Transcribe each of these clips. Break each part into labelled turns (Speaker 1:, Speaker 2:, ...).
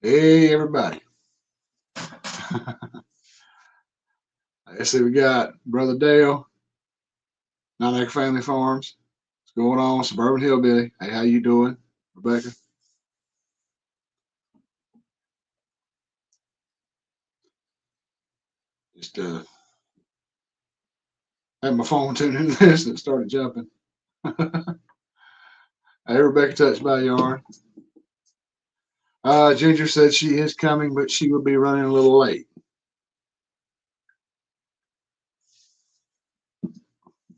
Speaker 1: Hey, everybody. I see we got Brother Dale, Nine Family Farms. What's going on? Suburban Hillbilly. Hey, how you doing, Rebecca? Just had my phone tuned into this and it started jumping. Hey, Rebecca touched my yard. Ginger said she is coming, but she will be running a little late.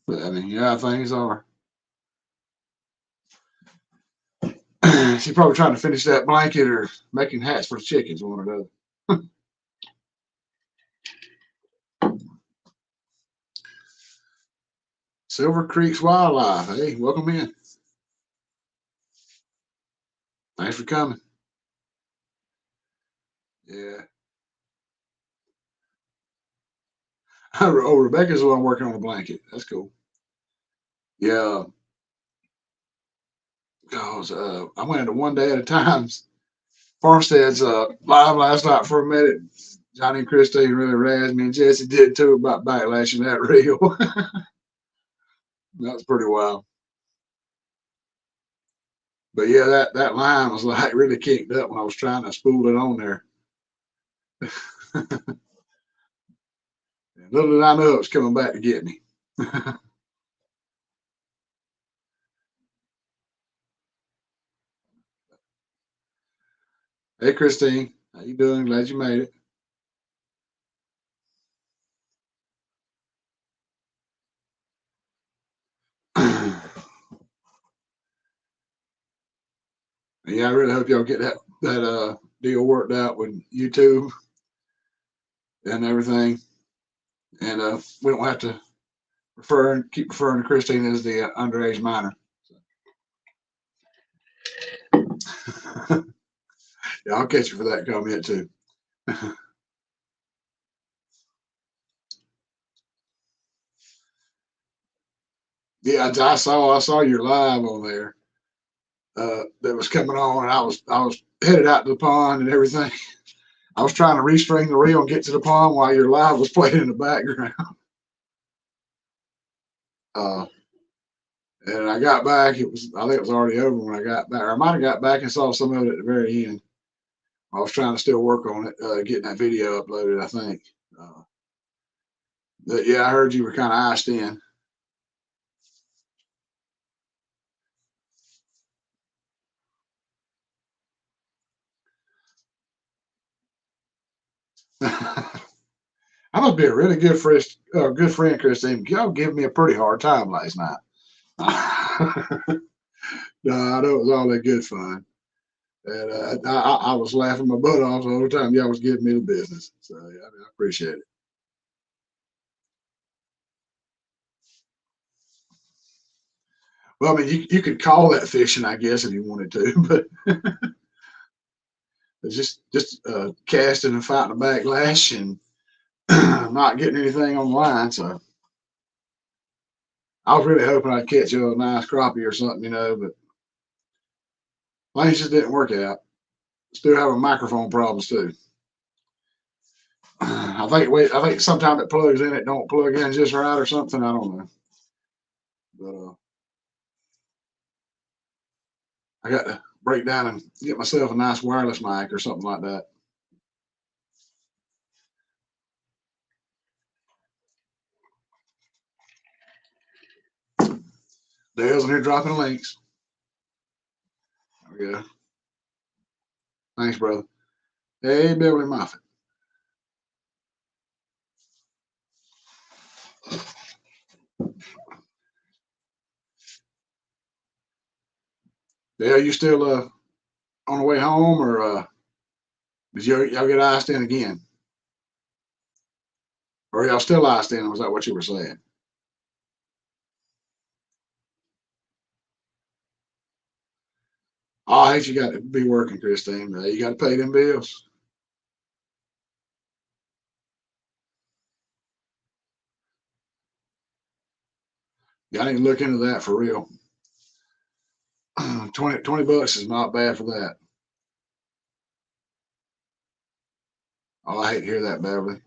Speaker 1: But I mean, yeah, things are. She's probably trying to finish that blanket or making hats for the chickens, one or the other. Silver Creek's Wildlife. Hey, welcome in. Thanks for coming. Yeah. Oh, Rebecca's the one working on the blanket. That's cool. Yeah. Because I went into one day at a time. Farmstead's live last night for a minute. Johnny and Christine really razzed me, and Jesse did too about backlashing that reel. That was pretty wild. But yeah, that line was like really kicked up when I was trying to spool it on there. Little did I know it was coming back to get me. Hey, Christine, how you doing? Glad you made it. Yeah, I really hope y'all get that deal worked out with YouTube and everything, and we don't have to keep referring to Christine as the underage minor. Yeah, I'll catch you for that comment too. Yeah, I saw your live on there that was coming on, and I was headed out to the pond and everything. I was trying to restring the reel and get to the pond while your live was playing in the background. Uh, and I got back. I think it was already over when I got back. Or I might have got back and saw some of it at the very end. I was trying to still work on it, getting that video uploaded. I think. But yeah, I heard you were kind of iced in. I must be a really good friend, Christine. Y'all gave me a pretty hard time last night. No, I know it was all that good fun, and I was laughing my butt off the whole time y'all was giving me the business. So yeah, I mean, I appreciate it. Well, I mean, you could call that fishing, I guess, if you wanted to, but it's just casting and fighting a backlash and not getting anything on the line. So I was really hoping I'd catch a nice crappie or something, but things just didn't work out. Still having microphone problems too. I think sometimes it plugs in, it don't plug in just right or something. I don't know, but I got to break down and get myself a nice wireless mic or something like that. Dale's in here dropping links. There we go. Thanks, brother. Hey, Beverly Moffat. Dale, you still on the way home, or did y'all get iced in again? Or y'all still iced in? Was that what you were saying? Oh, I hate you got to be working, Christine. You got to pay them bills. Yeah, I need to look into that for real. 20 bucks is not bad for that. Oh, I hate to hear that, Beverly.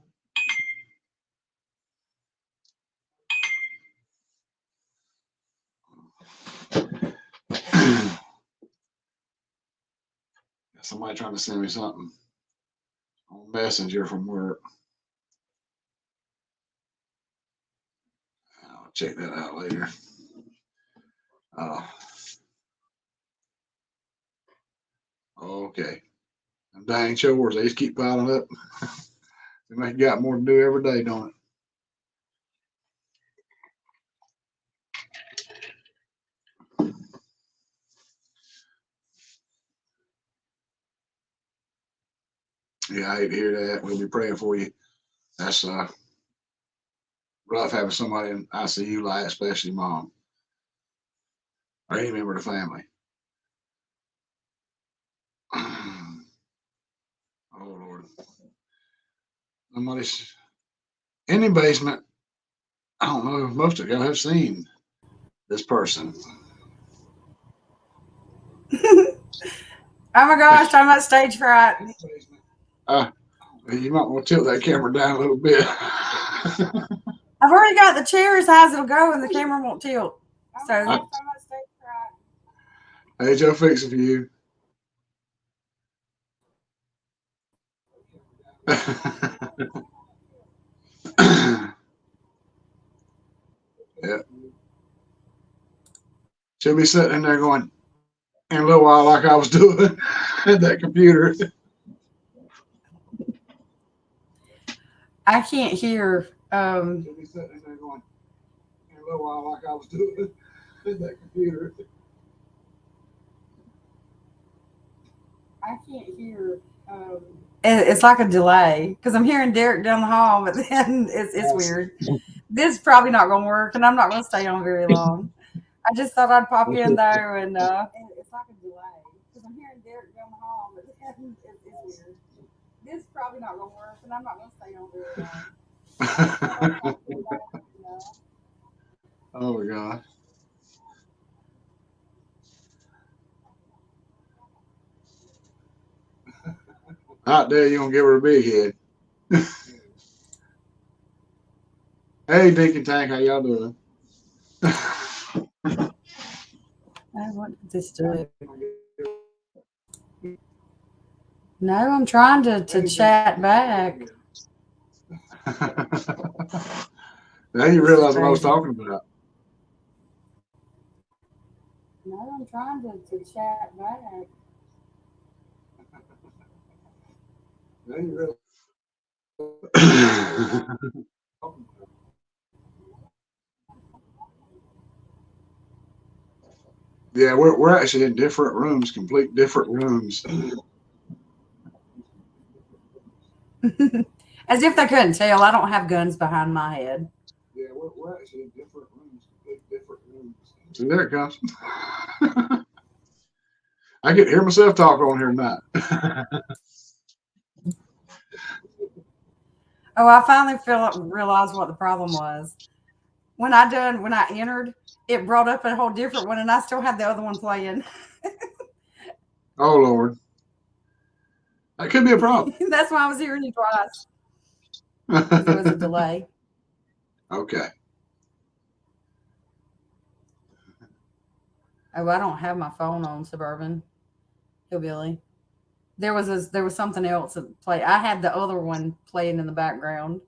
Speaker 1: Somebody trying to send me something on Messenger from work. I'll check that out later. Okay. Them dang chores, they just keep piling up. They make you got more to do every day, don't it? Yeah, I hate to hear that. We'll be praying for you. That's rough having somebody in ICU like, especially mom or any member of the family. Oh Lord. Somebody's in the basement. I don't know if most of y'all have seen this person.
Speaker 2: Oh my gosh, talking about stage fright.
Speaker 1: You might want to tilt that camera down a little bit.
Speaker 2: I've already got the chair as high as it'll go and the camera won't tilt. So talking about stage fright.
Speaker 1: Hey, Joe, fix it for you. Yeah. She'll be sitting in there going, in a little while, like I was doing at that computer.
Speaker 2: I can't hear.
Speaker 1: She'll be sitting in there going, in a little while, like I was doing at that computer.
Speaker 2: I can't hear. It's like a delay because I'm hearing Derek down the hall, but then it's weird. This is probably not going to work, and I'm not going to stay on very long. I just thought I'd pop in there and it's like a delay because I'm hearing Derek down the hall, but then it's weird. This is probably not going to work, and I'm not going to stay on very long.
Speaker 1: Oh my God. Out there, you gonna give her a big head. Hey, Deacon Tank, how y'all doing?
Speaker 2: What did this do? No, I'm trying to chat back.
Speaker 1: Now you realize what I was talking about.
Speaker 2: No, I'm trying to chat back.
Speaker 1: Now you realize. Yeah, we're actually in different rooms, complete different rooms.
Speaker 2: As if they couldn't tell, I don't have guns behind my head.
Speaker 1: Yeah, we're actually in different rooms, complete different rooms. See, there it comes. I get to hear myself talk on here tonight.
Speaker 2: Oh, I finally realized what the problem was. When I entered, it brought up a whole different one, and I still had the other one playing.
Speaker 1: Oh Lord, that could be a problem.
Speaker 2: That's why I was hearing you twice. There was a delay.
Speaker 1: Okay.
Speaker 2: Oh, I don't have my phone on Suburban Hillbilly. There was something else that play. I had the other one playing in the background.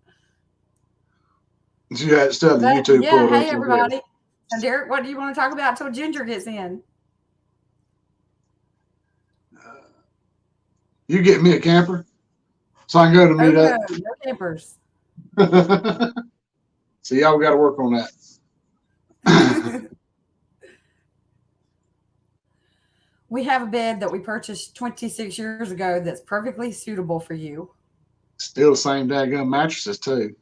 Speaker 1: So you had stuff the
Speaker 2: But
Speaker 1: YouTube
Speaker 2: yeah,
Speaker 1: pulled up
Speaker 2: hey
Speaker 1: over there.
Speaker 2: everybody. So Derek, what do you want to talk about till Ginger gets in?
Speaker 1: You get me a camper so I can go to meet
Speaker 2: Oh
Speaker 1: up.
Speaker 2: no, no campers.
Speaker 1: So y'all got to work on that.
Speaker 2: We have a bed that we purchased 26 years ago that's perfectly suitable for you.
Speaker 1: Still the same daggum mattresses too.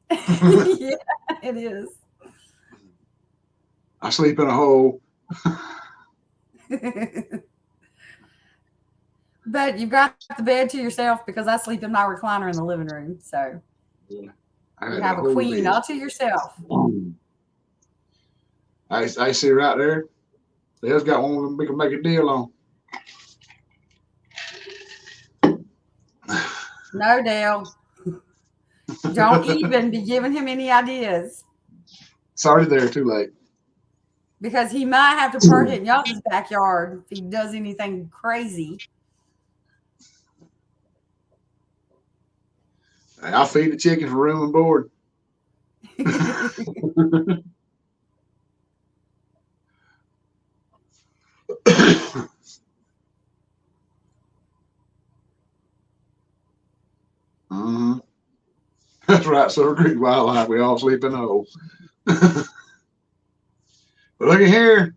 Speaker 2: Yeah, it is.
Speaker 1: I sleep in a hole.
Speaker 2: But you've got the bed to yourself because I sleep in my recliner in the living room. So
Speaker 1: Yeah,
Speaker 2: you have a queen all to yourself.
Speaker 1: I see right there. There's got one we can make a deal on.
Speaker 2: No, Dale. Don't even be giving him any ideas
Speaker 1: Sorry, there, too late.
Speaker 2: because he might have to park it in y'all's backyard if he does anything crazy.
Speaker 1: I'll feed the chicken for room and board. Mm-hmm. That's right. So Creek Wildlife, we all sleep in a hole. But look at here.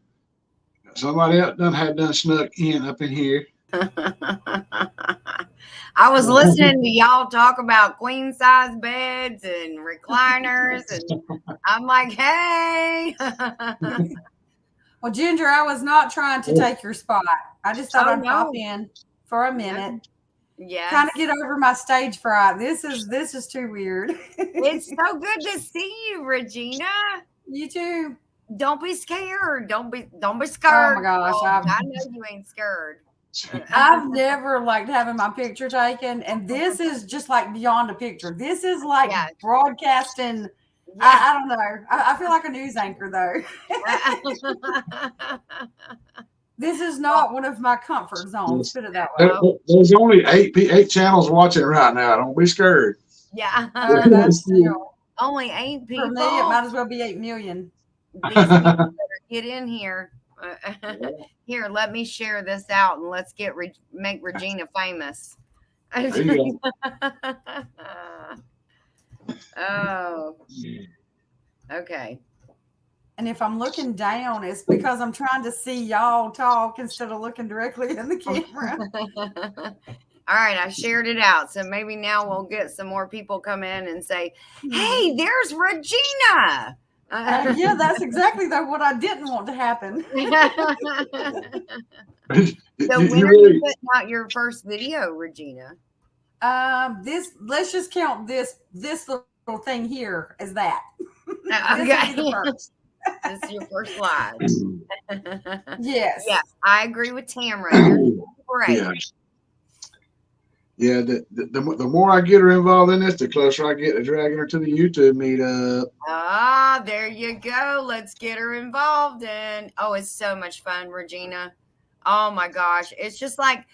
Speaker 1: Somebody else done snuck in up in here.
Speaker 3: I was listening to y'all talk about queen size beds and recliners, and I'm like, hey.
Speaker 2: Well, Ginger, I was not trying to take your spot. I just thought
Speaker 3: Oh,
Speaker 2: I'd pop
Speaker 3: no.
Speaker 2: in for a minute. Kind
Speaker 3: Yes.
Speaker 2: of get over my stage fright. This is too weird.
Speaker 3: It's so good to see you, Regina.
Speaker 2: You too.
Speaker 3: Don't be scared. Don't be
Speaker 2: Oh
Speaker 3: scared.
Speaker 2: my gosh,
Speaker 3: I know you ain't scared.
Speaker 2: I've never liked having my picture taken, and this is just like beyond a picture. This is like
Speaker 3: Yes.
Speaker 2: broadcasting.
Speaker 3: Yeah.
Speaker 2: I don't know. I feel like a news anchor though. This is not one of my comfort zones. Put it that way.
Speaker 1: There's only eight channels watching right now. Don't be scared.
Speaker 3: Yeah.
Speaker 2: That's still,
Speaker 3: Only 8 people.
Speaker 2: for me, it might as well be 8 million.
Speaker 3: These people better get in here. Here, let me share this out and let's make Regina famous.
Speaker 1: There you go.
Speaker 3: Oh, okay.
Speaker 2: And if I'm looking down, it's because I'm trying to see y'all talk instead of looking directly in the camera.
Speaker 3: All right, I shared it out. So maybe now we'll get some more people come in and say, hey, there's Regina.
Speaker 2: Yeah, that's exactly what I didn't want to happen.
Speaker 3: So when are you putting out your first video, Regina?
Speaker 2: Let's just count this little thing here as that.
Speaker 3: Okay. This is your first live.
Speaker 2: Yes.
Speaker 3: Yeah, I agree with Tamara. You're great.
Speaker 1: Yeah. The more I get her involved in this, the closer I get to dragging her to the YouTube meetup.
Speaker 3: Ah, there you go. Let's get her involved in. Oh, it's so much fun, Regina. Oh my gosh. It's like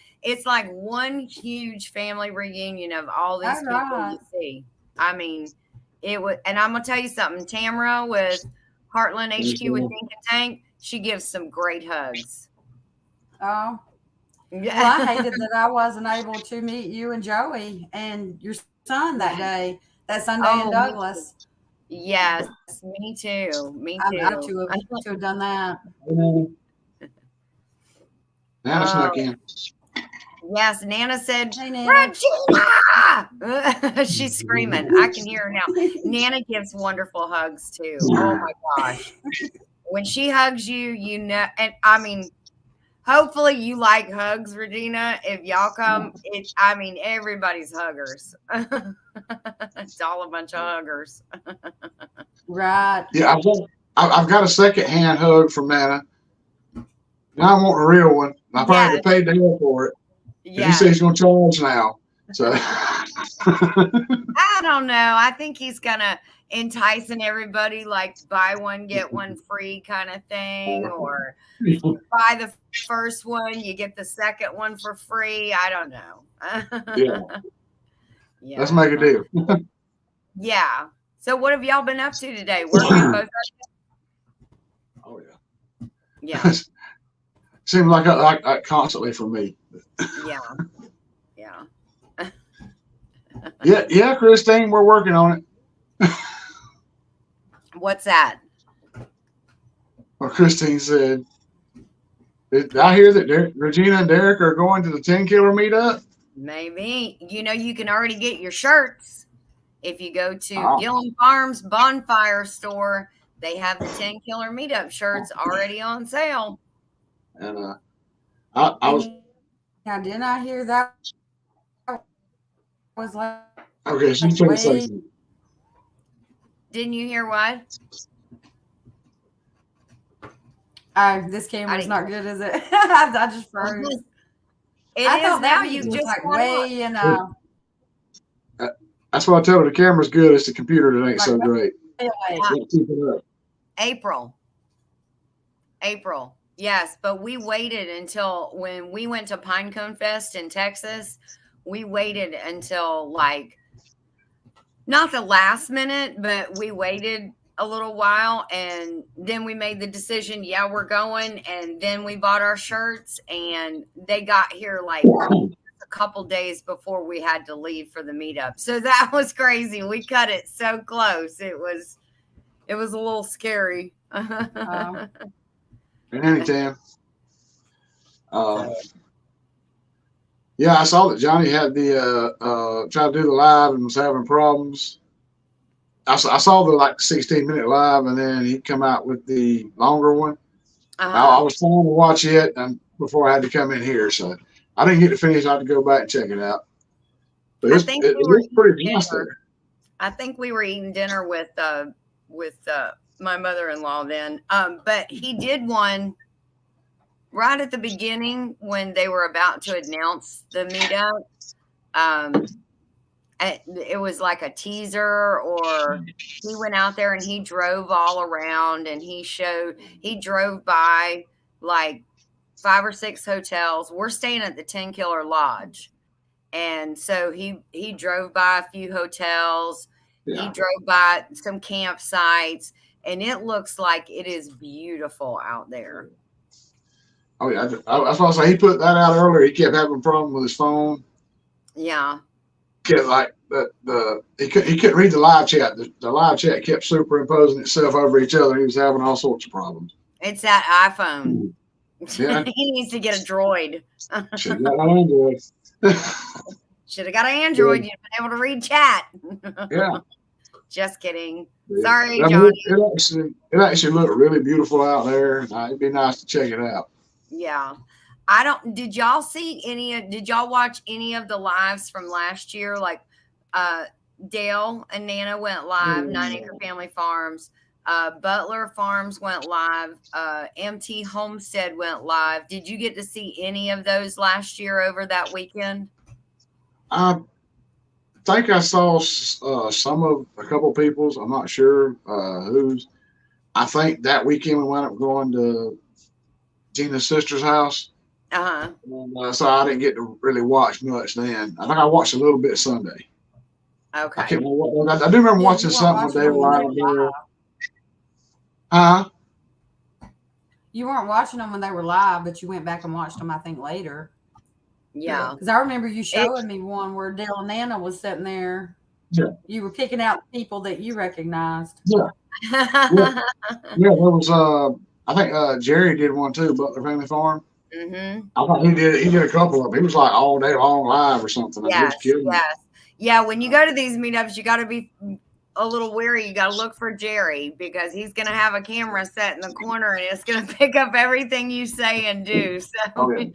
Speaker 3: one huge family reunion of all these people you see. I mean, it would, and I'm gonna tell you something. Tamara with Heartland HQ with Think and Tank, she gives some great hugs.
Speaker 2: Oh. Well, I hated that I wasn't able to meet you and Joey and your son that day, that Sunday in Douglas.
Speaker 3: Yes, me too. Me too.
Speaker 2: I'd to have done that.
Speaker 1: Nana snuck in.
Speaker 3: Yes, Nana said,
Speaker 2: hey, Nana.
Speaker 3: Regina! She's screaming. I can hear her now. Nana gives wonderful hugs too. Oh my gosh. When she hugs you, you know, and I mean, hopefully you like hugs, Regina. If y'all come, everybody's huggers. It's all a bunch of huggers.
Speaker 2: Right.
Speaker 1: Yeah, I've got a second-hand hug from Nana. Now I want a real one. I probably paid the hell for it. Yeah. He says he's going to charge now. So
Speaker 3: I don't know. I think he's going to enticing everybody, like buy one, get one free kind of thing, or buy the first one, you get the second one for free. I don't know.
Speaker 1: Yeah. Let's make a deal.
Speaker 3: Yeah. So what have y'all been up to today? Working both?
Speaker 1: Oh,
Speaker 3: yeah.
Speaker 1: Yeah. Seems like constantly for me.
Speaker 3: Yeah.
Speaker 1: Yeah, Christine, we're working on it.
Speaker 3: What's that?
Speaker 1: Well, Christine said, I hear that Regina and Derek are going to the 10 killer meetup.
Speaker 3: Maybe. You know, you can already get your shirts. If you go to Gillum Farms Bonfire Store, they have the 10 killer meetup shirts already on sale.
Speaker 1: And I was.
Speaker 2: Now, didn't I hear that was like.
Speaker 1: Okay, she's trying to say something.
Speaker 3: Didn't you hear what?
Speaker 2: This camera's not good, is it? I just froze.
Speaker 3: It is now. You just
Speaker 2: like way in
Speaker 1: That's why I tell her the camera's good. It's the computer that ain't
Speaker 2: Like,
Speaker 1: so great.
Speaker 2: wait.
Speaker 1: Can't keep it up.
Speaker 3: April. Yes, but we waited until when we went to Pinecone Fest in Texas. We waited until like not the last minute, but we waited a little while and then we made the decision, yeah, we're going. And then we bought our shirts and they got here like a couple days before we had to leave for the meetup. So that was crazy. We cut it so close. It was a little scary.
Speaker 1: Anytime. Yeah, I saw that Johnny had the tried to do the live and was having problems. I saw the like 16-minute live, and then he come out with the longer one. I was trying to watch it and before I had to come in here, so I didn't get to finish. I had to go back and check it out. But it looks pretty nice there.
Speaker 3: I think we were eating dinner with my mother-in-law then. But he did one right at the beginning when they were about to announce the meetup. It was like a teaser, or he went out there and he drove all around and he drove by like 5 or 6 hotels. We're staying at the 10 Killer Lodge. And so he drove by a few hotels. Yeah. He drove by some campsites, and it looks like it is beautiful out there.
Speaker 1: Oh yeah, that's what I say. He put that out earlier. He kept having a problem with his phone.
Speaker 3: Yeah.
Speaker 1: Like he couldn't read the live chat. The live chat kept superimposing itself over each other. He was having all sorts of problems.
Speaker 3: It's that iPhone.
Speaker 1: Yeah.
Speaker 3: He needs to get a Droid.
Speaker 1: Should have got an Android.
Speaker 3: Should have got an Android. You'd been able to read chat.
Speaker 1: Yeah.
Speaker 3: Just kidding.
Speaker 1: Yeah.
Speaker 3: Sorry, Johnny.
Speaker 1: It actually looked really beautiful out there. It'd be nice to check it out.
Speaker 3: Yeah. Did y'all watch any of the lives from last year? Like Dale and Nana went live, 9 Acre Family Farms, Butler Farms went live, MT Homestead went live. Did you get to see any of those last year over that weekend?
Speaker 1: I think I saw a couple people's. I'm not sure whose. I think that weekend we wound up going to Gina's sister's house. And, so I didn't get to really watch much then. I think I watched a little bit Sunday.
Speaker 3: Okay.
Speaker 1: I can't remember I do remember watching something when they were live.
Speaker 2: You weren't watching them when they were live, but you went back and watched them, I think, later.
Speaker 3: Yeah.
Speaker 2: Because I remember you showing me one where Dale and Nana was sitting there.
Speaker 1: Yeah.
Speaker 2: You were picking out people that you recognized.
Speaker 1: Yeah. Yeah, there was I think Jerry did one too, Butler Family Farm.
Speaker 3: Mm-hmm.
Speaker 1: I thought he did a couple of them. He was like all day long live or something.
Speaker 3: Yes. Yeah, when you go to these meetups, you got to be a little wary. You got to look for Jerry because he's going to have a camera set in the corner and it's going to pick up everything you say and do. So,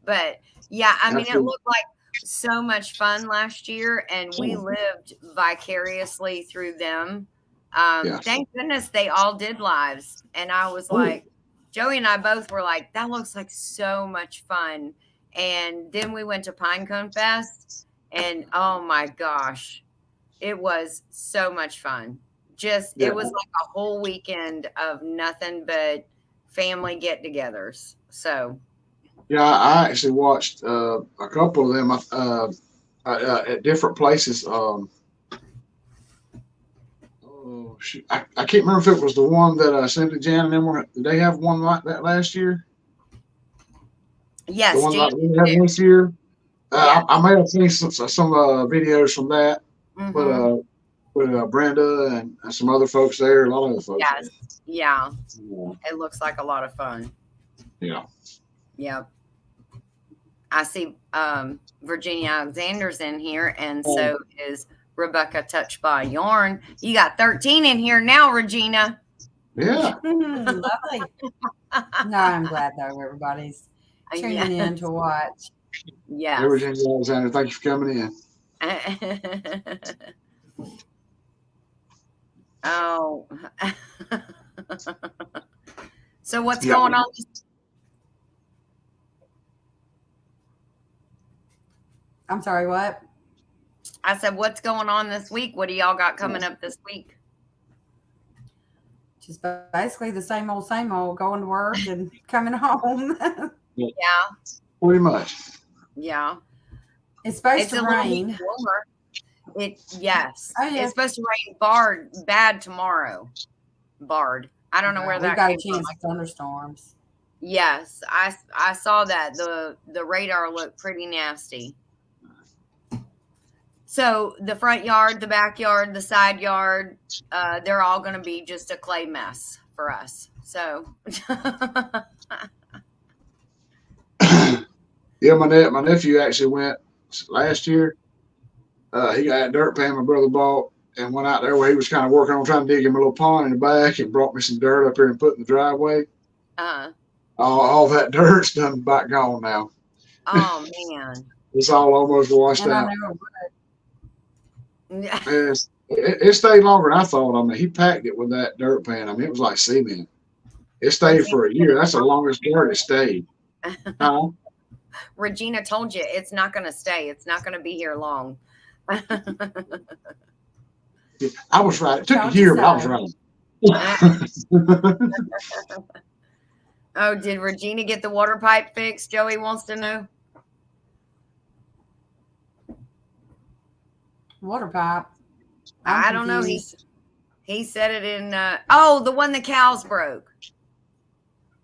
Speaker 3: but yeah, I mean, it looked like so much fun last year, and we lived vicariously through them. Thank goodness they all did lives, and I was like, Joey and I both were like, that looks like so much fun. And then we went to Pinecone Fest, and oh my gosh, it was so much fun. It was like a whole weekend of nothing but family get-togethers. So
Speaker 1: yeah, I actually watched a couple of them at different places. I can't remember if it was the one that Cynthia Jan and them did they have one like that last year?
Speaker 3: Yes,
Speaker 1: the one like we had this year. I may have seen some videos from that, but with Brenda and some other folks there, a lot of other folks.
Speaker 3: Yes, yeah, it looks like a lot of fun.
Speaker 1: Yeah.
Speaker 3: Yep. I see Virginia Alexander's in here, and so is Rebecca Touched by Yarn. You got 13 in here now, Regina.
Speaker 1: Yeah.
Speaker 2: Lovely. No, I'm glad though everybody's tuning in to watch.
Speaker 3: Yeah.
Speaker 1: Hey, Virginia Alexander, thank you for coming in.
Speaker 3: Oh. So what's going on?
Speaker 2: I'm sorry, what?
Speaker 3: I said, what's going on this week? What do y'all got coming up this week?
Speaker 2: Just basically the same old, going to work and coming home.
Speaker 3: Yeah.
Speaker 1: Pretty much.
Speaker 3: Yeah.
Speaker 2: It's supposed to
Speaker 3: a
Speaker 2: rain.
Speaker 3: little warmer. Yes.
Speaker 2: Oh, yeah.
Speaker 3: It's supposed to rain bad tomorrow. Bard. I don't know where that
Speaker 2: got
Speaker 3: came
Speaker 2: a chance
Speaker 3: from.
Speaker 2: of thunderstorms.
Speaker 3: Yes, I saw that. The radar looked pretty nasty. So the front yard, the backyard, the side yard, they're all going to be just a clay mess for us. So
Speaker 1: Yeah, my nephew actually went last year. He got a dirt pan my brother bought and went out there where he was kind of working on trying to dig him a little pond in the back and brought me some dirt up here and put in the driveway. All that dirt's done about gone now.
Speaker 3: Oh man.
Speaker 1: It's all almost washed out.
Speaker 2: I know
Speaker 1: it stayed longer than I thought. I mean, he packed it with that dirt pan. I mean, it was like cement. It stayed for a year. That's the longest dirt it stayed.
Speaker 3: Regina told you it's not going to stay. It's not going to be here long.
Speaker 1: I was right. It took a year, but I was right.
Speaker 3: Oh, did Regina get the water pipe fixed? Joey wants to know.
Speaker 2: Water pipe.
Speaker 3: I don't know. He said it in. The one the cows broke.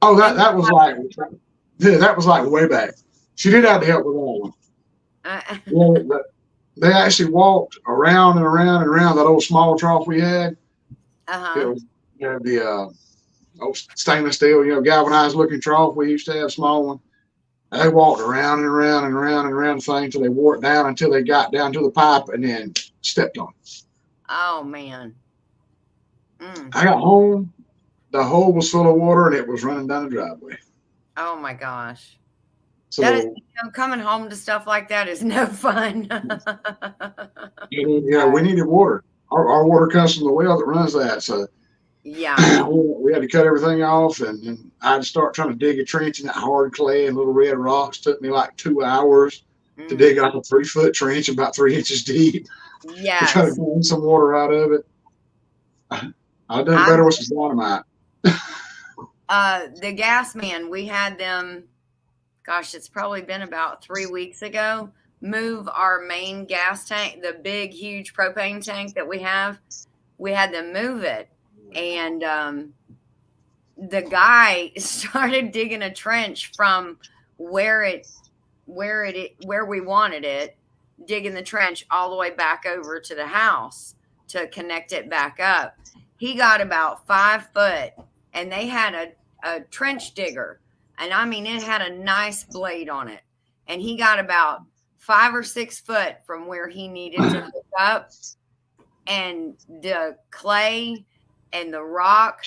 Speaker 1: Oh, that was like way back. She did have to help with that one. But they actually walked around and around and around that old small trough we had. It was the old stainless steel, galvanized looking trough we used to have, small one. They walked around and around and around and around the thing until they wore it down until they got down to the pipe and then stepped on it.
Speaker 3: Oh man.
Speaker 1: I got home, the hole was full of water and it was running down the driveway.
Speaker 3: Oh my gosh.
Speaker 1: So
Speaker 3: that is, coming home to stuff like that is no fun.
Speaker 1: Yeah, we needed water. Our water comes from the well that runs that. So
Speaker 3: yeah,
Speaker 1: we had to cut everything off, and I had to start trying to dig a trench in that hard clay and little red rocks. Took me like 2 hours to dig out a 3-foot trench about 3 inches deep.
Speaker 3: Yes.
Speaker 1: To try to get some water out of it. I done better with some dynamite.
Speaker 3: The gas man, we had them, gosh, it's probably been about 3 weeks ago, move our main gas tank, the big, huge propane tank that we have. We had them move it. And the guy started digging a trench from where we wanted it, digging the trench all the way back over to the house to connect it back up. He got about 5 foot, and they had a trench digger. And I mean, it had a nice blade on it. And he got about 5 or 6 foot from where he needed to hook up. And the clay and the rock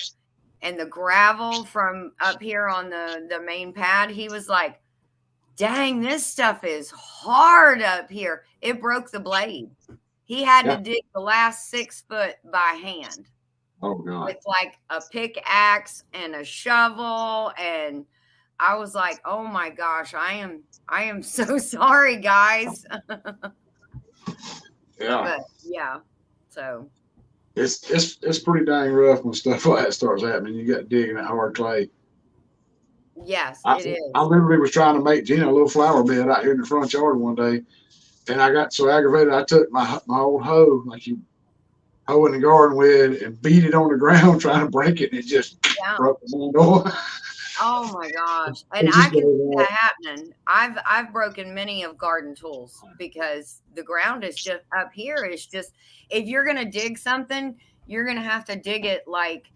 Speaker 3: and the gravel from up here on the main pad, he was like, dang, this stuff is hard up here. It broke the blade. He had to dig the last 6 foot by hand.
Speaker 1: Oh, God.
Speaker 3: With like a pickaxe and a shovel. And I was like, oh my gosh, I am so sorry, guys.
Speaker 1: Yeah.
Speaker 3: But yeah. So
Speaker 1: it's pretty dang rough when stuff like that starts happening. You got to dig in that hard clay.
Speaker 3: Yes, it is.
Speaker 1: I literally was trying to make Gina a little flower bed out here in the front yard one day, and I got so aggravated I took my old hoe, like you hoe in the garden with, and beat it on the ground trying to break it, and it just broke the handle.
Speaker 3: Oh my gosh. And I can see that happening. I've broken many of garden tools because the ground is just up here is just, if you're going to dig something, you're going to have to dig it like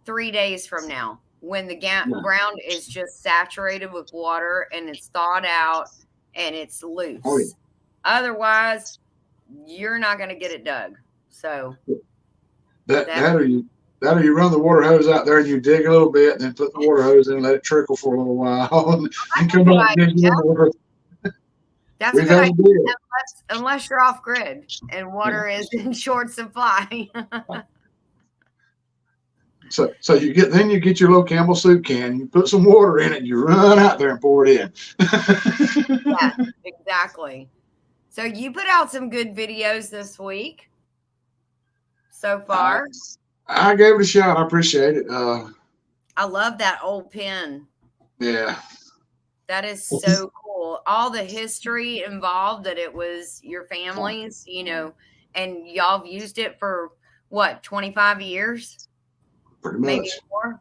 Speaker 3: 3 days from now when the ground is just saturated with water and it's thawed out and it's loose.
Speaker 1: Oh, yeah.
Speaker 3: Otherwise, you're not going to get it dug. So
Speaker 1: that or you run the water hose out there and you dig a little bit and then put the water hose in and let it trickle for a little while and come back and dig water.
Speaker 3: That's a good idea, unless you're off grid and water is in short supply.
Speaker 1: So you get your little Campbell soup can, you put some water in it, and you run out there and pour it in.
Speaker 3: Yeah, exactly. So you put out some good videos this week so far.
Speaker 1: I gave it a shot. I appreciate it.
Speaker 3: I love that old pen.
Speaker 1: Yeah.
Speaker 3: That is so cool. All the history involved, that it was your family's, and y'all have used it for what, 25 years?
Speaker 1: Pretty
Speaker 3: Maybe
Speaker 1: much.
Speaker 3: more?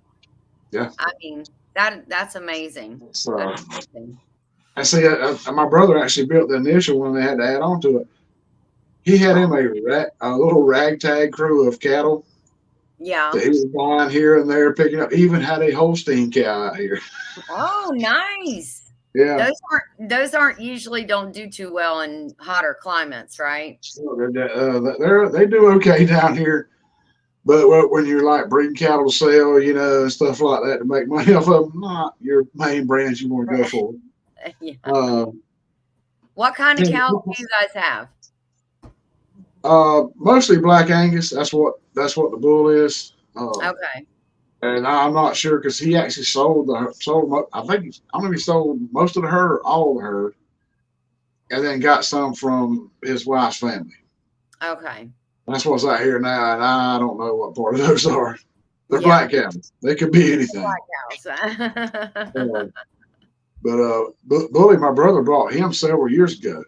Speaker 1: Yeah.
Speaker 3: I mean, that's amazing.
Speaker 1: So,
Speaker 3: That's amazing.
Speaker 1: I see. My brother actually built the initial one. They had to add on to it. He had him a little ragtag crew of cattle
Speaker 3: Yeah.
Speaker 1: that he was buying here and there, picking up. Even had a Holstein cow out here.
Speaker 3: Oh, nice.
Speaker 1: Yeah.
Speaker 3: Those aren't usually don't do too well in hotter climates, right?
Speaker 1: They do okay down here. But when you're like breeding cattle to sell, and stuff like that to make money off of them, not your main brands you want to go for.
Speaker 3: Yeah. What kind of cows do you guys have?
Speaker 1: Mostly Black Angus. That's what the bull is.
Speaker 3: Okay.
Speaker 1: And I'm not sure because he actually sold. I don't know if he sold most of the herd or all of the herd, and then got some from his wife's family.
Speaker 3: Okay.
Speaker 1: That's what's out here now, and I don't know what part of those are. They're
Speaker 3: Yeah.
Speaker 1: black cows. They could be anything.
Speaker 3: Black cows.
Speaker 1: But Bully, my brother, brought him several years ago.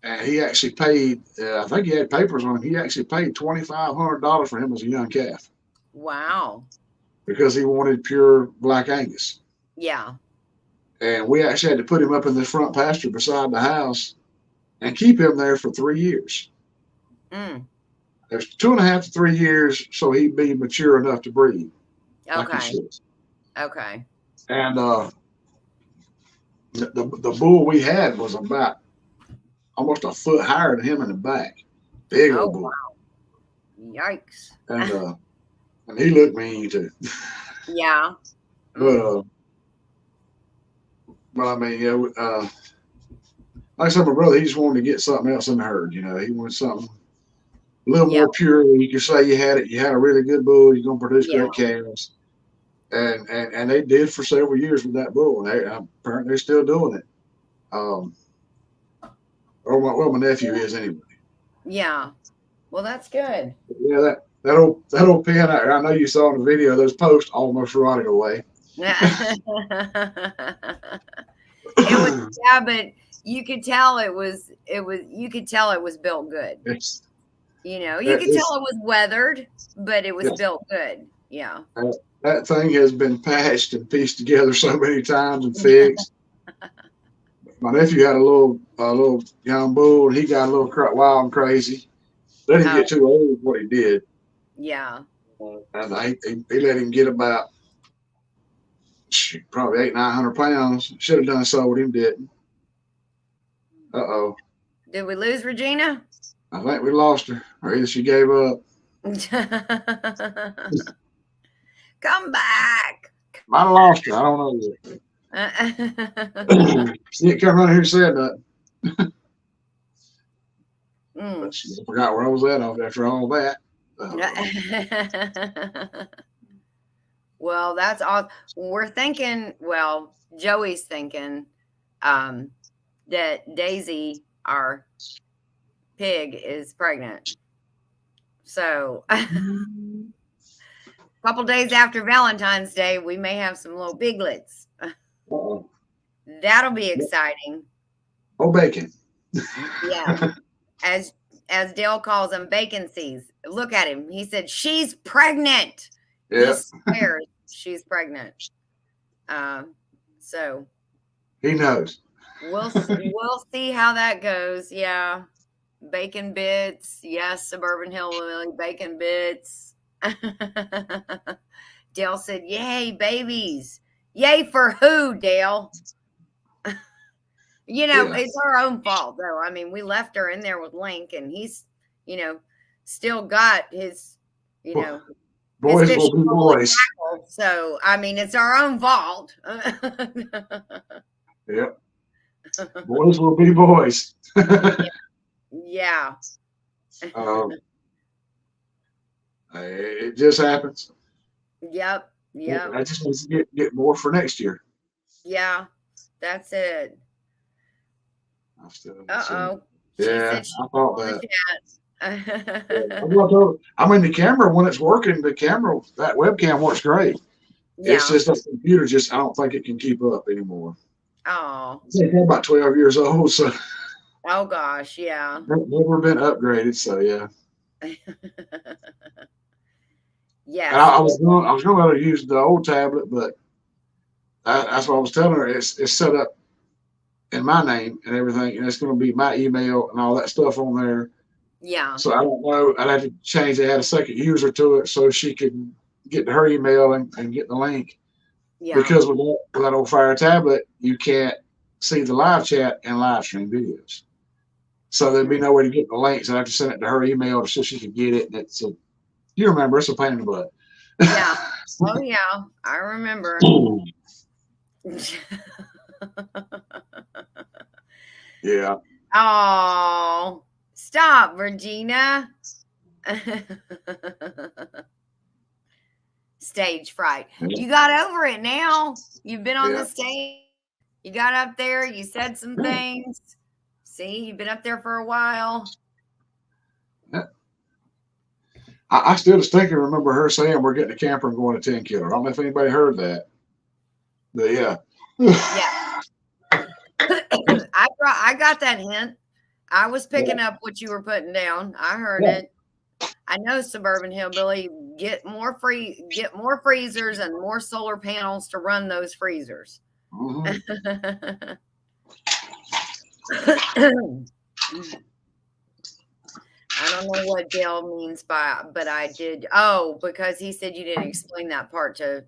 Speaker 1: And he actually paid, I think he had papers on him. He actually paid $2,500 for him as a young calf.
Speaker 3: Wow.
Speaker 1: Because he wanted pure Black Angus.
Speaker 3: Yeah.
Speaker 1: And we actually had to put him up in the front pasture beside the house and keep him there for 3 years. There's 2.5 to 3 years, so he'd be mature enough to breed.
Speaker 3: Okay. Okay.
Speaker 1: And the bull we had was about almost a foot higher than him in the back. Big old bull.
Speaker 3: Wow. Yikes.
Speaker 1: And he looked mean too.
Speaker 3: Yeah.
Speaker 1: But I mean, like I said, my brother, he just wanted to get something else in the herd. He wanted something a little more pure. You could say you had a really good bull. You're gonna produce great calves. And they did for several years with that bull. And apparently they're still doing it. My nephew is anyway.
Speaker 3: Yeah. Well, that's good.
Speaker 1: Yeah, that old pen. I know you saw in the video. Those posts almost rotted away.
Speaker 3: But you could tell it was. You could tell it was built good. You could tell it was weathered, but it was built good. Yeah.
Speaker 1: That thing has been patched and pieced together so many times and fixed. My nephew had a little young bull, and he got a little wild and crazy. They didn't get too old what he did.
Speaker 3: Yeah.
Speaker 1: And they let him get about probably 800-900 pounds. Should have done so with him, didn't. Uh-oh.
Speaker 3: Did we lose Regina?
Speaker 1: I think we lost her, or either she gave up.
Speaker 3: Come back.
Speaker 1: Might have lost her. I don't know yet. She didn't come around here and said that. I forgot where I was at after all that.
Speaker 3: Well, that's all. We're thinking. Well, Joey's thinking that Daisy, our pig, is pregnant. So, a couple days after Valentine's Day, we may have some little piglets. That'll be exciting.
Speaker 1: Oh, bacon.
Speaker 3: Yeah. As Dale calls them, vacancies. Look at him. He said, she's pregnant.
Speaker 1: Yeah.
Speaker 3: He swears she's pregnant. So
Speaker 1: he knows.
Speaker 3: We'll see how that goes. Yeah. Bacon bits. Yes, Suburban Hillbilly bacon bits. Dale said, yay, babies. Yay for who, Dale? It's our own fault, though. I mean, we left her in there with Link, and he's, still got his,
Speaker 1: boys will be boys.
Speaker 3: Tackle, so, I mean, it's our own fault.
Speaker 1: Yep. Boys will be boys.
Speaker 3: Yeah.
Speaker 1: It just happens.
Speaker 3: Yep.
Speaker 1: I just need to get more for next year.
Speaker 3: Yeah, that's it.
Speaker 1: I still haven't seen it.
Speaker 3: Uh-oh. She
Speaker 1: Yeah,
Speaker 3: said she
Speaker 1: I thought
Speaker 3: on
Speaker 1: that.
Speaker 3: the chat.
Speaker 1: I mean, the camera, when it's working, that webcam works great. It's
Speaker 3: Yeah.
Speaker 1: just the computer I don't think it can keep up anymore.
Speaker 3: Oh.
Speaker 1: I think I'm about 12 years old, so
Speaker 3: Oh gosh, yeah.
Speaker 1: never been upgraded. So yeah. And
Speaker 3: Yes.
Speaker 1: I was going to let her use the old tablet, but that's what I was telling her. It's set up in my name and everything, and it's going to be my email and all that stuff on there.
Speaker 3: Yeah.
Speaker 1: So I don't know. I'd have to change. Add a second user to it so she could get to her email and get the link.
Speaker 3: Yeah.
Speaker 1: Because with that old Fire tablet, you can't see the live chat and live stream videos. So there'd be no way to get the links. I'd have to send it to her email so she could get it. And you remember, it's a pain in the butt.
Speaker 3: Yeah. Oh yeah, I remember.
Speaker 1: Yeah.
Speaker 3: Oh, stop, Regina. Stage fright. You got over it now. You've been on the stage. You got up there. You said some things. See, you've been up there for a while.
Speaker 1: I still distinctly remember her saying we're getting a camper and going to 10 killer. I don't know if anybody heard that. But yeah.
Speaker 3: Yeah. I got that hint. I was picking up what you were putting down. I heard it. I know, Suburban Hillbilly, get more freezers and more solar panels to run those freezers.
Speaker 1: Mm-hmm.
Speaker 3: I don't know what Dale means by, but I did. Oh, because he said you didn't explain that part to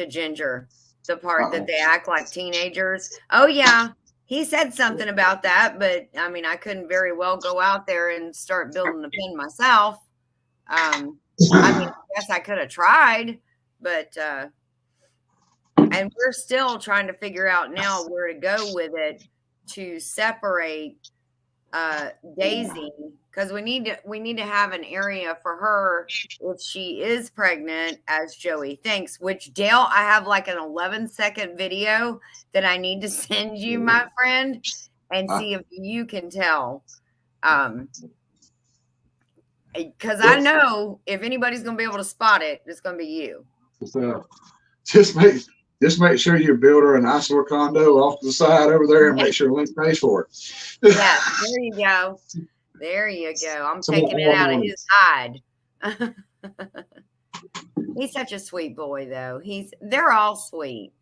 Speaker 3: Ginger, the part that they act like teenagers. Oh yeah, he said something about that, but I mean, I couldn't very well go out there and start building the pen myself. I mean, I guess I could have tried, but and we're still trying to figure out now where to go with it to separate Daisy, because we need to have an area for her if she is pregnant, as Joey thinks. Which, Dale, I have like an 11-second video that I need to send you, my friend, and see if you can tell. Because I know if anybody's going to be able to spot it, it's going to be you.
Speaker 1: Just make sure you build her an eyesore condo off to the side over there and make sure Link pays for it.
Speaker 3: Yeah, there you go. There you go. I'm taking it out of his hide. He's such a sweet boy, though. They're all sweet.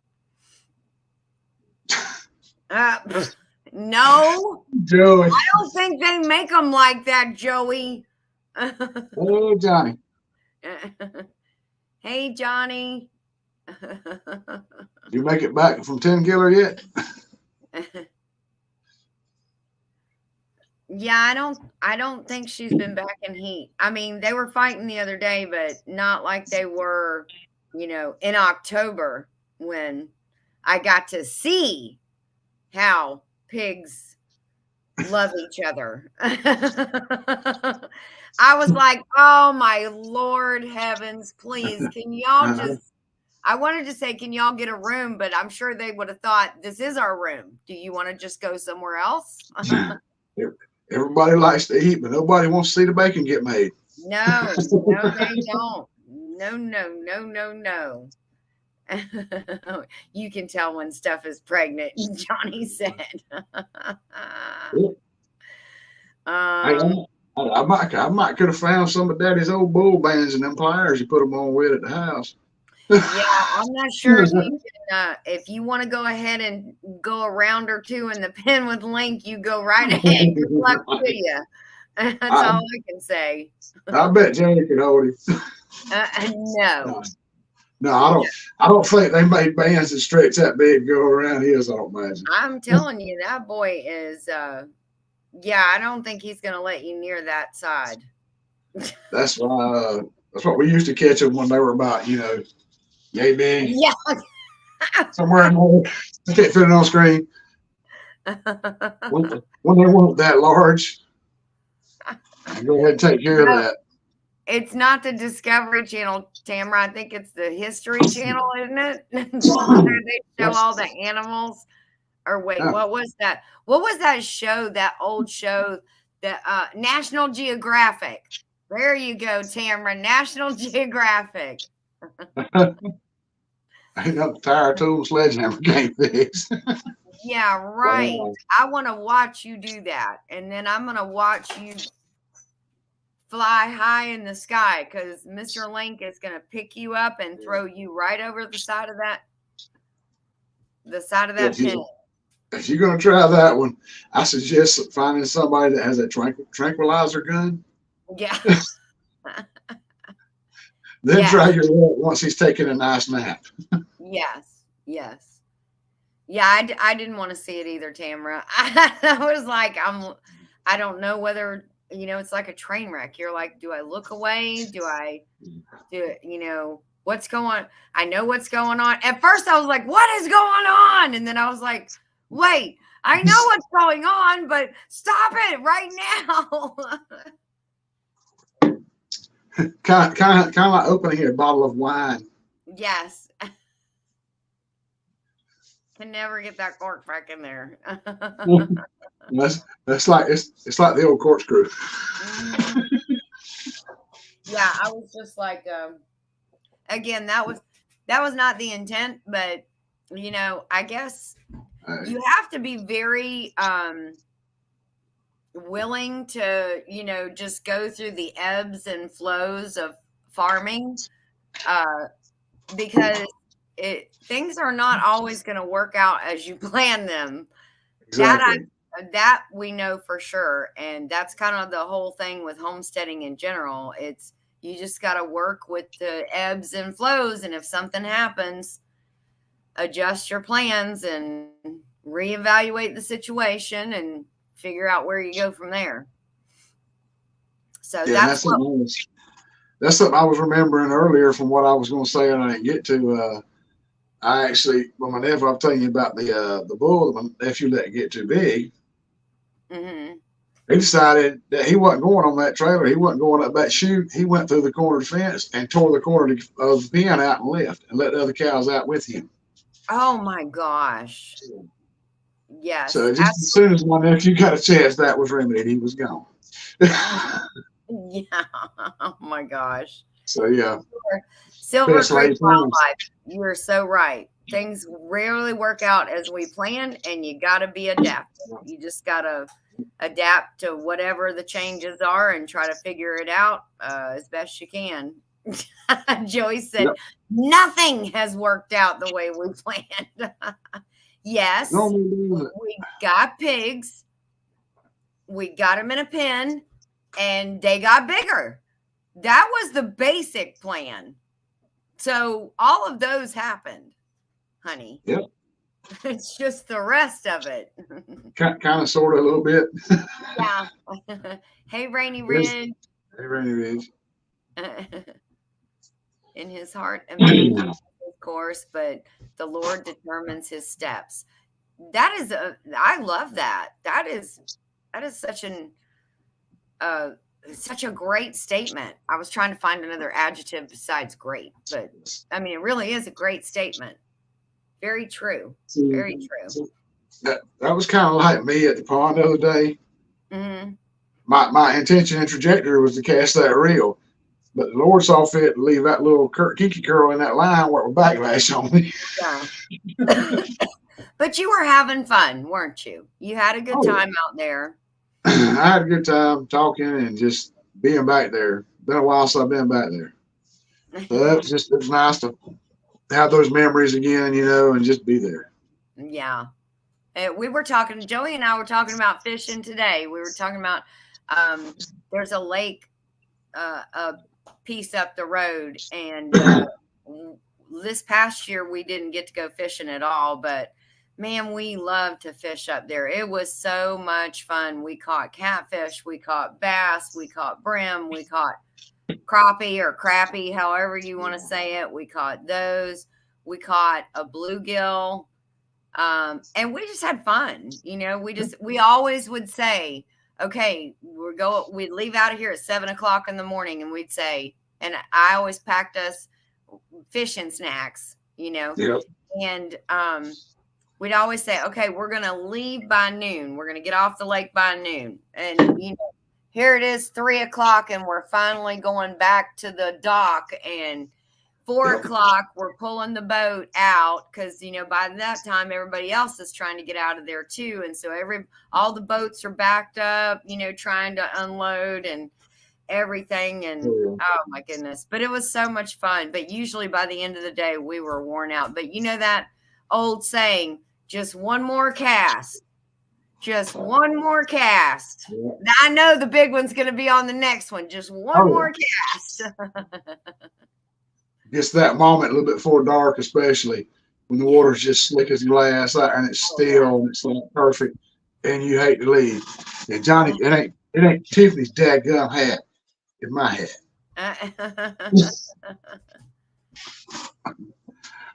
Speaker 3: No,
Speaker 1: Joey.
Speaker 3: I don't think they make them like that, Joey.
Speaker 1: Oh, Johnny.
Speaker 3: Hey, Johnny.
Speaker 1: You make it back from 10 killer yet?
Speaker 3: Yeah, I don't think she's been back in heat. I mean, they were fighting the other day, but not like they were, in October when I got to see how pigs love each other. I was like, oh my Lord heavens, please, can y'all I wanted to say, can y'all get a room? But I'm sure they would have thought, this is our room. Do you want to just go somewhere else?
Speaker 1: Everybody likes to eat, but nobody wants to see the bacon get made.
Speaker 3: No, they don't. No. You can tell when stuff is pregnant, Johnny said.
Speaker 1: I might could have found some of Daddy's old bull bands and them pliers you put them on with at the house.
Speaker 3: Yeah, I'm not sure if you want to go ahead and go a round or two in the pen with Link, you go right ahead. Good luck to you. That's all I can say.
Speaker 1: I bet Johnny could hold him.
Speaker 3: No.
Speaker 1: I don't think they made bands that stretch that big go around his. I don't imagine.
Speaker 3: I'm telling you, that boy is. I don't think he's going to let you near that side.
Speaker 1: That's why. That's what we used to catch them when they were about, yay big.
Speaker 3: Yeah.
Speaker 1: Somewhere in there. I can't fit it on screen. When they weren't that large, go ahead and take care of that.
Speaker 3: It's not the Discovery Channel, Tamara. I think it's the History Channel, isn't it? They show all the animals. Or wait,
Speaker 1: Oh,
Speaker 3: what was that? What was that show? That old show, that National Geographic. There you go, Tamara. National Geographic.
Speaker 1: ain't no tire tool sledgehammer can't fix.
Speaker 3: Yeah, right.
Speaker 1: Oh,
Speaker 3: I want to watch you do that, and then I'm gonna watch you fly high in the sky because Mr. Link is gonna pick you up and throw you right over the side of that
Speaker 1: if
Speaker 3: pit.
Speaker 1: if you're gonna try that one, I suggest finding somebody that has a tranquilizer gun.
Speaker 3: Yeah.
Speaker 1: Then
Speaker 3: Yes.
Speaker 1: try your luck once he's taking a nice nap.
Speaker 3: Yes. Yes. Yeah, I didn't want to see it either, Tamara. I was like, I don't know whether, it's like a train wreck. You're like, do I look away? Do I do it? What's going on? I know what's going on. At first I was like, what is going on? And then I was like, wait, I know what's going on, but stop it right now.
Speaker 1: kind of like opening a bottle of wine.
Speaker 3: Yes. Can never get that cork back in there.
Speaker 1: That's like it's like the old corkscrew.
Speaker 3: Yeah, I was just like, again, that was not the intent, but I guess you have to be very willing to, just go through the ebbs and flows of farming, because things are not always going to work out as you plan them.
Speaker 1: Exactly.
Speaker 3: That we know for sure, and that's kind of the whole thing with homesteading in general. It's you just got to work with the ebbs and flows, and if something happens, adjust your plans and reevaluate the situation and figure out where you go from there. So
Speaker 1: Yeah, that's something I was remembering earlier from what I was going to say, and I didn't get to. I actually, my nephew, I'm telling you about the bull that my nephew let get too big.
Speaker 3: Mm-hmm.
Speaker 1: He decided that he wasn't going on that trailer. He wasn't going up that chute. He went through the corner of the fence and tore the corner of the pen out and left and let the other cows out with him.
Speaker 3: Oh my gosh. Yes.
Speaker 1: So just as soon as my nephew got a chance, that was remedied. He was gone.
Speaker 3: Yeah. Oh my gosh.
Speaker 1: So yeah.
Speaker 3: Silver Creek Wildlife. You are so right. Things rarely work out as we planned, and you got to be adaptive. You just got to adapt to whatever the changes are and try to figure it out as best you can. Joey said, yep. Nothing has worked out the way we planned. Yes, we got pigs. We got them in a pen, and they got bigger. That was the basic plan. So all of those happened, honey.
Speaker 1: Yep.
Speaker 3: It's just the rest of it.
Speaker 1: Kind of, sort of, a little bit.
Speaker 3: Yeah. Hey, Rainy Ridge.
Speaker 1: Hey, Rainy Ridge.
Speaker 3: In his heart, a man, of course, but the Lord determines his steps. That is I love that. That is such a great statement. I was trying to find another adjective besides great, but I mean, it really is a great statement. Very true. Very true.
Speaker 1: That was kind of like me at the pond the other day.
Speaker 3: Mm-hmm.
Speaker 1: My intention and trajectory was to cast that reel, but the Lord saw fit to leave that little Kiki curl in that line where it would backlash on me.
Speaker 3: Yeah. But you were having fun, weren't you? You had a good time out there.
Speaker 1: I had a good time talking and just being back there. Been a while since I've been back there. So it was nice to have those memories again, and just be there.
Speaker 3: Yeah. We were talking, Joey and I were talking about fishing today. We were talking about there's a lake a piece up the road, and this past year we didn't get to go fishing at all, but man, we love to fish up there. It was so much fun. We caught catfish, we caught bass, we caught brim, we caught crappie or crappie, however you want to say it. We caught those. We caught a bluegill. And we just had fun. We always would say, okay, we'd leave out of here at 7:00 in the morning, and we'd say, and I always packed us fish and snacks,
Speaker 1: Yep.
Speaker 3: And we'd always say, okay, we're going to leave by noon. We're going to get off the lake by noon. And, here it is 3:00 and we're finally going back to the dock, and 4:00 we're pulling the boat out because by that time everybody else is trying to get out of there too, and so all the boats are backed up, trying to unload and everything, and oh my goodness, but it was so much fun. But usually by the end of the day we were worn out. But that old saying, just one more cast. Just one more cast. Yeah. I know the big one's going to be on the next one. Just one more cast.
Speaker 1: It's that moment a little bit before dark, especially when the water's just slick as glass and it's still and it's like perfect, and you hate to leave. And Johnny, it ain't Tiffany's dadgum hat. It's my hat.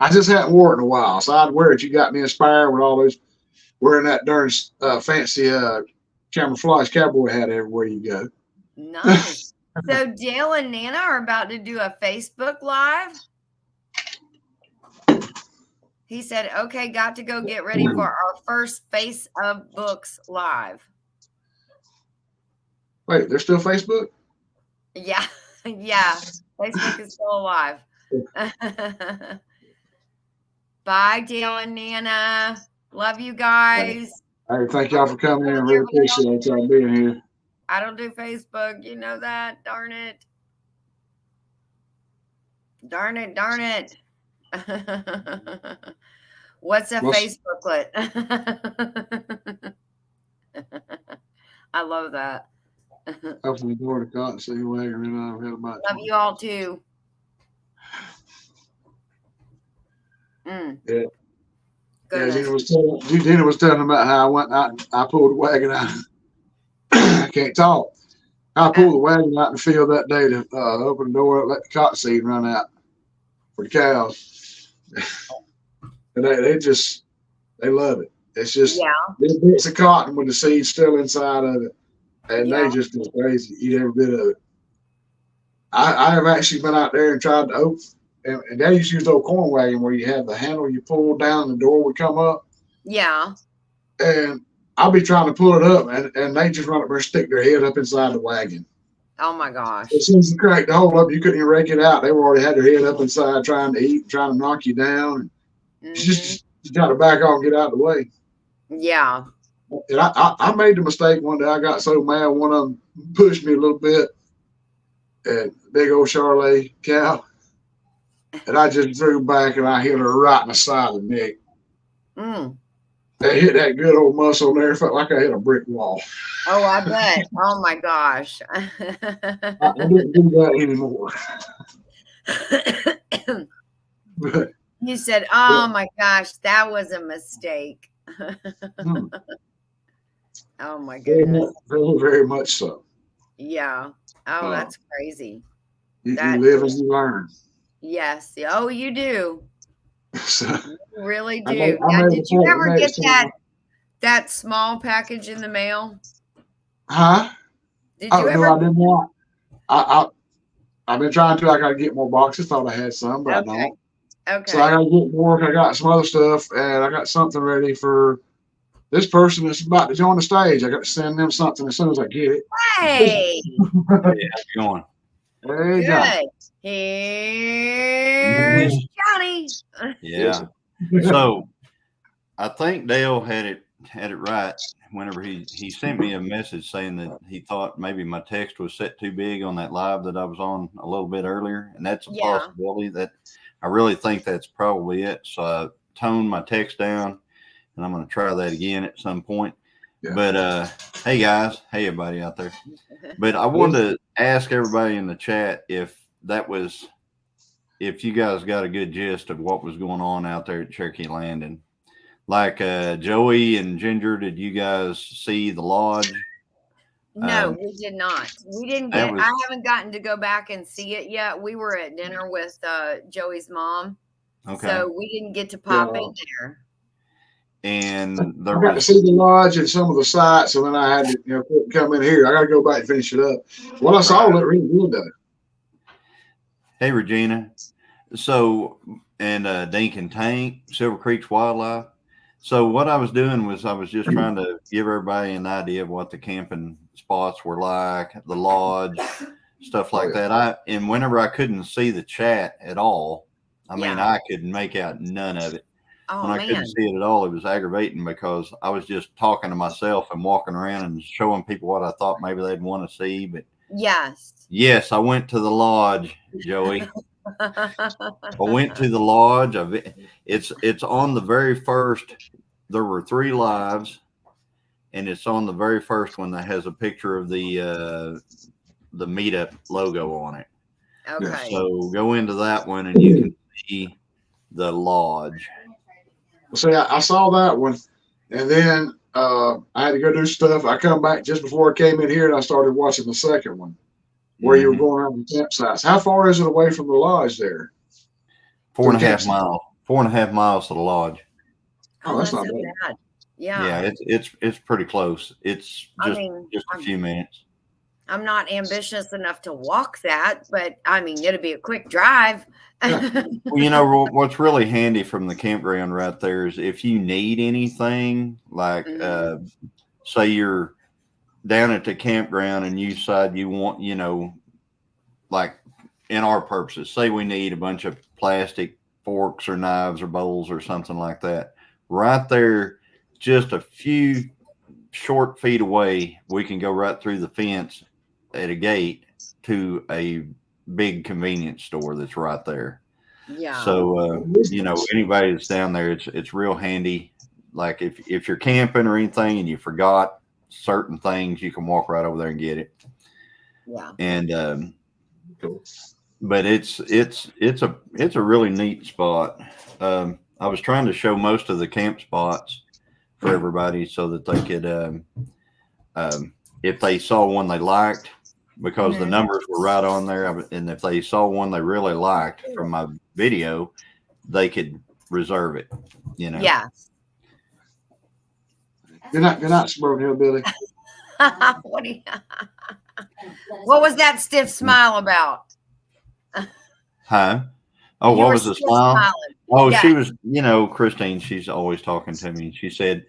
Speaker 1: I just hadn't worn it in a while, so I'd wear it. You got me inspired with all those. Wearing that darn fancy camouflage cowboy hat everywhere you go.
Speaker 3: Nice. So Dale and Nana are about to do a Facebook Live. He said, okay, got to go get ready for our first Face of Books Live.
Speaker 1: Wait, there's still Facebook?
Speaker 3: Yeah. Yeah. Facebook is still alive. Bye, Dale and Nana. Love you guys.
Speaker 1: Hey, thank y'all for coming in. Really appreciate y'all being here.
Speaker 3: I don't do Facebook. You know that. Darn it. Darn it. Darn it. What's a Facebooklet? I love that.
Speaker 1: Open the door to cotton see you later.
Speaker 3: Love you all too.
Speaker 1: Yeah. Yeah, Gina was telling about how I went out. I pulled the wagon out. I can't talk. I pulled the wagon out in the field that day to open the door, let the cottonseed run out for the cows. And they love it. It's just little bits of cotton with the seed still inside of it, and they just go crazy, eat every bit of it. I have actually been out there and tried to open. And they used to use the old corn wagon where you have the handle you pull down and the door would come up.
Speaker 3: Yeah.
Speaker 1: And I'll be trying to pull it up and they just run up there and stick their head up inside the wagon.
Speaker 3: Oh my gosh.
Speaker 1: As soon as you crack the hole up, you couldn't even rake it out. They already had their head up inside trying to eat, trying to knock you down. And you got to back off and get out of the way.
Speaker 3: Yeah.
Speaker 1: And I made the mistake one day. I got so mad, one of them pushed me a little bit. And big old Charolais cow. And I just drew back and I hit her right in the side of the neck. They hit that good old muscle there. Felt like I hit a brick wall.
Speaker 3: Oh, I bet. Oh my gosh.
Speaker 1: I didn't do that anymore. But,
Speaker 3: you said, oh my gosh, that was a mistake. Oh my goodness.
Speaker 1: Very, very much so.
Speaker 3: Yeah. Oh, that's crazy.
Speaker 1: You live and you learn.
Speaker 3: Yes. Oh, you do.
Speaker 1: So,
Speaker 3: you really do. Now, did you ever get that small package in the mail?
Speaker 1: Huh?
Speaker 3: Did you ever?
Speaker 1: No, I didn't want. I've been trying to. I got to get more boxes. Thought I had some, but I don't.
Speaker 3: Okay.
Speaker 1: So I got to get more. I got some other stuff, and I got something ready for this person that's about to join the stage. I got to send them something as soon as I get it.
Speaker 3: Hey.
Speaker 4: Hey, how's it going?
Speaker 1: Hey,
Speaker 3: good.
Speaker 1: Johnny.
Speaker 3: Here's Johnny.
Speaker 4: Yeah. So I think Dale had it right whenever he sent me a message saying that he thought maybe my text was set too big on that live that I was on a little bit earlier. And that's a possibility. That I really think that's probably it. So I toned my text down, and I'm going to try that again at some point. Yeah. But hey guys, hey everybody out there. But I wanted to ask everybody in the chat if you guys got a good gist of what was going on out there at Cherokee Landing. Like Joey and Ginger, did you guys see the lodge?
Speaker 3: No, we did not. We didn't get. I haven't gotten to go back and see it yet. We were at dinner with Joey's mom, so we didn't get to pop in there. And
Speaker 1: I got to see the lodge and some of the sites, and then I had to come in here. I got to go back and finish it up. What I saw looked really good though.
Speaker 4: Hey Regina, so and Dink and Tank, Silver Creek's Wildlife. So what I was doing was I was just trying to give everybody an idea of what the camping spots were like, the lodge, stuff like that. And whenever I couldn't see the chat at all, I mean, I could make out none of it.
Speaker 3: Oh,
Speaker 4: when I
Speaker 3: man.
Speaker 4: couldn't see it at all, it was aggravating because I was just talking to myself and walking around and showing people what I thought maybe they'd want to see. But yes, I went to the lodge, Joey. I went to the lodge. It's on the very first. There were 3 lives, and it's on the very first one that has a picture of the meetup logo on it.
Speaker 3: Okay.
Speaker 4: So go into that one, and you can see the lodge.
Speaker 1: See, I saw that one, and then I had to go do stuff. I come back just before I came in here, and I started watching the second one, where you were going around the campsites. How far is it away from the lodge there?
Speaker 4: 4.5 miles. 4.5 miles to the lodge.
Speaker 1: Oh, that's not
Speaker 3: bad.
Speaker 4: Yeah, it's pretty close. It's just a few minutes.
Speaker 3: I'm not ambitious enough to walk that, but I mean, it'll be a quick drive.
Speaker 4: Well, you know, what's really handy from the campground right there is if you need anything, like say you're down at the campground and you decide you want, you know, like in our purposes, say we need a bunch of plastic forks or knives or bowls or something like that. Right there, just a few short feet away, we can go right through the fence at a gate to a big convenience store that's right there.
Speaker 3: Yeah.
Speaker 4: So you know, anybody that's down there, it's real handy. Like if you're camping or anything and you forgot certain things, you can walk right over there and get it.
Speaker 3: Yeah.
Speaker 4: And but it's a really neat spot. I was trying to show most of the camp spots for everybody so that they could if they saw one they liked, because the numbers were right on there, and if they saw one they really liked from my video, they could reserve it, you know.
Speaker 3: Yeah.
Speaker 1: Good night, Suburban Hillbilly.
Speaker 3: What was that stiff smile about?
Speaker 4: Huh? Oh, what was the smile?
Speaker 3: Smiling.
Speaker 4: Oh, she was, you know, Christine, she's always talking to me. She said,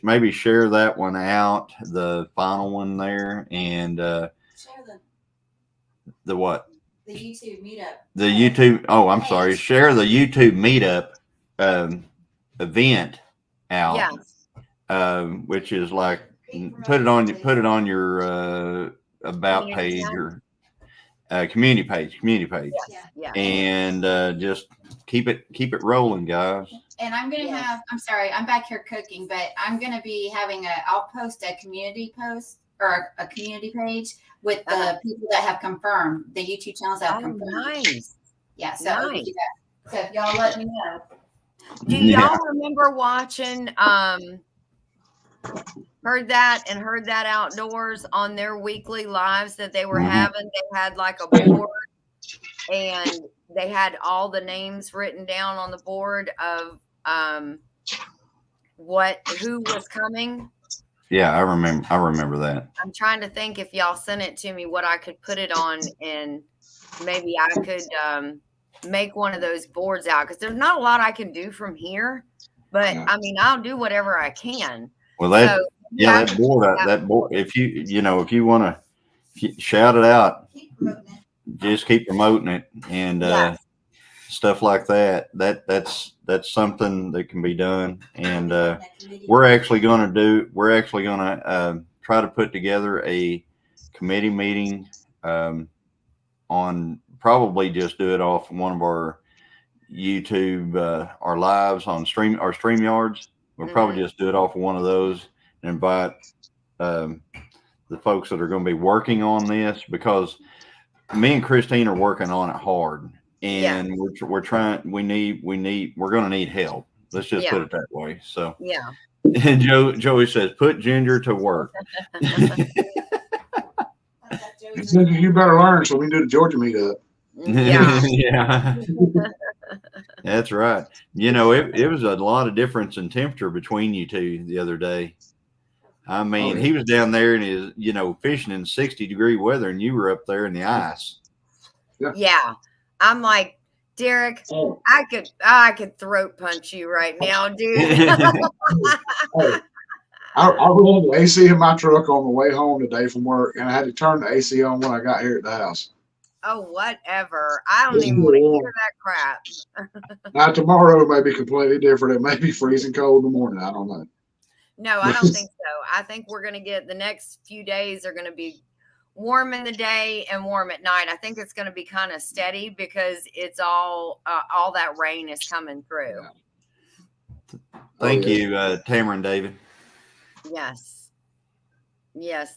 Speaker 4: maybe share that one out, the final one there, and
Speaker 5: share
Speaker 4: the what?
Speaker 5: The YouTube meetup.
Speaker 4: The YouTube. Oh, I'm sorry. Share the YouTube meetup event out, which is like put it on your about page or community page, and just keep it rolling, guys.
Speaker 5: And I'm gonna have. I'm sorry, I'm back here cooking, but I'm gonna be having I'll post a community post or a community page with the people that have confirmed, the YouTube channels that have confirmed.
Speaker 3: Nice.
Speaker 5: Yeah, so I'll do that. So if y'all let me know.
Speaker 3: Do y'all remember watching Heard That Outdoors on their weekly lives that they were having? They had like a board and they had all the names written down on the board of who was coming.
Speaker 4: Yeah, I remember that.
Speaker 3: I'm trying to think if y'all sent it to me, what I could put it on, and maybe I could make one of those boards out, because there's not a lot I can do from here, but I mean, I'll do whatever I can.
Speaker 4: Well, that board, if you want to shout it out, just keep promoting it and stuff like that. That's something that can be done, and we're actually going to try to put together a committee meeting on, probably just do it off one of our YouTube our lives on our StreamYards. We'll probably just do it off of one of those and invite the folks that are going to be working on this, because me and Christine are working on it hard, and we're trying. We're going to need help. Let's just put it that way. So And Joey says, "Put Ginger to work."
Speaker 1: You better learn so we can do the Georgia meetup.
Speaker 3: Yeah.
Speaker 4: That's right. You know, it was a lot of difference in temperature between you two the other day. I mean, he was down there in his, fishing in 60-degree weather, and you were up there in the ice.
Speaker 3: Yeah. I'm like Derek,
Speaker 1: Oh,
Speaker 3: I could throat punch you right now, dude.
Speaker 1: hey, I ran the AC in my truck on the way home today from work, and I had to turn the AC on when I got here at the house.
Speaker 3: Oh, whatever. I don't even want to hear that crap.
Speaker 1: Now tomorrow may be completely different. It may be freezing cold in the morning. I don't know.
Speaker 3: No, I don't think so. I think we're going to get the next few days are going to be warm in the day and warm at night. I think it's going to be kind of steady because it's all that rain is coming through.
Speaker 1: Yeah.
Speaker 4: Thank you, Tamara and David.
Speaker 3: Yes.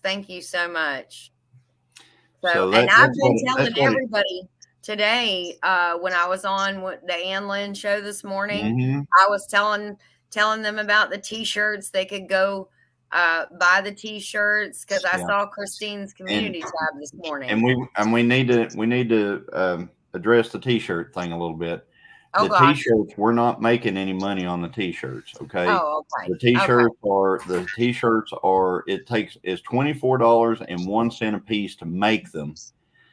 Speaker 3: Thank you so much.
Speaker 4: So
Speaker 3: and I've been telling everybody today, when I was on the Ann Lynn show this morning, I was telling them about the T-shirts. They could go buy the T-shirts because I saw Christine's community tab this morning.
Speaker 4: And we need to address the T-shirt thing a little bit.
Speaker 3: Oh,
Speaker 4: the
Speaker 3: gosh.
Speaker 4: T-shirts, we're not making any money on the T-shirts. Okay.
Speaker 3: Oh, okay.
Speaker 4: The T-shirts are it's $24.01 a piece to make them.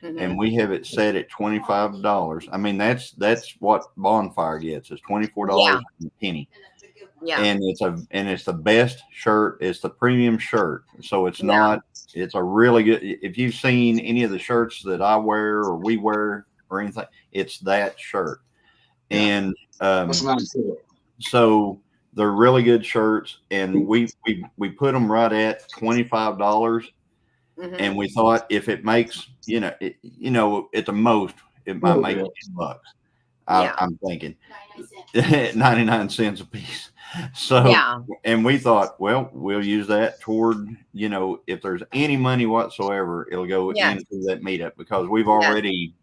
Speaker 4: Mm-hmm. And we have it set at $25. I mean, that's what Bonfire gets is $24 and a penny.
Speaker 3: Yeah.
Speaker 4: And it's the best shirt. It's the premium shirt. So it's not, it's a really good, if you've seen any of the shirts that I wear or we wear or anything, it's that shirt. And so they're really good shirts, and we put them right at $25. Mm-hmm. And we thought if it makes, at the most, it might make $10. I'm thinking 99 cents a piece. So, and we thought, well, we'll use that toward, if there's any money whatsoever, it'll go into that meetup because we've already,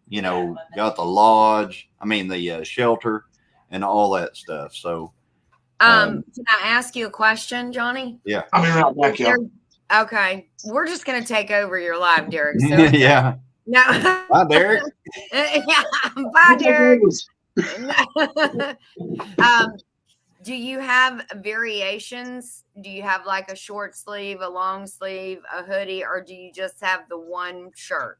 Speaker 4: got the lodge, the shelter and all that stuff. So,
Speaker 3: can I ask you a question, Johnny?
Speaker 4: Yeah.
Speaker 1: I'll be right back, y'all.
Speaker 3: Okay. We're just going to take over your live, Derek. So
Speaker 4: yeah.
Speaker 3: No.
Speaker 4: Bye, Derek.
Speaker 3: Bye, Derek. Do you have variations? Do you have like a short sleeve, a long sleeve, a hoodie, or do you just have the one shirt?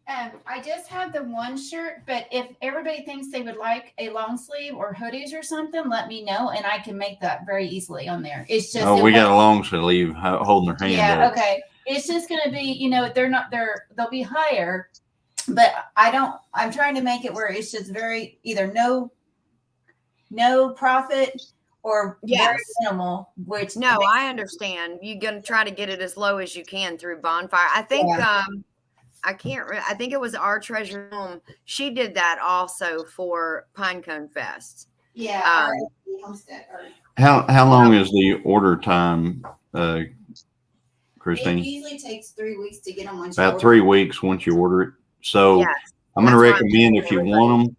Speaker 5: I just have the one shirt, but if everybody thinks they would like a long sleeve or hoodies or something, let me know and I can make that very easily on there. It's just
Speaker 4: we got a long sleeve holding their hand.
Speaker 5: Yeah, okay. It's just gonna be, they'll be higher, but I'm trying to make it where it's just very either no profit or very minimal, which
Speaker 3: I understand. You're gonna try to get it as low as you can through Bonfire. I think I think it was Our Treasure Home. She did that also for Pinecone Fest.
Speaker 5: Yeah.
Speaker 4: How long is the order time, Christine?
Speaker 5: It usually takes 3 weeks to get them once.
Speaker 4: About 3 weeks once you order it. So I'm going to recommend if you want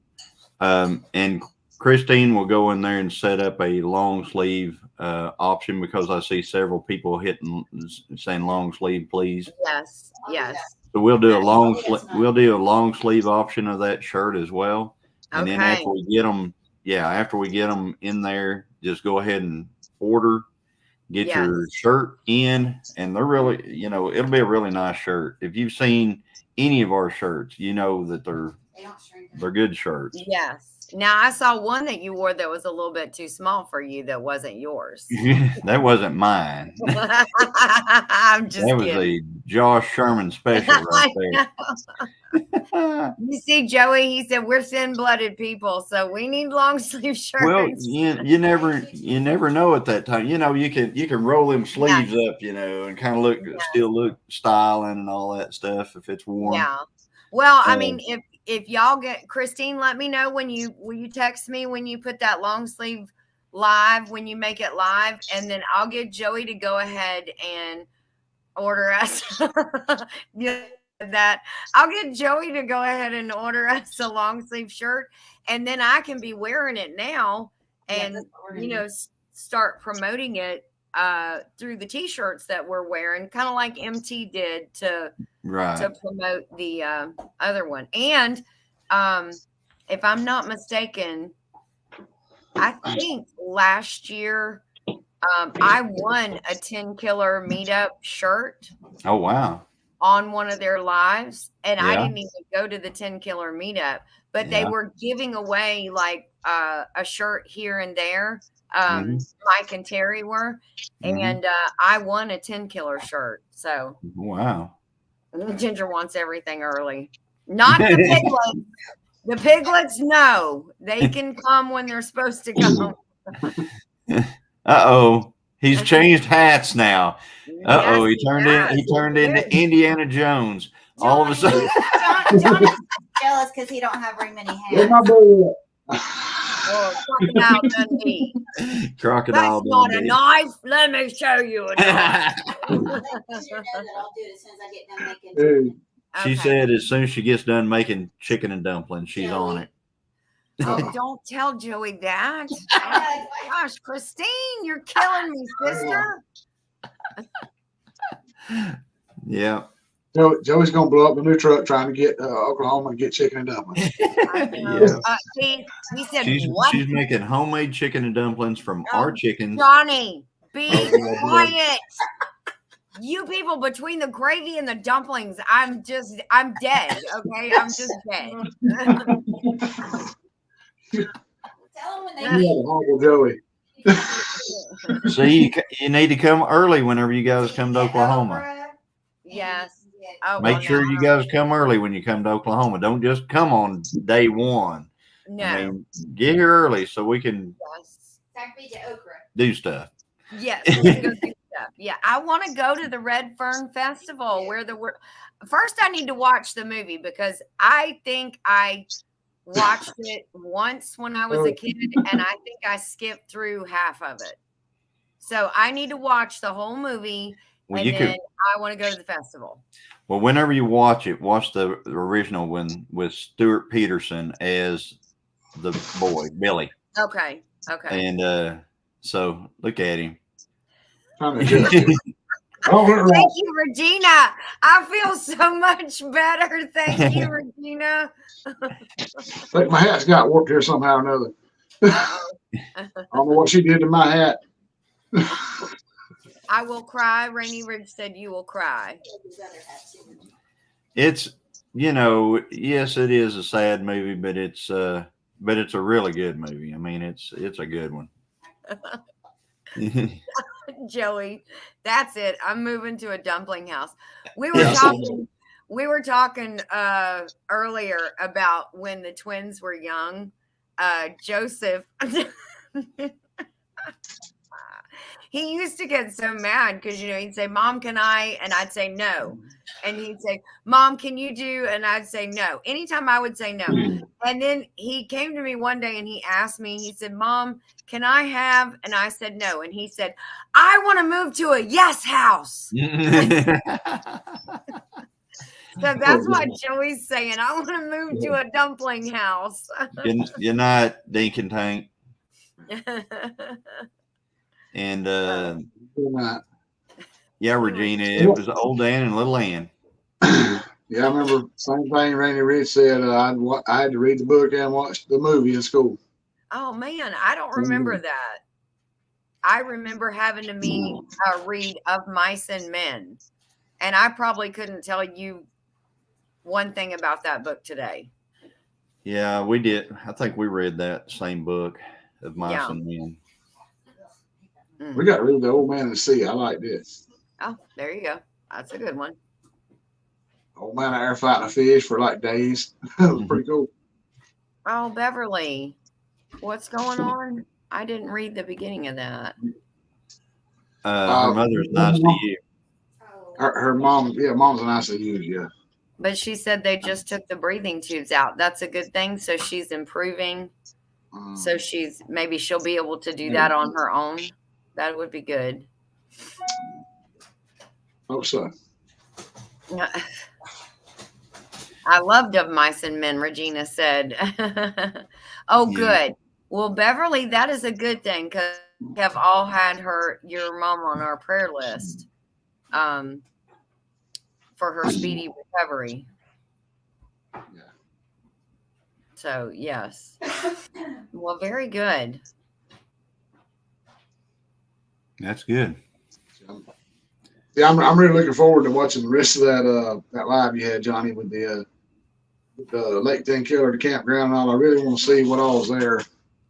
Speaker 4: them, and Christine will go in there and set up a long sleeve option because I see several people saying long sleeve, please.
Speaker 3: Yes.
Speaker 4: So we'll do a long sleeve option of that shirt as well. And then after we get them in there, just go ahead and get your shirt in, and they're really, it'll be a really nice shirt. If you've seen any of our shirts, you know that they're good shirts.
Speaker 3: Yes. Now I saw one that you wore that was a little bit too small for you. That wasn't yours.
Speaker 4: That wasn't mine.
Speaker 3: I'm just kidding.
Speaker 4: Was a Josh Sherman special right there.
Speaker 3: You see, Joey, he said we're thin-blooded people, so we need long sleeve shirts.
Speaker 4: Well, you never know at that time. You can roll them sleeves up, and kind of still look styling and all that stuff if it's warm.
Speaker 3: Yeah. Well, if y'all get Christine, let me know will you text me when you put that long sleeve live, when you make it live, and then I'll get Joey to go ahead and order us that. I'll get Joey to go ahead and order us a long sleeve shirt, and then I can be wearing it now and start promoting it through the T-shirts that we're wearing, kind of like MT did to promote the other one. And if I'm not mistaken, I think last year I won a 10 Killer Meetup shirt.
Speaker 4: Oh, wow.
Speaker 3: On one of their lives, and I didn't even go to the 10 Killer Meetup, but they were giving away like a shirt here and there. Mike and Terry were, and I won a 10 killer shirt. So
Speaker 4: wow.
Speaker 3: Ginger wants everything early. Not the piglets. The piglets, no. They can come when they're supposed to come.
Speaker 4: Uh-oh. He's changed hats now. Uh-oh,
Speaker 3: Yes,
Speaker 4: he turned into Indiana Jones. All of a sudden.
Speaker 5: John is jealous because he don't have very many
Speaker 1: Where's
Speaker 5: hats.
Speaker 1: my boy
Speaker 3: Oh, Crocodile Dundee.
Speaker 4: Crocodile
Speaker 3: That's not a
Speaker 4: Dundee.
Speaker 3: knife. Let me show you a knife.
Speaker 5: You know that I'll do it as soon as I get done making.
Speaker 1: Dude.
Speaker 4: She
Speaker 3: Okay.
Speaker 4: said as soon as she gets done making chicken and dumplings, she's on it.
Speaker 3: Oh, don't tell Joey that. Oh, gosh, Christine, you're killing me, sister.
Speaker 4: Yeah.
Speaker 1: Joey's gonna blow up a new truck trying to get Oklahoma to get chicken and dumplings.
Speaker 3: I know.
Speaker 4: Yeah.
Speaker 3: See, he said,
Speaker 4: She's
Speaker 3: what?
Speaker 4: making homemade chicken and dumplings from our chickens.
Speaker 3: Johnny, be
Speaker 4: Oh,
Speaker 3: quiet. You people, between the gravy and the dumplings, I'm dead. Okay, I'm just dead.
Speaker 5: Tell them when
Speaker 1: Yeah,
Speaker 5: they
Speaker 1: Uncle Joey.
Speaker 4: See, you need to come early whenever you guys come to Oklahoma.
Speaker 3: Yes. Oh,
Speaker 4: Make
Speaker 3: well,
Speaker 4: sure
Speaker 3: no.
Speaker 4: you guys come early when you come to Oklahoma. Don't just come on day one.
Speaker 3: No.
Speaker 4: I mean, get here early so we can
Speaker 3: Yes.
Speaker 4: do stuff.
Speaker 3: Yes. We can go do stuff. Yeah, I want to go to the Red Fern Festival where first I need to watch the movie because I think I watched it once when I was a kid and I think I skipped through half of it. So I need to watch the whole movie
Speaker 4: Well,
Speaker 3: and then I want to go to the festival.
Speaker 4: Well, whenever you watch it, watch the original one with Stuart Peterson as the boy, Billy.
Speaker 3: Okay.
Speaker 4: And so look at him.
Speaker 1: Thank
Speaker 3: Thank you, Regina. I feel so much better. Thank you, Regina.
Speaker 1: think my hat's got warped here somehow or another. I don't know what she did to my hat.
Speaker 3: I will cry. Rainy Ridge said you will cry.
Speaker 4: It's, yes, it is a sad movie, but it's a really good movie. I mean, it's a good one.
Speaker 3: Joey, that's it. I'm moving to a dumpling house. We were talking earlier about when the twins were young. Joseph, he used to get so mad because he'd say, "Mom, can I?" and I'd say no, and he'd say, "Mom, can you do?" and I'd say no. Anytime I would say no, and then he came to me one day and he asked me. He said, "Mom, can I have?" and I said no, and he said, "I want to move to a yes house." So that's what Joey's saying. I want to move to a dumpling house.
Speaker 4: You're not Dink and Tank. And yeah, Regina, it was Old Dan and Little Ann.
Speaker 1: Yeah, I remember same thing Rainy Ridge said. I had to read the book and watch the movie in school.
Speaker 3: Oh man, I don't remember that. I remember having to read Of Mice and Men, and I probably couldn't tell you one thing about that book today.
Speaker 4: Yeah, we did. I think we read that same book, Of Mice and Men.
Speaker 1: We got to read The Old Man and the Sea. I like this.
Speaker 3: Oh, there you go. That's a good one.
Speaker 1: Old man out there fighting a fish for like days. It was pretty cool.
Speaker 3: Oh, Beverly, what's going on? I didn't read the beginning of that.
Speaker 4: Her mother's nice to you.
Speaker 1: Her mom, mom's nice to you, yeah.
Speaker 3: But she said they just took the breathing tubes out. That's a good thing. So she's improving. So maybe she'll be able to do that on her own. That would be good.
Speaker 1: Hope so.
Speaker 3: I loved Of Mice and Men, Regina said. Oh, good. Well, Beverly, that is a good thing because we have all had your mom on our prayer list for her speedy recovery.
Speaker 1: Yeah.
Speaker 3: So, yes. Well, very good.
Speaker 4: That's good.
Speaker 1: Yeah, I'm really looking forward to watching the rest of that live you had, Johnny, with the Lake Ten Killer, the campground, and all. I really want to see what all's there.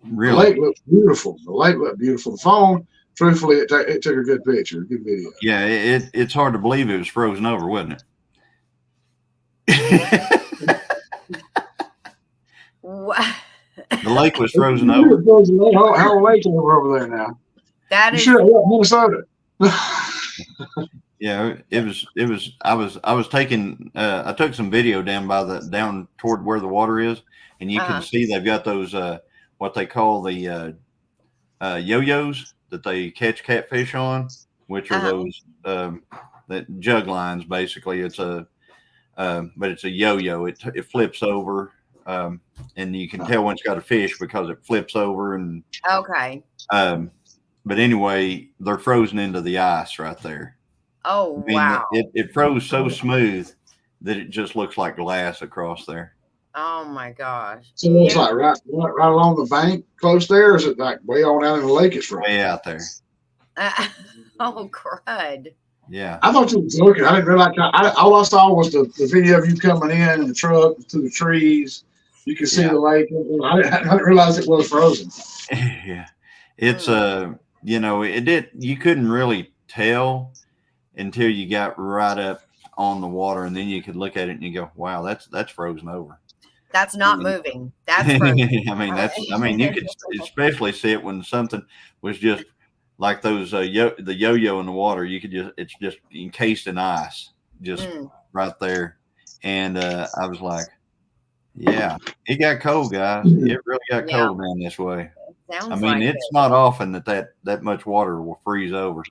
Speaker 4: Really?
Speaker 1: The lake looked beautiful. The lake looked beautiful. The phone, truthfully, it took a good picture, a good video.
Speaker 4: Yeah, it's hard to believe it was frozen over, wasn't it? The lake was frozen over.
Speaker 1: How lake over there now?
Speaker 3: That
Speaker 1: You
Speaker 3: is
Speaker 1: sure? Yeah, Minnesota.
Speaker 4: Yeah, it was. I was taking. I took some video down toward where the water is, and you can see they've got those what they call the yo-yos that they catch catfish on, which are those that jug lines. Basically, it's a but it's a yo-yo. It flips over, and you can tell when it's got a fish because it flips over. And
Speaker 3: okay.
Speaker 4: But anyway, they're frozen into the ice right there.
Speaker 3: Oh,
Speaker 4: I mean,
Speaker 3: wow.
Speaker 4: it froze so smooth that it just looks like glass across there.
Speaker 3: Oh my gosh.
Speaker 1: So it's like right along the bank close there, or is it like way on down in the lake? It's from
Speaker 4: Way out there.
Speaker 3: Oh, crud.
Speaker 4: Yeah.
Speaker 1: I thought you were joking. I didn't realize. All I saw was the video of you coming in the truck through the trees. You could see the lake. I didn't realize it was frozen.
Speaker 4: Yeah. It's you couldn't really tell until you got right up on the water, and then you could look at it and you go, wow, that's frozen over.
Speaker 3: That's not moving. That's frozen.
Speaker 4: I mean you could especially see it when something was just like those the yo-yo in the water. You could it's just encased in ice, just right there. And I was like, yeah, it got cold, guys. It really got cold down this way.
Speaker 3: Sounds
Speaker 4: it's not often that much water will freeze over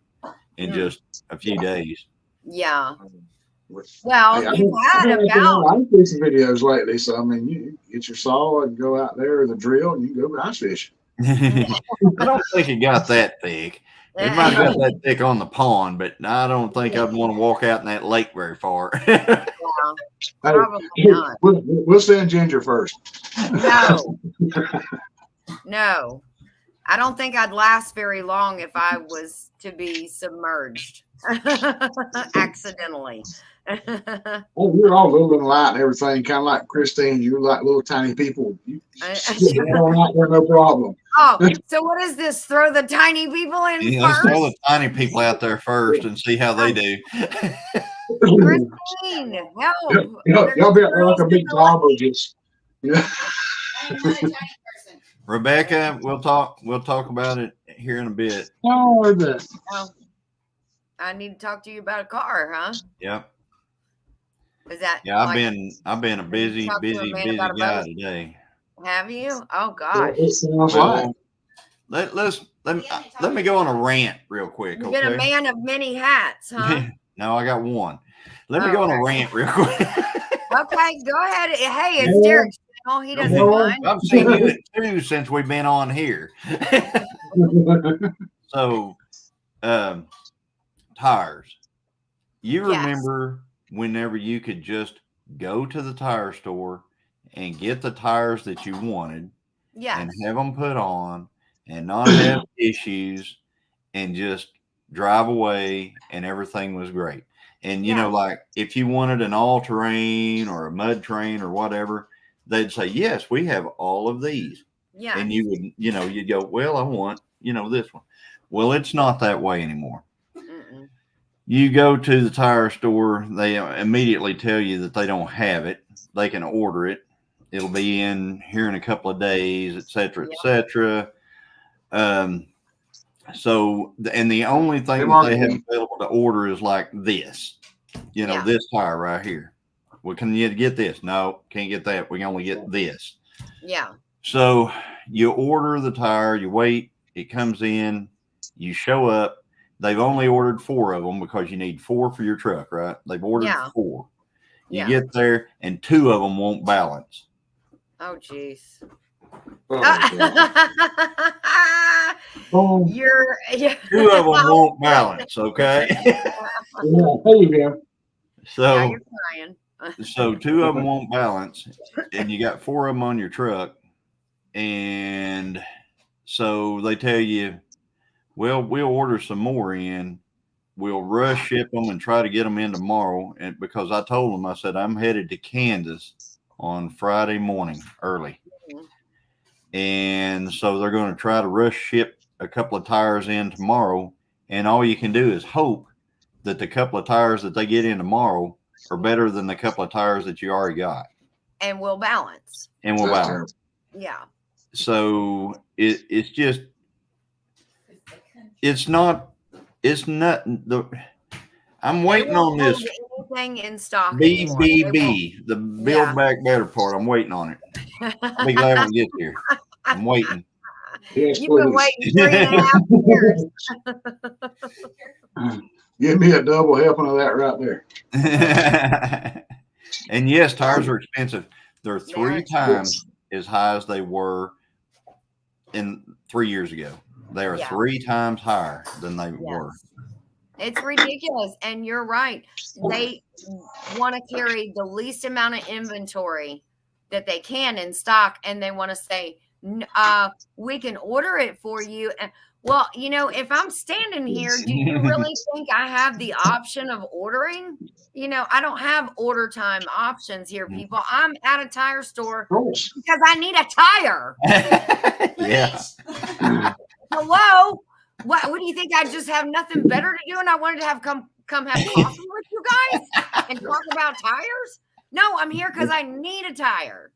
Speaker 4: in just a few days.
Speaker 3: Yeah. Well, you've had
Speaker 1: I've
Speaker 3: about.
Speaker 1: seen some videos lately, so I mean, you get your saw and go out there with a drill, and you can go ice fishing.
Speaker 4: I don't think it got that thick. It might have got that thick on the pond, but I don't think I'd want to walk out in that lake very far.
Speaker 3: Probably not.
Speaker 1: We'll send Ginger first.
Speaker 3: No. No. I don't think I'd last very long if I was to be submerged accidentally.
Speaker 1: Oh, you're all little and light and everything, kind of like Christine. You're like little tiny people. You going out there, no problem.
Speaker 3: Oh, so what is this? Throw the tiny people in
Speaker 4: Let's
Speaker 3: first?
Speaker 4: throw the tiny people out there first and see how they do.
Speaker 3: Christine, help.
Speaker 1: Y'all be like a big dauber, just
Speaker 5: I'm not a tiny person.
Speaker 4: Rebecca, we'll talk about it here in a bit.
Speaker 1: Oh,
Speaker 3: I need to talk to you about a car, huh?
Speaker 4: Yep.
Speaker 3: Is that
Speaker 4: I've been a busy guy today.
Speaker 3: Have you? Oh gosh.
Speaker 1: it sounds like.
Speaker 4: Let me go on a rant real quick.
Speaker 3: You've been a man of many hats, huh?
Speaker 4: No, I got one. Let me go on a rant real quick.
Speaker 3: Okay, go ahead. Hey, it's Derek's channel. He doesn't mind.
Speaker 4: I've seen you at 2 since we've been on here. So, tires. You remember whenever you could just go to the tire store and get the tires that you wanted and have them put on and not have issues and just drive away and everything was great. And, you know, like if you wanted an all-terrain or a mud train or whatever, they'd say, yes, we have all of these.
Speaker 3: Yeah.
Speaker 4: And you would, you'd go, well, I want, this one. Well, it's not that way anymore.
Speaker 3: Mm-mm.
Speaker 4: You go to the tire store, they immediately tell you that they don't have it. They can order it. It'll be in here in a couple of days, et cetera, et cetera. So, and the only thing that they have available to order is like this, this tire right here. Well, can you get this? No, can't get that. We can only get this.
Speaker 3: Yeah.
Speaker 4: So you order the tire, you wait, it comes in, you show up. They've only ordered 4 of them because you need 4 for your truck, right? They've ordered 4. You get there and 2 of them won't balance.
Speaker 3: Oh, jeez.
Speaker 1: Oh.
Speaker 4: 2 of them won't balance, okay?
Speaker 1: There you go.
Speaker 4: So,
Speaker 3: you're crying.
Speaker 4: So 2 of them won't balance, and you got 4 of them on your truck. And so they tell you, well, we'll order some more in. We'll rush ship them and try to get them in tomorrow. And because I told them, I said, I'm headed to Kansas on Friday morning early.
Speaker 3: Mhm.
Speaker 4: And so they're going to try to rush ship a couple of tires in tomorrow. And all you can do is hope that the couple of tires that they get in tomorrow are better than the couple of tires that you already got.
Speaker 3: And will balance.
Speaker 4: And will
Speaker 1: That's
Speaker 4: balance.
Speaker 1: terrible.
Speaker 3: Yeah.
Speaker 4: So it's just, it's not the, I'm
Speaker 3: They
Speaker 4: waiting
Speaker 3: won't
Speaker 4: on this
Speaker 3: hold anything in stock anymore. They won't.
Speaker 4: BBB, the Build
Speaker 3: Yeah.
Speaker 4: Back Better part. I'm waiting on it. I'll be glad when it gets here. I'm waiting.
Speaker 1: Yes,
Speaker 3: You've been
Speaker 1: please.
Speaker 3: waiting 3.5 years.
Speaker 1: Give me a double helping of that right there.
Speaker 4: And yes, tires are expensive. They're
Speaker 3: They are
Speaker 4: 3 times as high as they were in 3 years ago. They are
Speaker 3: Yeah.
Speaker 4: 3 times higher than they were.
Speaker 3: It's ridiculous. And you're right. They want to carry the least amount of inventory that they can in stock. And they want to say, we can order it for you. And well, you know, if I'm standing here, do you really think I have the option of ordering? You know, I don't have order time options here, people. I'm at a tire store
Speaker 1: Of course.
Speaker 3: because I need a tire.
Speaker 4: Yeah.
Speaker 3: Hello? What do you think? I just have nothing better to do and I wanted to have come have coffee with you guys and talk about tires? No, I'm here because I need a tire.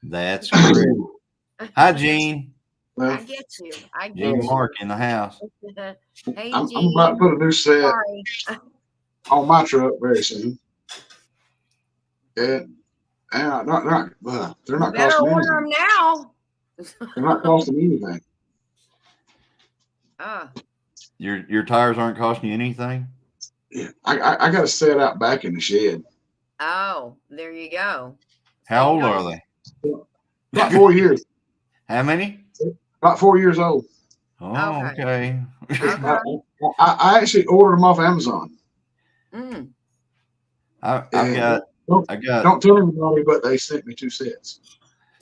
Speaker 4: That's correct. Hi, Gene.
Speaker 3: I get you. I get
Speaker 4: Gene
Speaker 3: you.
Speaker 4: Mark in the house.
Speaker 3: Hey,
Speaker 1: I'm
Speaker 3: Gene.
Speaker 1: about to put a new set
Speaker 3: Sorry.
Speaker 1: on my truck very soon. And they're not
Speaker 3: Better
Speaker 1: costing
Speaker 3: order
Speaker 1: anything.
Speaker 3: them now.
Speaker 1: They're not costing anything.
Speaker 4: Your tires aren't costing you anything?
Speaker 1: Yeah, I got a set out back in the shed.
Speaker 3: Oh, there you go.
Speaker 4: How old are they?
Speaker 1: About 4 years.
Speaker 4: How many?
Speaker 1: About 4 years old.
Speaker 4: Oh, okay.
Speaker 3: Okay.
Speaker 1: I actually ordered them off Amazon.
Speaker 3: Mm.
Speaker 4: I
Speaker 1: And
Speaker 4: got.
Speaker 1: Don't tell anybody, but they sent me 2 sets.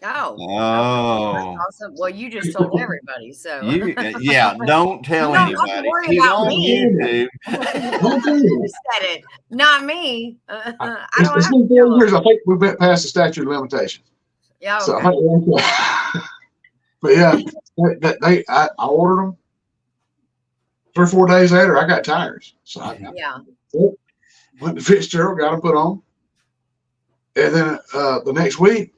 Speaker 3: Oh.
Speaker 4: Oh.
Speaker 3: That's awesome. Well, you just told everybody, so
Speaker 4: Yeah. Don't tell
Speaker 3: You don't have to
Speaker 4: anybody.
Speaker 3: worry
Speaker 4: He's
Speaker 3: about
Speaker 4: on
Speaker 3: me.
Speaker 4: YouTube.
Speaker 3: You said it, not me. I don't
Speaker 1: It's
Speaker 3: have
Speaker 1: been
Speaker 3: to
Speaker 1: 4
Speaker 3: tell them.
Speaker 1: years. I think we went past the statute of limitations.
Speaker 3: Yeah,
Speaker 1: So,
Speaker 3: okay.
Speaker 1: but yeah, I ordered them. 3 or 4 days later, I got tires. So I
Speaker 3: Yeah.
Speaker 1: went to Fitzgerald, got them put on, and then the next week,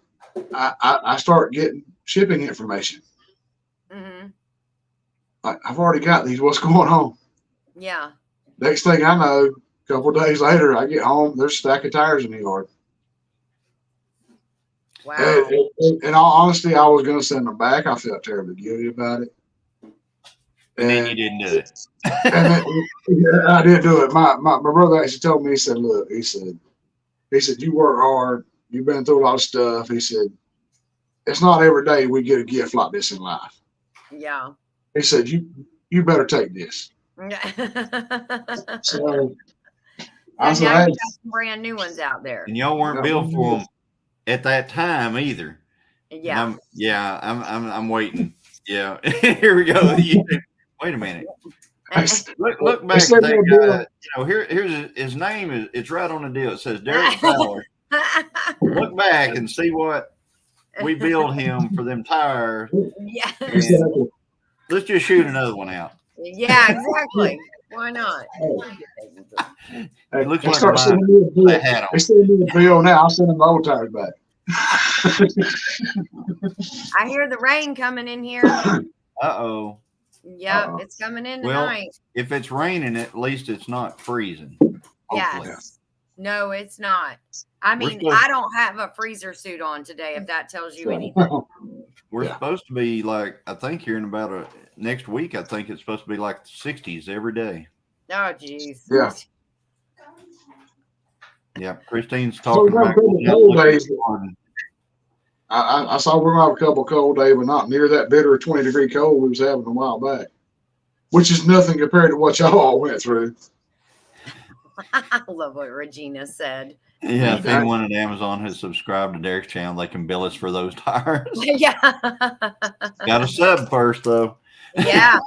Speaker 1: I start getting shipping information.
Speaker 3: Mm-hmm.
Speaker 1: I've already got these. What's going on?
Speaker 3: Yeah.
Speaker 1: Next thing I know, a couple of days later, I get home. There's a stack of tires in the yard.
Speaker 3: Wow.
Speaker 1: And in all honesty, I was going to send them back. I felt terribly guilty about it.
Speaker 4: And then you didn't do it.
Speaker 1: And then, I didn't do it. My brother actually told me. He said, "Look," he said, "You work hard. You've been through a lot of stuff." He said, "It's not every day we get a gift like this in life."
Speaker 3: Yeah.
Speaker 1: He said, "You better take this." So I
Speaker 3: And
Speaker 1: said,
Speaker 3: now
Speaker 1: "Hey."
Speaker 3: you got some brand new ones out there.
Speaker 4: And y'all weren't billed for them at that time either.
Speaker 3: Yeah.
Speaker 4: I'm waiting. Yeah. Here we go. Wait a minute. Look back at that guy. You know, here's his name it's right on the deal. It says Derek Fowler. Look back and see what we billed him for them tires.
Speaker 3: Yeah.
Speaker 1: Exactly.
Speaker 4: Let's just shoot another one out.
Speaker 3: Yeah, exactly. Why not?
Speaker 4: It looks
Speaker 1: They
Speaker 4: like
Speaker 1: start
Speaker 4: mine.
Speaker 1: sending me a bill.
Speaker 4: That hat on.
Speaker 1: They send me a bill now. I'll send them the old tires back.
Speaker 3: I hear the rain coming in here.
Speaker 4: Uh-oh.
Speaker 3: Yep, it's coming in
Speaker 4: Well,
Speaker 3: tonight.
Speaker 4: if it's raining, at least it's not freezing. Hopefully.
Speaker 3: Yes. No, it's not. I mean, I don't have a freezer suit on today, if that tells you anything.
Speaker 4: We're supposed to be like, I think here in about next week, I think it's supposed to be like the 60s every day.
Speaker 3: Oh, geez.
Speaker 1: Yeah.
Speaker 4: Yeah. Christine's talking about
Speaker 1: cold days. I saw we're gonna have a couple cold days, but not near that bitter 20-degree cold we was having a while back, which is nothing compared to what y'all all went through.
Speaker 3: I love what Regina said.
Speaker 4: Yeah, if anyone at Amazon has subscribed to Derek's channel, they can bill us for those tires.
Speaker 3: Yeah.
Speaker 4: Got to sub first, though.
Speaker 3: Yeah.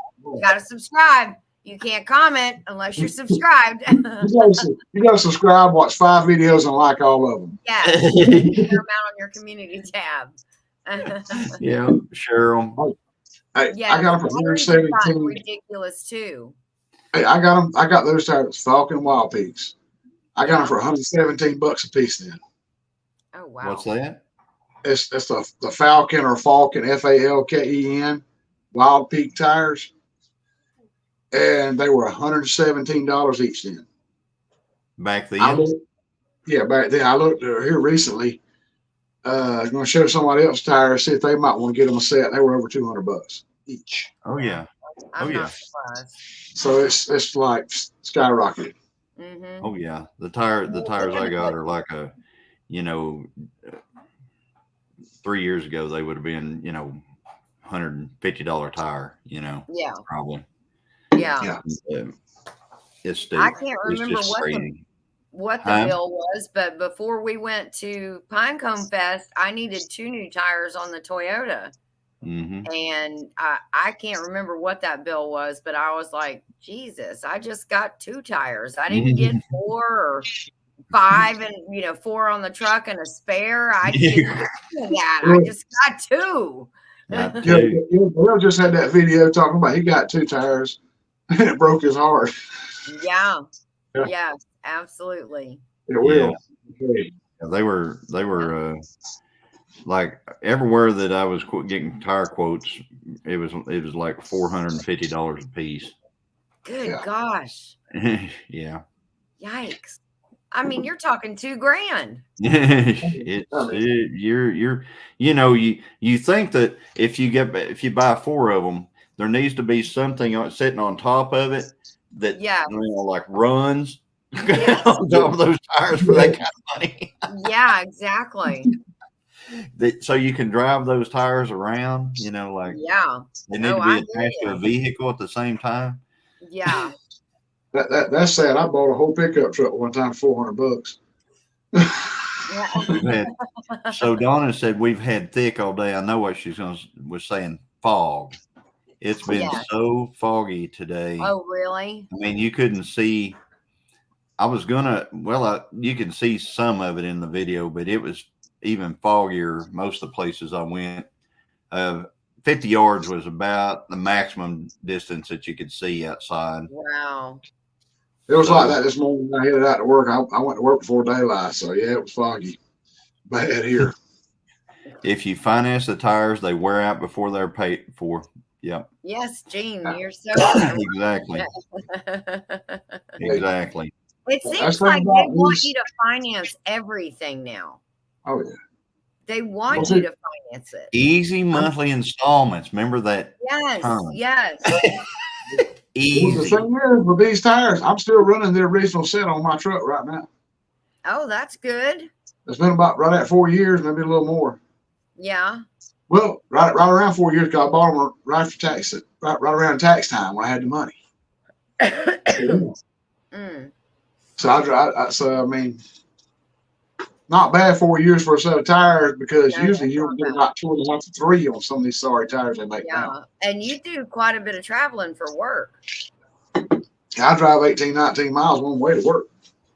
Speaker 3: Got to subscribe. You can't comment unless you're subscribed.
Speaker 1: You gotta subscribe, watch 5 videos, and like all of them.
Speaker 3: Yeah, share them out on your community tab.
Speaker 4: Yeah, Cheryl.
Speaker 1: Hey,
Speaker 3: Yeah,
Speaker 1: I got them for
Speaker 3: batteries have gotten
Speaker 1: 117.
Speaker 3: ridiculous too.
Speaker 1: Hey, I got them. I got those tires, Falcon Wild Peaks. I got
Speaker 3: Yeah.
Speaker 1: them for $117 a piece. Then
Speaker 3: Oh wow.
Speaker 4: What's that?
Speaker 1: it's the Falcon or Falcon Falken Wild Peak tires, and they were $117 each. Then
Speaker 4: Back
Speaker 1: I
Speaker 4: then?
Speaker 1: looked, yeah, back then I looked here recently. I was going to show somebody else's tires, see if they might want to get them a set. They were over $200 each.
Speaker 4: Oh yeah.
Speaker 3: I'm
Speaker 4: Oh, yeah.
Speaker 3: not surprised.
Speaker 1: So it's like skyrocketed.
Speaker 3: Mm-hmm.
Speaker 4: Oh yeah. The tires I got are like a, you know, 3 years ago they would have been, you know, $150 tire, you know,
Speaker 3: Yeah.
Speaker 4: probably.
Speaker 3: Yeah.
Speaker 4: It's stupid.
Speaker 3: I can't remember
Speaker 4: It's just crazy.
Speaker 3: what the bill was, but before we went to Pinecone Fest, I needed 2 new tires on the Toyota.
Speaker 4: Mm-hmm.
Speaker 3: And I can't remember what that bill was, but I was like, Jesus, I just got 2 tires. I didn't get 4 or 5 and, you know, 4 on the truck and a spare. I didn't get that. I just got 2.
Speaker 4: Got
Speaker 1: Yeah,
Speaker 4: two.
Speaker 1: Bill just had that video talking about he got 2 tires and it broke his heart.
Speaker 3: Yeah.
Speaker 1: Yeah.
Speaker 3: Yes, absolutely.
Speaker 1: It will. Okay.
Speaker 4: They were like everywhere that I was getting tire quotes, it was like $450 a piece.
Speaker 3: Good
Speaker 1: Yeah.
Speaker 3: gosh.
Speaker 4: Yeah.
Speaker 3: Yikes. I mean, you're talking $2,000.
Speaker 4: You're you know, you think that if you buy 4 of them, there needs to be something sitting on top of it that,
Speaker 3: Yeah.
Speaker 4: you know, like runs
Speaker 3: Yes.
Speaker 4: on top of those tires for that kind of money.
Speaker 3: Yeah, exactly.
Speaker 4: So you can drive those tires around, you know, like
Speaker 3: Yeah.
Speaker 4: they need
Speaker 3: Oh,
Speaker 4: to
Speaker 3: I
Speaker 4: be
Speaker 3: hear
Speaker 4: attached to
Speaker 3: you.
Speaker 4: a vehicle at the same time.
Speaker 3: Yeah.
Speaker 1: That's sad. I bought a whole pickup truck one time for $400.
Speaker 3: Yeah.
Speaker 4: We've had, so Donna said we've had thick all day. I know what was saying, fog. It's been
Speaker 3: Yeah.
Speaker 4: so foggy today.
Speaker 3: Oh, really?
Speaker 4: I mean, you couldn't see. You can see some of it in the video, but it was even foggier most of the places I went. 50 yards was about the maximum distance that you could see outside.
Speaker 3: Wow.
Speaker 1: It was like that this morning when I headed out to work. I went to work before daylight, so yeah, it was foggy. Bad here.
Speaker 4: If you finance the tires, they wear out before they're paid for. Yep.
Speaker 3: Yes, Gene, you're so
Speaker 4: Exactly. Exactly.
Speaker 3: It
Speaker 1: That's
Speaker 3: seems
Speaker 1: the
Speaker 3: like
Speaker 1: thing
Speaker 3: they
Speaker 1: about
Speaker 3: want
Speaker 1: these-
Speaker 3: you to finance everything now.
Speaker 1: Oh yeah.
Speaker 3: They want
Speaker 1: Well,
Speaker 3: you to finance it.
Speaker 4: Easy monthly installments. Remember that?
Speaker 3: Yes,
Speaker 4: Ton.
Speaker 3: yes.
Speaker 1: Well, the
Speaker 4: Easy.
Speaker 1: thing is, with these tires, I'm still running the original set on my truck right now.
Speaker 3: Oh, that's good.
Speaker 1: It's been about right at 4 years, maybe a little more.
Speaker 3: Yeah.
Speaker 1: Well, right around 4 years, because I bought them right for tax, right around tax time when I had the money.
Speaker 3: Mm.
Speaker 1: So I mean, not bad 4 years for a set of tires, because
Speaker 3: No,
Speaker 1: usually
Speaker 3: that's
Speaker 1: you'll
Speaker 3: not
Speaker 1: get
Speaker 3: bad.
Speaker 1: about 2.5 to 3 on some of these sorry tires they make now.
Speaker 3: Yeah. And you do quite a bit of traveling for work.
Speaker 1: I drive 18, 19 miles one way to work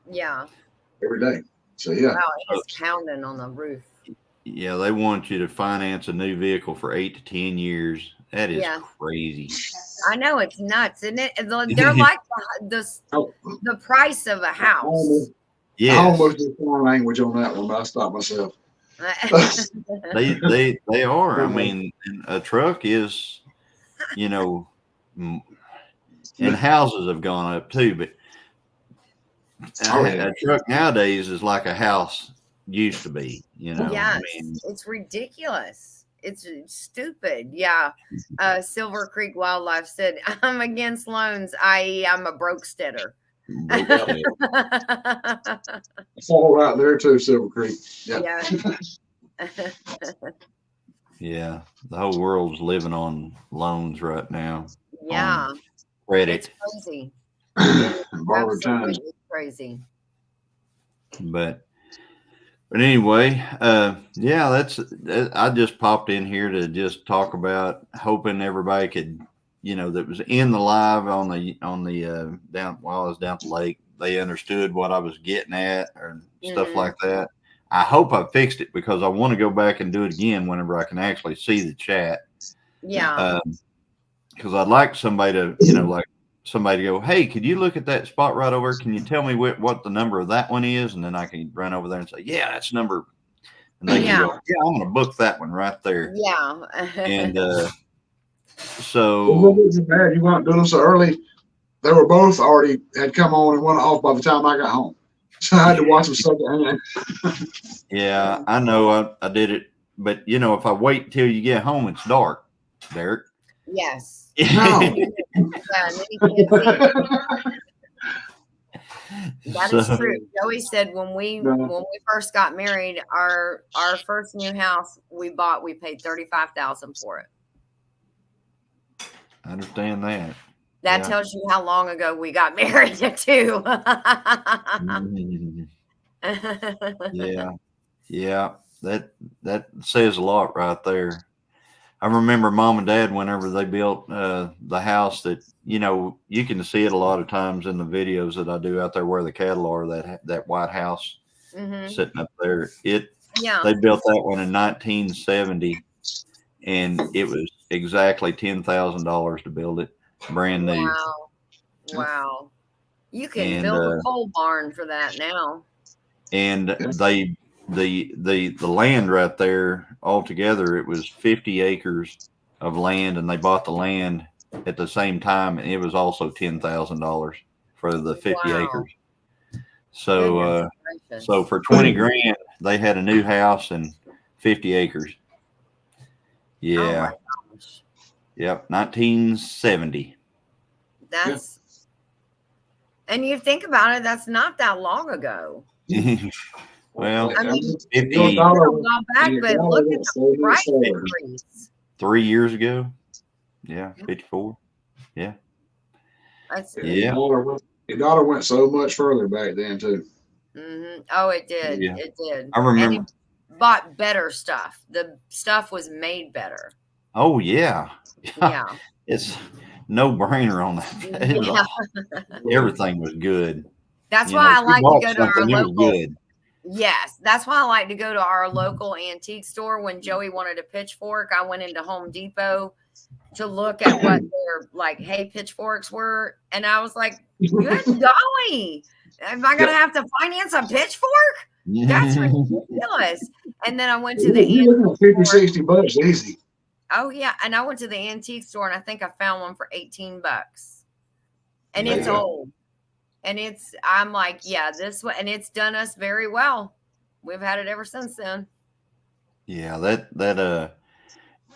Speaker 3: Yeah.
Speaker 1: every day. So yeah.
Speaker 3: Wow, it is pounding on the roof.
Speaker 4: Yeah, they want you to finance a new vehicle for 8 to 10 years. That is
Speaker 3: Yeah.
Speaker 4: crazy.
Speaker 3: I know, it's nuts, isn't it? They're like the price of a house.
Speaker 1: I
Speaker 4: Yes,
Speaker 1: almost did foreign language on that one, but I stopped myself.
Speaker 4: they are. I mean, a truck is, you know, and houses have gone up too, but a truck nowadays is like a house used to be, you know.
Speaker 3: Yes,
Speaker 4: I mean,
Speaker 3: it's ridiculous. It's stupid. Yeah. Silver Creek Wildlife said, I'm against loans, i.e. I'm a brokesteader.
Speaker 4: broke shit.
Speaker 1: I fall right there too, Silver Creek. Yeah.
Speaker 3: Yeah.
Speaker 4: Yeah, the whole world's living on loans right now.
Speaker 3: Yeah.
Speaker 4: Credit.
Speaker 3: It's crazy.
Speaker 1: Borrowed time.
Speaker 3: Absolutely crazy.
Speaker 4: But anyway, yeah, I just popped in here to just talk about hoping everybody could that was in the live on the down while I was down at the lake. They understood what I was getting at or stuff like that. I hope I fixed it because I want to go back and do it again whenever I can actually see the chat.
Speaker 3: Yeah.
Speaker 4: Because I'd like somebody to, like somebody to go, hey, could you look at that spot right over? Can you tell me what the number of that one is? And then I can run over there and say, yeah, that's number. And they can go, yeah, I'm going to book that one right there.
Speaker 3: Yeah.
Speaker 4: And
Speaker 1: Well, what was it bad? You weren't doing them so early. They were both already had come on and went off by the time I got home. So I had to watch them second.
Speaker 4: Yeah, I know I did it. But, if I wait till you get home, it's dark, Derek.
Speaker 3: Yes.
Speaker 1: No.
Speaker 3: Yeah, and then you can't see it. That is true. Joey said when we first got married, our first new house we paid $35,000 for it.
Speaker 4: I understand that.
Speaker 3: That tells you how long ago we got married too.
Speaker 4: Yeah. That says a lot right there. I remember Mom and Dad whenever they built the house that you can see it a lot of times in the videos that I do out there where the cattle are, that white house sitting up there. They built that one in 1970, and it was exactly $10,000 to build it, brand new.
Speaker 3: Wow! You can build a pole barn for that now.
Speaker 4: And the land right there altogether, it was 50 acres of land, and they bought the land at the same time, and it was also $10,000 for the 50 acres. So so for 20 grand they had a new house and 50 acres. Yeah.
Speaker 3: Oh,
Speaker 4: yep, 1970.
Speaker 3: And you think about it, that's not that long ago.
Speaker 4: Well,
Speaker 3: I mean,
Speaker 4: 50
Speaker 3: a while back, but look at the price increase.
Speaker 4: 3 years ago. Yeah, 54. Yeah.
Speaker 1: The dollar went so much further back then too.
Speaker 3: Oh, it did.
Speaker 4: Yeah.
Speaker 3: It did.
Speaker 4: I remember.
Speaker 3: And it bought better stuff. The stuff was made better.
Speaker 4: Oh yeah.
Speaker 3: Yeah.
Speaker 4: It's no brainer on that. Everything was good.
Speaker 3: That's why I like to go to our
Speaker 4: local.
Speaker 3: It was good.
Speaker 4: Good.
Speaker 3: Yes, that's why I like to go to our local antique store. When Joey wanted a pitchfork, I went into Home Depot to look at what their hay pitchforks were, and I was like, "Good golly, am I gonna have to finance a pitchfork? That's ridiculous!" And then I went to the
Speaker 1: $50, $60 easy.
Speaker 3: Oh yeah, and I went to the antique store, and I think I found one for $18, and it's old. And I'm like, yeah, this one, and it's done us very well. We've had it ever since then.
Speaker 4: Yeah,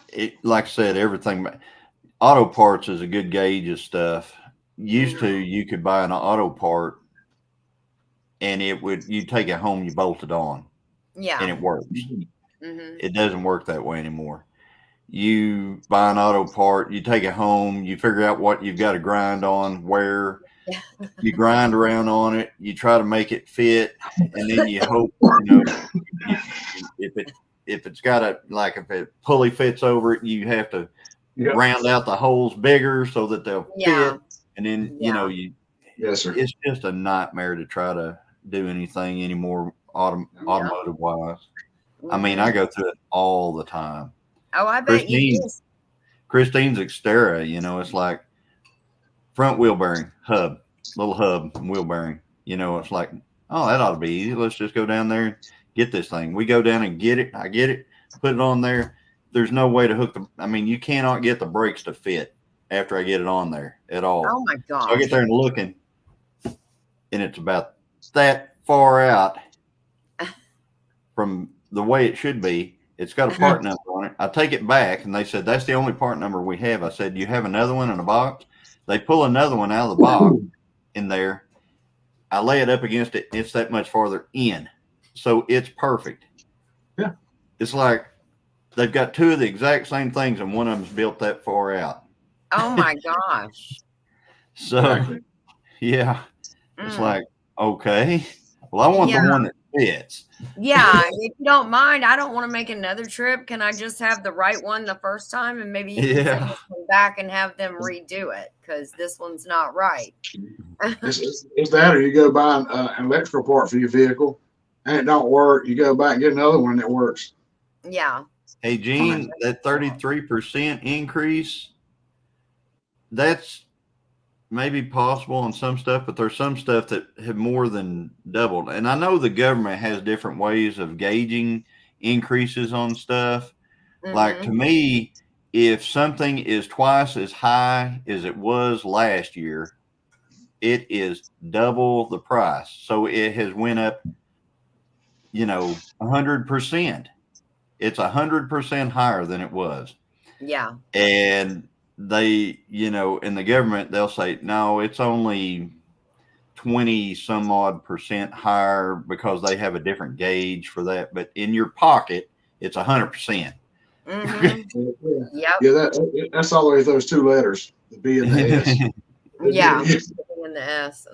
Speaker 4: it, like I said, everything. Auto parts is a good gauge of stuff. Used to, you could buy an auto part, and you take it home, you bolt it on, and it works. It doesn't work that way anymore. You buy an auto part, you take it home, you figure out what you've got to grind on, where. You grind around on it, you try to make it fit, and then you hope, if it's got if a pulley fits over it, you have to round out the holes bigger so that they'll fit. And then, it's just a nightmare to try to do anything anymore automotive wise. I mean, I go through it all the time.
Speaker 3: Oh, I bet you do.
Speaker 4: Christine's Xterra, it's like front wheel bearing, little hub, wheel bearing. It's like, oh, that ought to be easy. Let's just go down there and get this thing. We go down and get it. I get it, put it on there. There's no way to hook you cannot get the brakes to fit after I get it on there at all.
Speaker 3: Oh my God.
Speaker 4: So I get there and looking, and it's about that far out from the way it should be. It's got a part number on it. I take it back, and they said, that's the only part number we have. I said, you have another one in a box? They pull another one out of the box in there. I lay it up against it. It's that much farther in. So it's perfect.
Speaker 1: Yeah.
Speaker 4: It's like they've got two of the exact same things, and one of them's built that far out.
Speaker 3: Oh my gosh.
Speaker 4: So, yeah. It's like, okay. Well, I want the one that fits.
Speaker 3: Yeah, if you don't mind, I don't want to make another trip. Can I just have the right one the first time, and maybe you can send
Speaker 4: Yeah.
Speaker 3: this one back and have them redo it because this one's not right.
Speaker 1: It's that, or you go buy an electrical part for your vehicle, and it don't work. You go back and get another one that works.
Speaker 3: Yeah.
Speaker 4: Hey, Gene, that 33% increase, that's maybe possible on some stuff, but there's some stuff that have more than doubled. And I know the government has different ways of gauging increases on stuff. Like to me, if something is twice as high as it was last year, it is double the price. So it has went up, 100%. It's 100% higher than it was.
Speaker 3: Yeah.
Speaker 4: And they, in the government, they'll say, no, it's only 20 some odd percent higher because they have a different gauge for that. But in your pocket, it's 100%.
Speaker 3: Yep.
Speaker 1: Yeah, that's always those two letters, the B and the S.
Speaker 3: Yeah. And the S.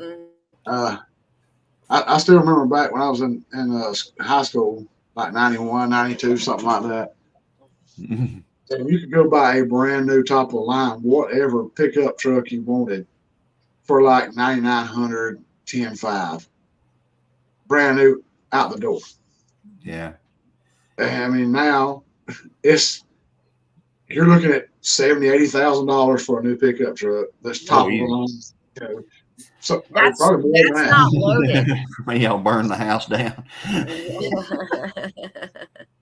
Speaker 1: I still remember back when I was in high school, like 91, 92, something like that. And you could go buy a brand new top of the line, whatever pickup truck you wanted for like 9,900, 10,500. Brand new out the door.
Speaker 4: Yeah.
Speaker 1: I mean, now you're looking at $70,000-$80,000 for a new pickup truck. That's top of the line. So
Speaker 3: that's
Speaker 1: probably more than that.
Speaker 3: not loaded.
Speaker 4: For me, I'll burn the house down.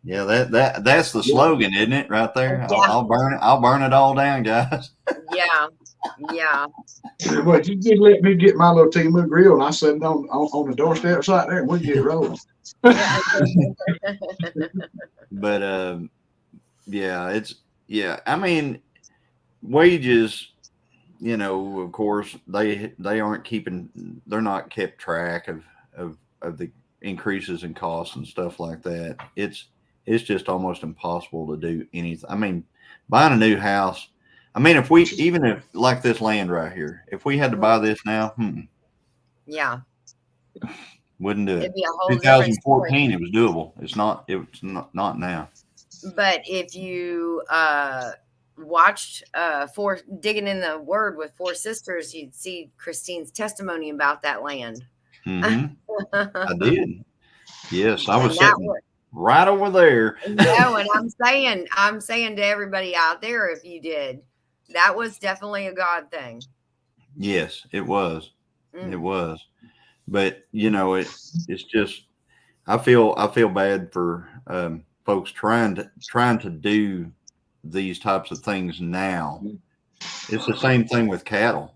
Speaker 4: Yeah, that's the slogan, isn't it? Right there.
Speaker 3: Yeah.
Speaker 4: I'll burn it all down, guys.
Speaker 3: Yeah.
Speaker 1: But you did let me get my little Timu grill, and I set it on the doorstep right there, and we get rolling.
Speaker 4: But I mean, wages, of course they aren't they're not kept track of the increases in costs and stuff like that. It's just almost impossible to do anything. I mean, buying a new house, if like this land right here, if we had to buy this now,
Speaker 3: Yeah.
Speaker 4: wouldn't do it.
Speaker 3: It'd be a whole
Speaker 4: 2014, it was doable. It's not now.
Speaker 3: But if you watched Digging in the Word with Four Sisters, you'd see Christine's testimony about that land.
Speaker 4: I did. Yes, I was sitting right over there.
Speaker 3: No, and I'm saying to everybody out there, if you did, that was definitely a God thing.
Speaker 4: Yes, it was. It was. But it's just I feel bad for folks trying to do these types of things now. It's the same thing with cattle.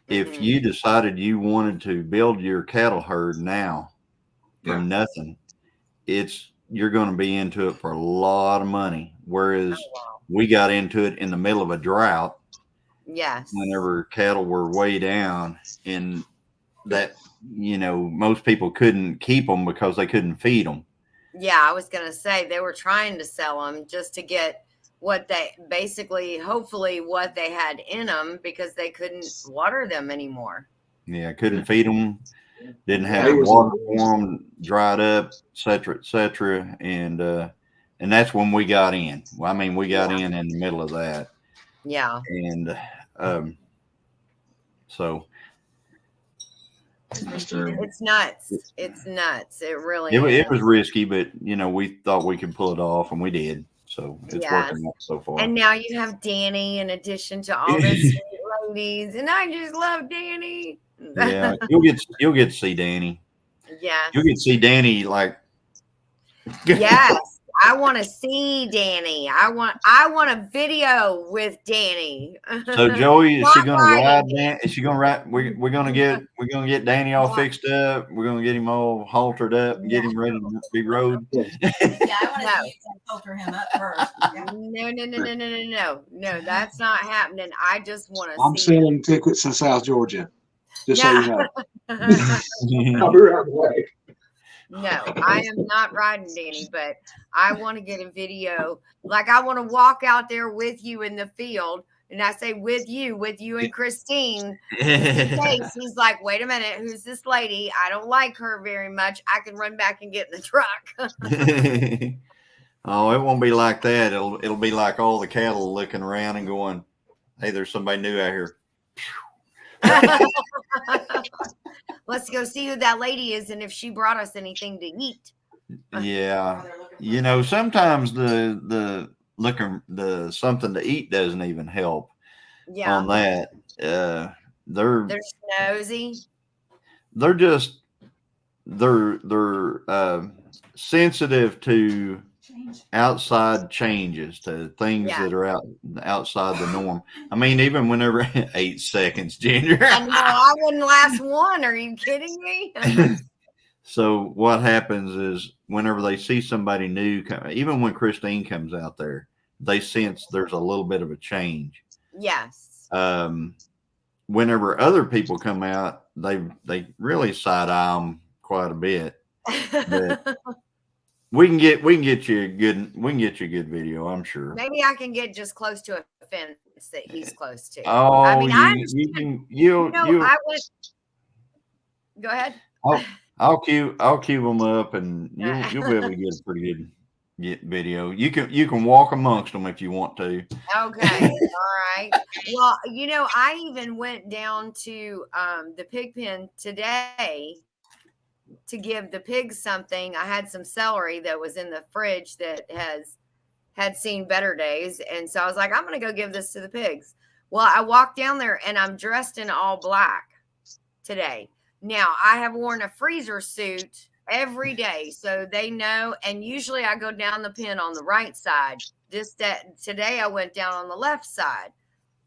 Speaker 4: If you decided you wanted to build your cattle herd now from nothing, you're going to be into it for a lot of money. Whereas we got into it in the middle of a drought.
Speaker 3: Yes.
Speaker 4: Whenever cattle were way down, and that, most people couldn't keep them because they couldn't feed them.
Speaker 3: Yeah, I was going to say they were trying to sell them just to get what they hopefully what they had in them, because they couldn't water them anymore.
Speaker 4: Yeah, couldn't feed them, didn't have water for them, dried up, et cetera. And that's when we got in. Well, we got in the middle of that.
Speaker 3: Yeah.
Speaker 4: And so
Speaker 3: it's nuts. It's nuts. It really
Speaker 4: it was risky, but we thought we could pull it off, and we did. So it's working out so far.
Speaker 3: And now you have Danny in addition to all the sweet ladies, and I just love Danny.
Speaker 4: Yeah, you'll get to see Danny.
Speaker 3: Yeah,
Speaker 4: you'll get to see Danny like.
Speaker 3: Yes, I want to see Danny. I want a video with Danny.
Speaker 4: So Joey, is she gonna ride? Is she gonna ride? We're gonna get Danny all fixed up. We're gonna get him all haltered up and get him ready to be rode.
Speaker 5: Yeah, I want to filter him up first.
Speaker 3: Yeah. No, that's not happening. I just want to.
Speaker 1: I'm selling tickets in South Georgia, just so you know.
Speaker 4: I'll
Speaker 1: be right away.
Speaker 3: No, I am not riding Danny, but I want to get a video. Like, I want to walk out there with you in the field, And I say with you and Christine. In case he's like, wait a minute, who's this lady? I don't like her very much. I can run back and get in the truck.
Speaker 4: Oh, it won't be like that. It'll be like all the cattle looking around and going, hey, there's somebody new out here.
Speaker 3: Let's go see who that lady is and if she brought us anything to eat.
Speaker 4: Yeah. You know, sometimes the something to eat doesn't even help on that. They're
Speaker 3: nosy.
Speaker 4: They're sensitive to outside changes, to things that are outside the norm. I mean, even whenever 8 seconds, Ginger.
Speaker 3: I know, I wouldn't last one. Are you kidding me?
Speaker 4: So what happens is whenever they see somebody new, even when Christine comes out there, they sense there's a little bit of a change.
Speaker 3: Yes.
Speaker 4: Whenever other people come out, they really side eye them quite a bit. But we can get you a good video, I'm sure.
Speaker 3: Maybe I can get just close to a fence that he's close to.
Speaker 4: Oh,
Speaker 3: I mean,
Speaker 4: go
Speaker 3: ahead.
Speaker 4: I'll cue them up, and you'll be able to get a pretty good video. You can walk amongst them if you want to.
Speaker 3: Okay, all right. Well, I even went down to the pig pen today to give the pigs something. I had some celery that was in the fridge that had seen better days, and so I was like, I'm going to go give this to the pigs. Well, I walked down there, and I'm dressed in all black today. Now, I have worn a freezer suit every day, so they know, and usually I go down the pen on the right side. Today I went down on the left side.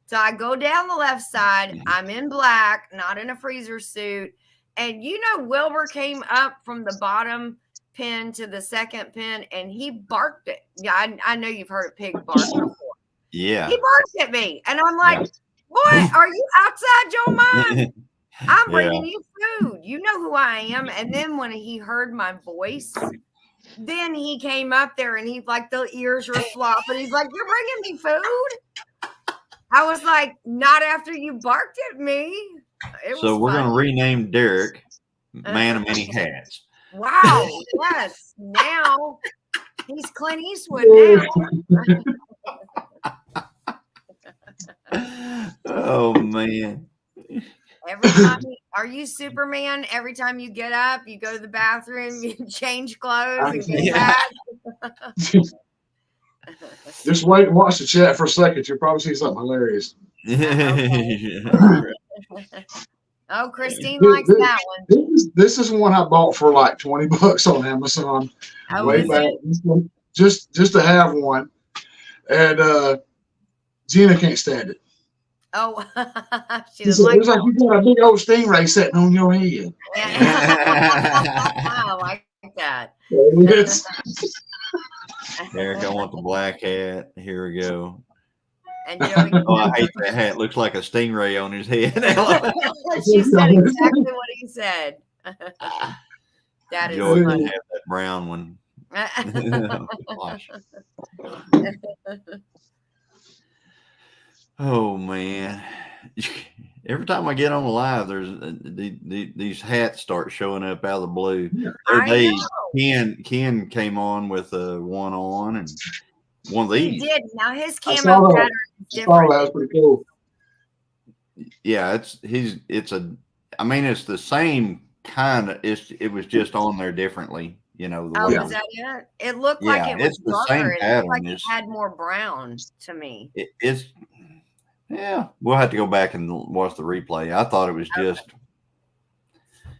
Speaker 3: So I go down the left side. I'm in black, not in a freezer suit. And Wilbur came up from the bottom pen to the second pen, and he barked it. Yeah, I know you've heard a pig bark before.
Speaker 4: Yeah.
Speaker 3: He barked at me, and I'm like, boy, are you outside your mind? I'm bringing you food. You know who I am. And then when he heard my voice, then he came up there, and he's like, the ears were flopping. He's like, you're bringing me food? I was like, not after you barked at me.
Speaker 4: So we're going to rename Derek Man of Many Hats.
Speaker 3: Wow. Yes. Now he's Clint Eastwood now.
Speaker 4: Oh, man.
Speaker 3: Every time, are you Superman? Every time you get up, you go to the bathroom, you change clothes and get back.
Speaker 1: Just wait and watch the chat for a second. You'll probably see something hilarious.
Speaker 3: Oh, Christine likes that one.
Speaker 1: This is one I bought for like $20 on Amazon. Way back. Just to have one. And Gina can't stand it.
Speaker 3: Oh, she doesn't like
Speaker 1: it. It's like you got a big old stingray sitting on your head.
Speaker 3: I like that.
Speaker 4: Derek, I want the black hat. Here we go.
Speaker 3: And Joey,
Speaker 4: I hate that hat. Looks like a stingray on his head.
Speaker 3: She said exactly what he said. That is
Speaker 4: Joey
Speaker 3: funny.
Speaker 4: have that brown one. Oh man! Every time I get on the live, there's these hats start showing up out of the blue. Ken came on with one on, and one of these.
Speaker 3: He did. Now his camo pattern is different.
Speaker 1: That was pretty cool.
Speaker 4: Yeah, it's the same kind of. It was just on there differently. Was
Speaker 3: that it? It looked like it was darker. It looked like it had more brown to me.
Speaker 4: Yeah, we'll have to go back and watch the replay. I thought it was just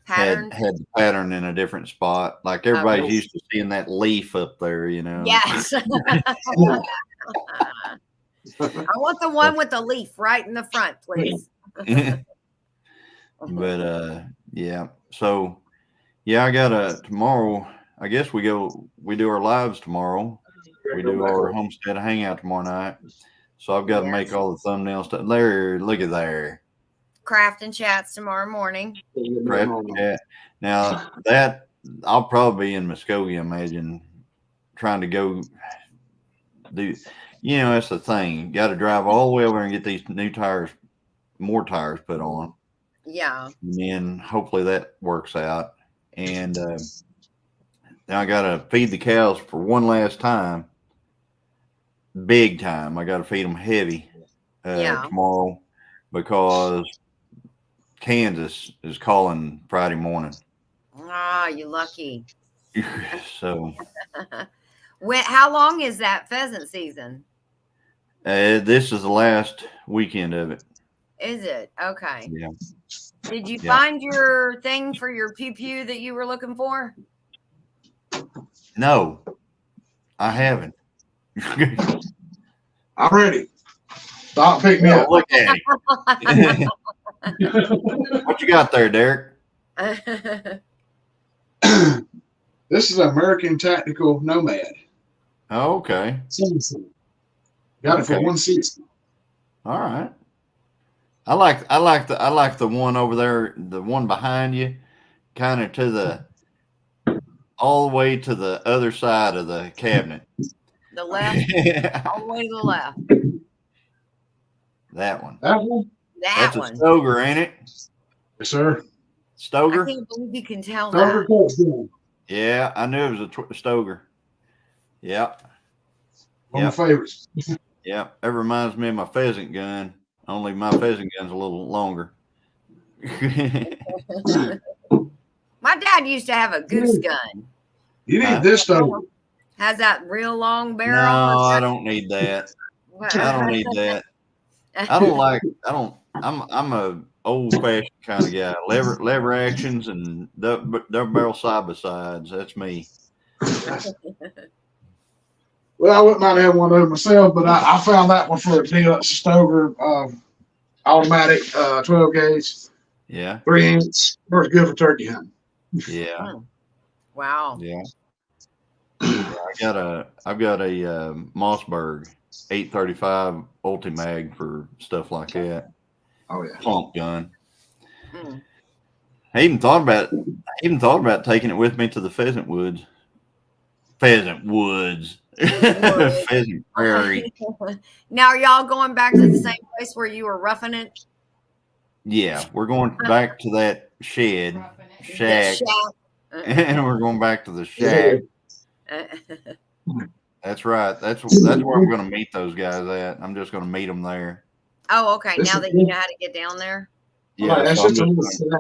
Speaker 4: had the pattern in a different spot. Like everybody's used to seeing that leaf up there,
Speaker 3: Yes. I want the one with the leaf right in the front, please.
Speaker 4: But yeah. So yeah, I got tomorrow. I guess we do our lives tomorrow. We do our homestead hangout tomorrow night. So I've got to make all the thumbnails. There, look at there.
Speaker 3: Craft and chats tomorrow morning.
Speaker 4: Craft and chat. Now that I'll probably be in Muskogee, imagine, trying to go do, you know, that's the thing. You got to drive all the way over and get these new tires, more tires put on.
Speaker 3: Yeah.
Speaker 4: And then hopefully that works out. And now I got to feed the cows for one last time. Big time. I got to feed them heavy tomorrow because Kansas is calling Friday morning.
Speaker 3: Ah, you lucky.
Speaker 4: So
Speaker 3: How long is that pheasant season?
Speaker 4: this is the last weekend of it.
Speaker 3: Is it? Okay.
Speaker 4: Yeah.
Speaker 3: Did you find your thing for your pew pew that you were looking for?
Speaker 4: No, I haven't.
Speaker 1: I'm ready. Stop, pick me up.
Speaker 4: Look at it. What you got there, Derek?
Speaker 1: This is an American Tactical Nomad.
Speaker 4: Oh, okay.
Speaker 1: Got it for 160.
Speaker 4: All right. I like the one over there, the one behind you, kind of to the all the way to the other side of the cabinet.
Speaker 3: The left, all the way to the left.
Speaker 4: That one.
Speaker 1: That one?
Speaker 3: That
Speaker 4: That's
Speaker 3: one.
Speaker 4: a Stoger, ain't it?
Speaker 1: Yes, sir.
Speaker 4: Stoger?
Speaker 3: I can't believe you can tell
Speaker 1: Stoker
Speaker 3: that.
Speaker 1: Coltsville.
Speaker 4: Yeah, I knew it was a Stoger. Yep.
Speaker 1: One of my favorites.
Speaker 4: Yep. That reminds me of my pheasant gun. Only my pheasant gun's a little longer.
Speaker 3: My dad used to have a goose gun.
Speaker 1: You need this Stoker.
Speaker 3: Has that real long barrel.
Speaker 4: No, I don't need that. I don't need that. I'm a old fashioned kind of guy. Lever actions and double barrel side by sides. That's me.
Speaker 1: Well, I wouldn't mind having one of those myself, but I found that one for a deal. It's a Stoker automatic 12 gauge.
Speaker 4: Yeah.
Speaker 1: 3-inch. Works good for turkey hunting.
Speaker 4: Yeah.
Speaker 3: Wow.
Speaker 4: Yeah. I've got a Mossberg 835 Ultimag for stuff like that.
Speaker 1: Oh yeah.
Speaker 4: Pump gun. I even thought about taking it with me to the Pheasant Woods. Pheasant Prairie.
Speaker 3: Now are y'all going back to the same place where you were roughing it?
Speaker 4: Yeah, we're going back to that shack. And we're going back to the shack. That's right. That's where I'm going to meet those guys at. I'm just going to meet them there.
Speaker 3: Oh, okay. Now that you know how to get down there.
Speaker 4: Yeah.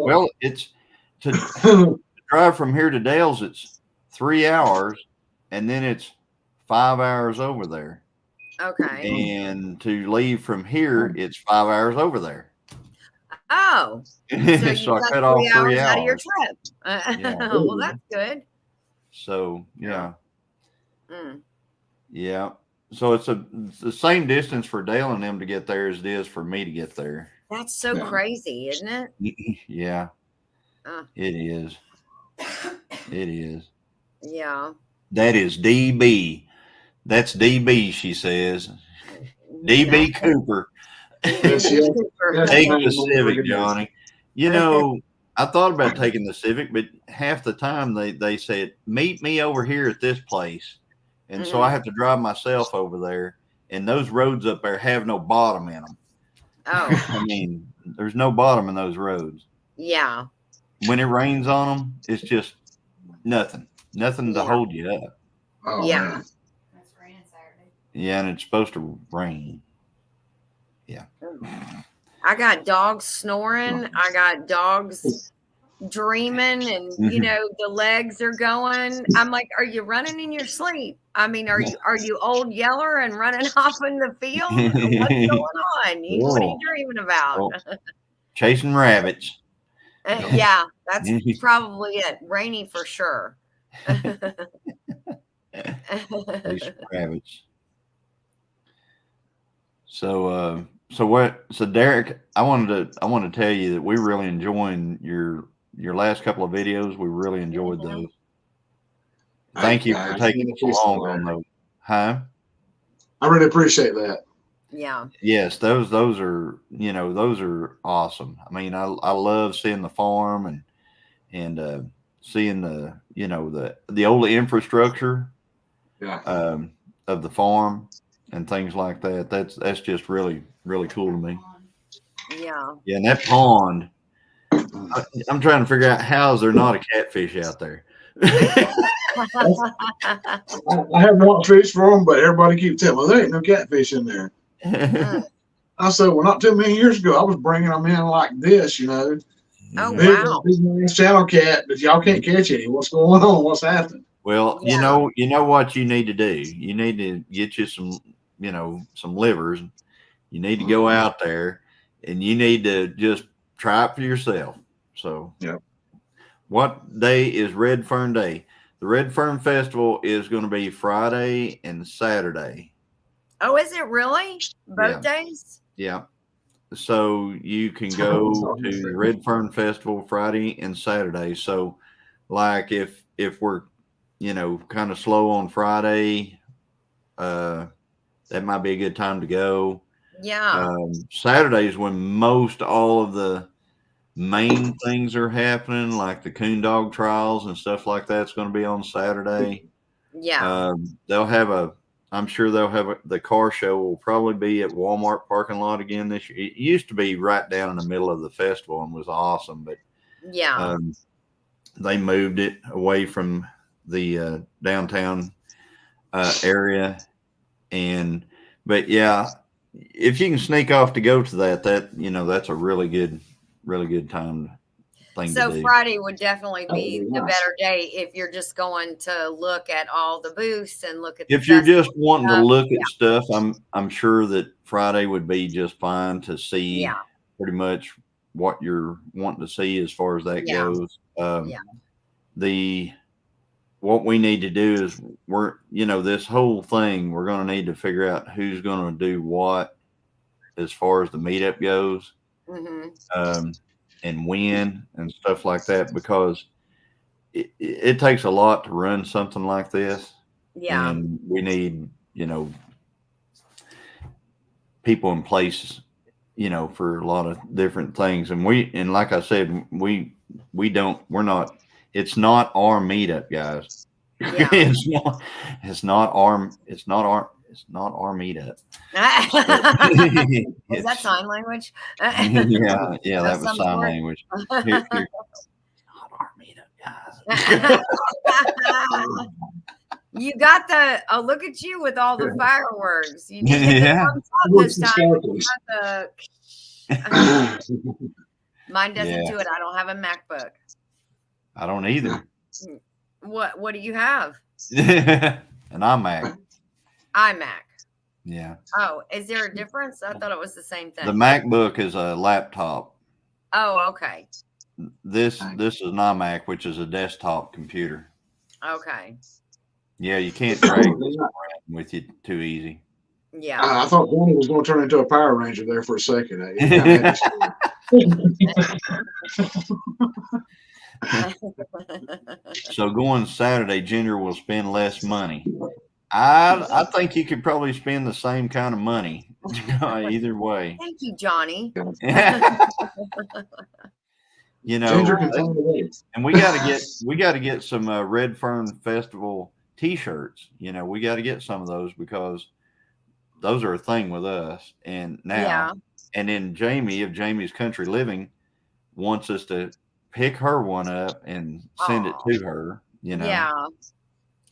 Speaker 4: Well, it's to drive from here to Dale's. It's 3 hours, and then it's 5 hours over there.
Speaker 3: Okay.
Speaker 4: And to leave from here, it's 5 hours over there.
Speaker 3: Oh. So
Speaker 4: I cut off 3 hours
Speaker 3: out of your trip. Well, that's good.
Speaker 4: So yeah. Yeah. So it's the same distance for Dale and them to get there as it is for me to get there.
Speaker 3: That's so crazy, isn't it?
Speaker 4: Yeah. It is. It is.
Speaker 3: Yeah.
Speaker 4: That is DB. That's DB, she says. DB Cooper. Take the Civic, Johnny. You know, I thought about taking the Civic, but half the time they said, meet me over here at this place. And so I have to drive myself over there. And those roads up there have no bottom in them.
Speaker 3: Oh.
Speaker 4: I mean, there's no bottom in those roads.
Speaker 3: Yeah.
Speaker 4: When it rains on them, it's just nothing to hold you up.
Speaker 1: Oh,
Speaker 3: yeah.
Speaker 1: Man.
Speaker 5: It's raining Saturday.
Speaker 4: Yeah, and it's supposed to rain. Yeah.
Speaker 3: I got dogs snoring. I got dogs dreaming, and you know the legs are going. I'm like, are you running in your sleep? I mean, are you old Yeller and running off in the field? What's going on? What are you dreaming about?
Speaker 4: Chasing rabbits.
Speaker 3: Yeah, that's probably it. Rainy for sure.
Speaker 4: Chasing rabbits. So Derek, I wanted to tell you that we really enjoying your last couple of videos. We really enjoyed those. Thank you for taking so long on those. Huh?
Speaker 1: I really appreciate that.
Speaker 3: Yeah.
Speaker 4: Yes, those are those are awesome. I mean, I love seeing the farm and seeing the old infrastructure of the farm. and things like that. That's just really, really cool to me.
Speaker 3: Yeah.
Speaker 4: Yeah, and that pond, I'm trying to figure out how is there not a catfish out there.
Speaker 1: I have not fished for them, but everybody keeps telling me there ain't no catfish in there. I said, well, not too many years ago, I was bringing them in like this, you know.
Speaker 3: Oh,
Speaker 1: Big,
Speaker 3: wow.
Speaker 1: big nice channel cat, but y'all can't catch any. What's going on? What's happening?
Speaker 4: Well,
Speaker 3: Yeah.
Speaker 4: you know what you need to do. You need to get you some, some livers. You need to go out there, and you need to just try it for yourself. So,
Speaker 1: yeah.
Speaker 4: What day is Red Fern Day? The Red Fern Festival is going to be Friday and Saturday.
Speaker 3: Oh, is it really? Both days?
Speaker 4: Yeah. So you can go to the Red Fern Festival Friday and Saturday. So, like if we're, kind of slow on Friday, that might be a good time to go.
Speaker 3: Yeah.
Speaker 4: Saturdays when most all of the main things are happening, like the coon dog trials and stuff like that's going to be on Saturday.
Speaker 3: Yeah.
Speaker 4: I'm sure the car show will probably be at Walmart parking lot again this year. It used to be right down in the middle of the festival and was awesome, but
Speaker 3: yeah,
Speaker 4: they moved it away from the downtown area. But yeah, if you can sneak off to go to that's a really good time thing to do.
Speaker 3: Friday would definitely be the better day if you're just going to look at all the booths and look at.
Speaker 4: If you're just wanting to look at stuff, I'm sure that Friday would be just fine to see pretty much what you're wanting to see as far as that goes. What we need to do is this whole thing, we're going to need to figure out who's going to do what as far as the meetup goes.
Speaker 3: Mm-hmm.
Speaker 4: And when and stuff like that, because it takes a lot to run something like this.
Speaker 3: Yeah.
Speaker 4: And we need, people in place, for a lot of different things. And like I said, it's not our meetup, guys.
Speaker 3: Yeah.
Speaker 4: it's not our meetup.
Speaker 3: Was that sign language?
Speaker 4: yeah, that was sign language. Not our meetup, guys.
Speaker 3: You got look at you with all the fireworks. You need to get this time. Mine doesn't do it. I don't have a MacBook.
Speaker 4: I don't either.
Speaker 3: What do you have?
Speaker 4: An iMac.
Speaker 3: iMac.
Speaker 4: Yeah.
Speaker 3: Oh, is there a difference? I thought it was the same thing.
Speaker 4: The MacBook is a laptop.
Speaker 3: Oh, okay.
Speaker 4: This is an iMac, which is a desktop computer.
Speaker 3: Okay.
Speaker 4: Yeah, you can't drag this around with you too easy.
Speaker 3: Yeah.
Speaker 1: I thought Bonnie was going to turn into a Power Ranger there for a second.
Speaker 4: So going Saturday, Ginger will spend less money. I think you could probably spend the same kind of money either way.
Speaker 3: Thank you, Johnny.
Speaker 1: Ginger can find a way.
Speaker 4: And we got to get some Red Fern Festival T-shirts. We got to get some of those because those are a thing with us. And now, and then Jamie of Jamie's Country Living wants us to pick her one up and send it to her.
Speaker 3: Yeah.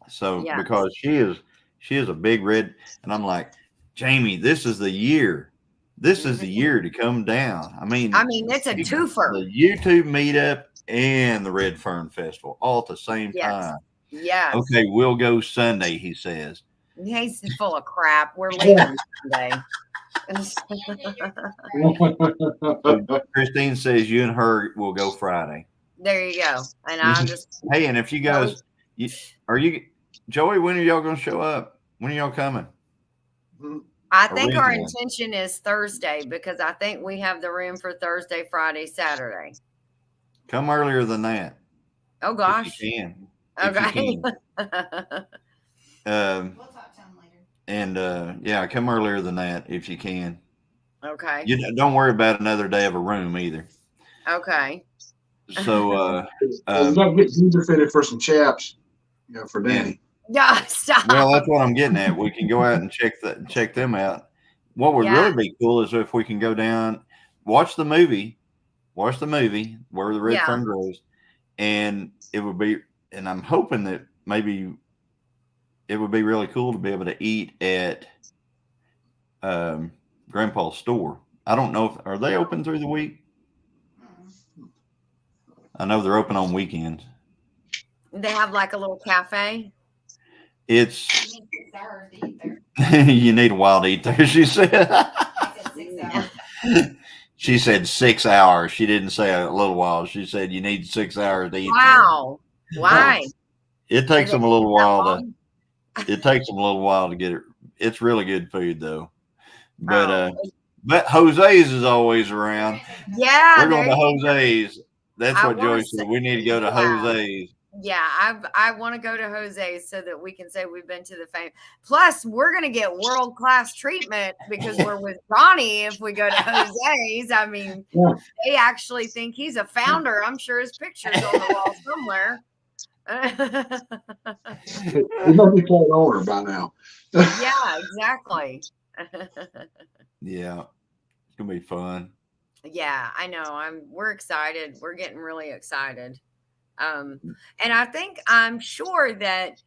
Speaker 4: So because she is a big red, and I'm like, Jamie, this is the year. This is the year to come down. I mean,
Speaker 3: it's a twofer.
Speaker 4: The YouTube meetup and the Red Fern Festival all at the same time.
Speaker 3: Yes.
Speaker 4: Okay, we'll go Sunday, he says.
Speaker 3: He's full of crap. We're leaving Sunday.
Speaker 4: Christine says you and her will go Friday.
Speaker 3: There you go. And I just
Speaker 4: hey, and if you guys Joey, when are y'all gonna show up? When are y'all coming?
Speaker 3: I think our intention is Thursday because I think we have the room for Thursday, Friday, Saturday.
Speaker 4: Come earlier than that.
Speaker 3: Oh gosh.
Speaker 4: If you can.
Speaker 3: Okay.
Speaker 5: We'll talk to him later.
Speaker 4: And come earlier than that if you can.
Speaker 3: Okay.
Speaker 4: You don't worry about another day of a room either.
Speaker 3: Okay.
Speaker 4: So
Speaker 1: we got to get Ginger fitted for some chaps, for Danny.
Speaker 3: Yeah, stop.
Speaker 4: Well, that's what I'm getting at. We can go out and check them out. What would
Speaker 3: Yeah.
Speaker 4: really be cool is if we can go down, watch the movie Where the Red
Speaker 3: Yeah.
Speaker 4: Fern Grows, and it would be. And I'm hoping that maybe it would be really cool to be able to eat at Grandpa's store. I don't know if are they open through the week. I know they're open on weekends.
Speaker 3: They have like a little cafe.
Speaker 4: It's
Speaker 5: You need 6 hours to eat there.
Speaker 4: you need a while to eat there. She said.
Speaker 5: I said 6 hours.
Speaker 4: She said 6 hours. She didn't say a little while. She said you need 6 hours to eat.
Speaker 3: Wow. Why?
Speaker 4: It takes them a little while
Speaker 3: long?
Speaker 4: it takes them a little while to get it. It's really good food though. But
Speaker 3: Oh.
Speaker 4: but Jose's is always around.
Speaker 3: Yeah,
Speaker 4: We're going
Speaker 3: there
Speaker 4: to
Speaker 3: you go.
Speaker 4: Jose's. That's
Speaker 3: I
Speaker 4: what
Speaker 3: wanna
Speaker 4: Joy said. We need to go to
Speaker 3: yeah.
Speaker 4: Jose's.
Speaker 3: Yeah, I want to go to Jose's so that we can say we've been to the fame. Plus, we're going to get world class treatment because we're with Johnny if we go to Jose's. I mean,
Speaker 1: Yeah.
Speaker 3: they actually think he's a founder. I'm sure his picture's on the wall somewhere.
Speaker 1: He must be called owner by now.
Speaker 3: Yeah, exactly.
Speaker 4: Yeah. It's going to be fun.
Speaker 3: Yeah, I know. We're excited. We're getting really excited. And I'm sure that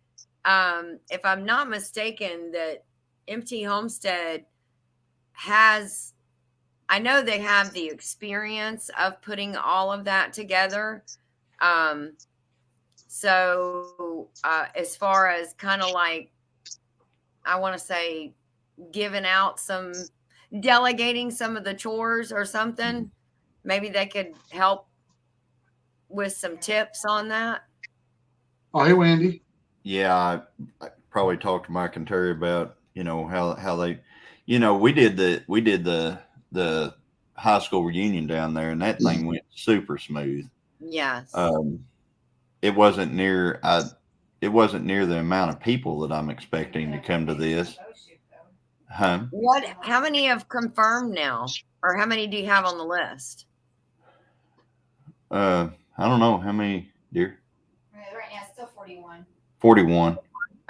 Speaker 3: if I'm not mistaken, that MT Homestead has, I know they have the experience of putting all of that together. So as far as kind of like, I want to say delegating some of the chores or something, maybe they could help with some tips on that.
Speaker 1: Oh, hey, Wendy.
Speaker 4: Yeah, I probably talked to Mike and Terry about, how they, we did the high school reunion down there, and that thing went super smooth.
Speaker 3: Yes.
Speaker 4: It wasn't near the amount of people that I'm expecting to come to this. Huh?
Speaker 3: How many have confirmed now, or how many do you have on the list?
Speaker 4: I don't know how many, dear.
Speaker 5: Right now, it's still 41.
Speaker 4: 41.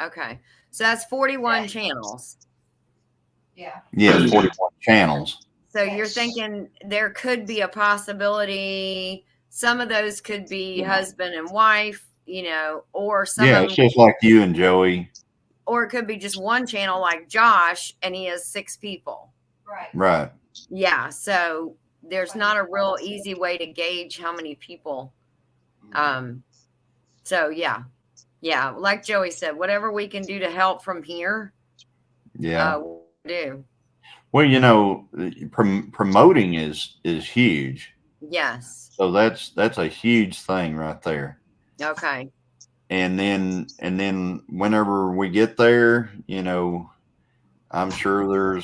Speaker 3: Okay, so that's 41 channels.
Speaker 5: Yeah.
Speaker 4: Yeah, 41 channels.
Speaker 3: So you're thinking there could be a possibility. Some of those could be husband and wife, or some.
Speaker 4: Yeah, it's just like you and Joey.
Speaker 3: Or it could be just one channel like Josh, and he has 6 people.
Speaker 4: Right.
Speaker 3: Yeah. So there's not a real easy way to gauge how many people. So yeah. Like Joey said, whatever we can do to help from here.
Speaker 4: Yeah.
Speaker 3: We'll do.
Speaker 4: Well, promoting is huge.
Speaker 3: Yes.
Speaker 4: So that's a huge thing right there.
Speaker 3: Okay.
Speaker 4: And then whenever we get there, I'm sure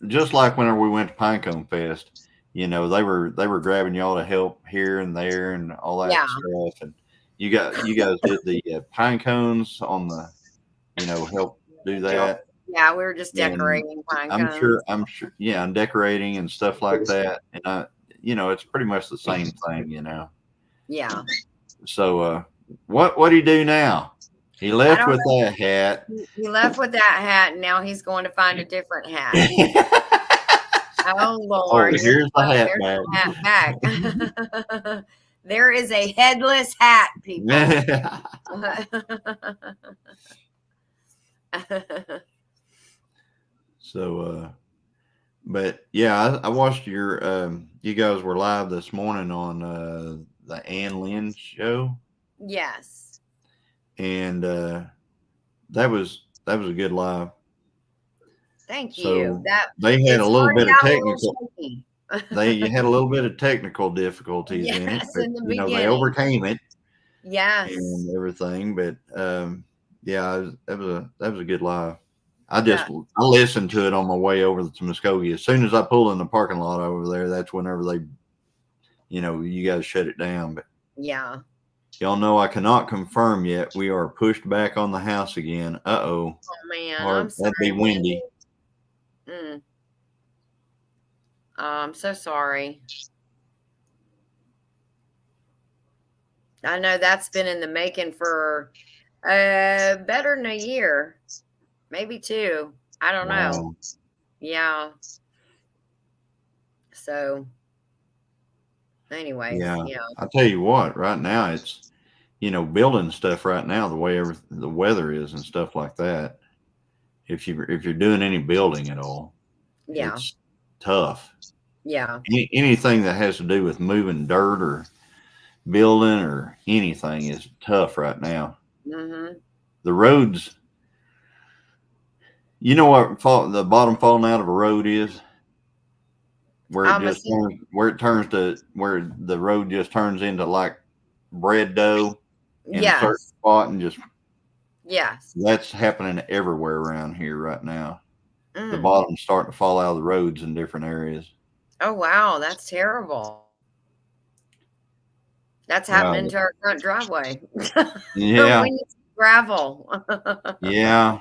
Speaker 4: just like whenever we went to Pinecone Fest, they were grabbing y'all to help here and there and all that stuff. And you guys did the pine cones on the, help do that.
Speaker 3: Yeah, we were just decorating pine cones.
Speaker 4: I'm sure. Yeah, and decorating and stuff like that. And it's pretty much the same thing,
Speaker 3: Yeah.
Speaker 4: So, what do you do now? He left with that hat.
Speaker 3: He left with that hat, and now he's going to find a different hat. Oh Lord!
Speaker 4: Oh, here's the hat
Speaker 3: back. There is a headless hat, people.
Speaker 4: So, but yeah, I watched your. You guys were live this morning on the Ann Lynn show.
Speaker 3: Yes.
Speaker 4: And that was a good live.
Speaker 3: Thank
Speaker 4: So
Speaker 3: you.
Speaker 4: They had a little bit of technical. They had a little bit of technical difficulties in it, but,
Speaker 3: in the beginning.
Speaker 4: They overcame it.
Speaker 3: Yes.
Speaker 4: And everything, but yeah, that was a good live. I listened to it on my way over to Muskogee. As soon as I pulled in the parking lot over there, that's whenever they, you guys shut it down. But
Speaker 3: yeah,
Speaker 4: y'all know I cannot confirm yet. We are pushed back on the house again. Oh
Speaker 3: man,
Speaker 4: or that'd be windy.
Speaker 3: I'm so sorry. I know that's been in the making for Better than a year, maybe 2. I don't know.
Speaker 4: Wow.
Speaker 3: Yeah. So, anyways,
Speaker 4: Yeah.
Speaker 3: yeah.
Speaker 4: I tell you what, right now it's, building stuff right now, the way the weather is and stuff like that. If you're doing any building at all,
Speaker 3: Yeah.
Speaker 4: it's tough.
Speaker 3: Yeah.
Speaker 4: Anything that has to do with moving dirt or building or anything is tough right now.
Speaker 3: Mm-hmm.
Speaker 4: The roads, you know what the bottom falling out of a road is? Where
Speaker 3: I'm a
Speaker 4: where the road just turns into like bread dough in a certain
Speaker 3: yes.
Speaker 4: spot, and just
Speaker 3: Yes.
Speaker 4: that's happening everywhere around here right now. The
Speaker 3: Mm.
Speaker 4: bottom's starting to fall out of the roads in different areas.
Speaker 3: Oh wow, that's terrible. That's
Speaker 4: Wow.
Speaker 3: happening to our front driveway.
Speaker 4: Yeah.
Speaker 3: We need some gravel.
Speaker 4: Yeah.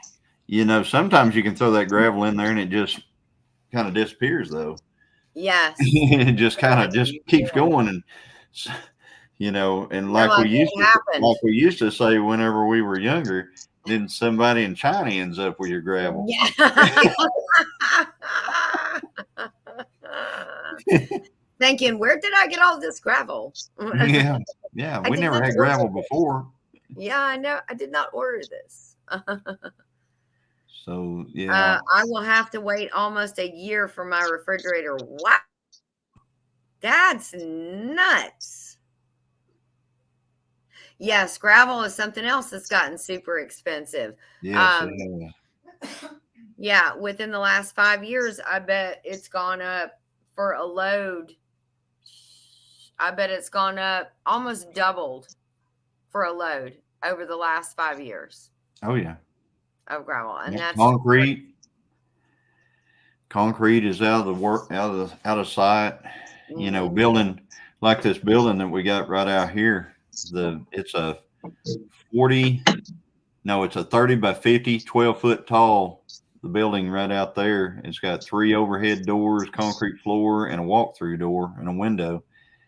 Speaker 4: Sometimes you can throw that gravel in there and it just kind of disappears though.
Speaker 3: Yes.
Speaker 4: It just kind of just keeps
Speaker 3: Yeah.
Speaker 4: going, and and like
Speaker 3: like
Speaker 4: we used to say whenever we were younger, then somebody in China ends up with your gravel.
Speaker 3: Yeah. Thinking, where did I get all this gravel?
Speaker 4: Yeah. Yeah. We never had gravel before.
Speaker 3: Yeah, I know. I did not order this.
Speaker 4: So yeah.
Speaker 3: I will have to wait almost a year for my refrigerator. Wow. That's nuts. Yes, gravel is something else that's gotten super expensive.
Speaker 4: Yes.
Speaker 3: Yeah, within the last 5 years, I bet it's gone up for a load. I bet it's gone up almost doubled for a load over the last 5 years.
Speaker 4: Oh yeah.
Speaker 3: Of gravel, and that's
Speaker 4: concrete. Concrete is out of sight.
Speaker 3: Mm-hmm.
Speaker 4: Building like this building that we got right out here. It's a 30 by 50, 12-foot tall. The building right out there. It's got 3 overhead doors, concrete floor, and a walk-through door and a window.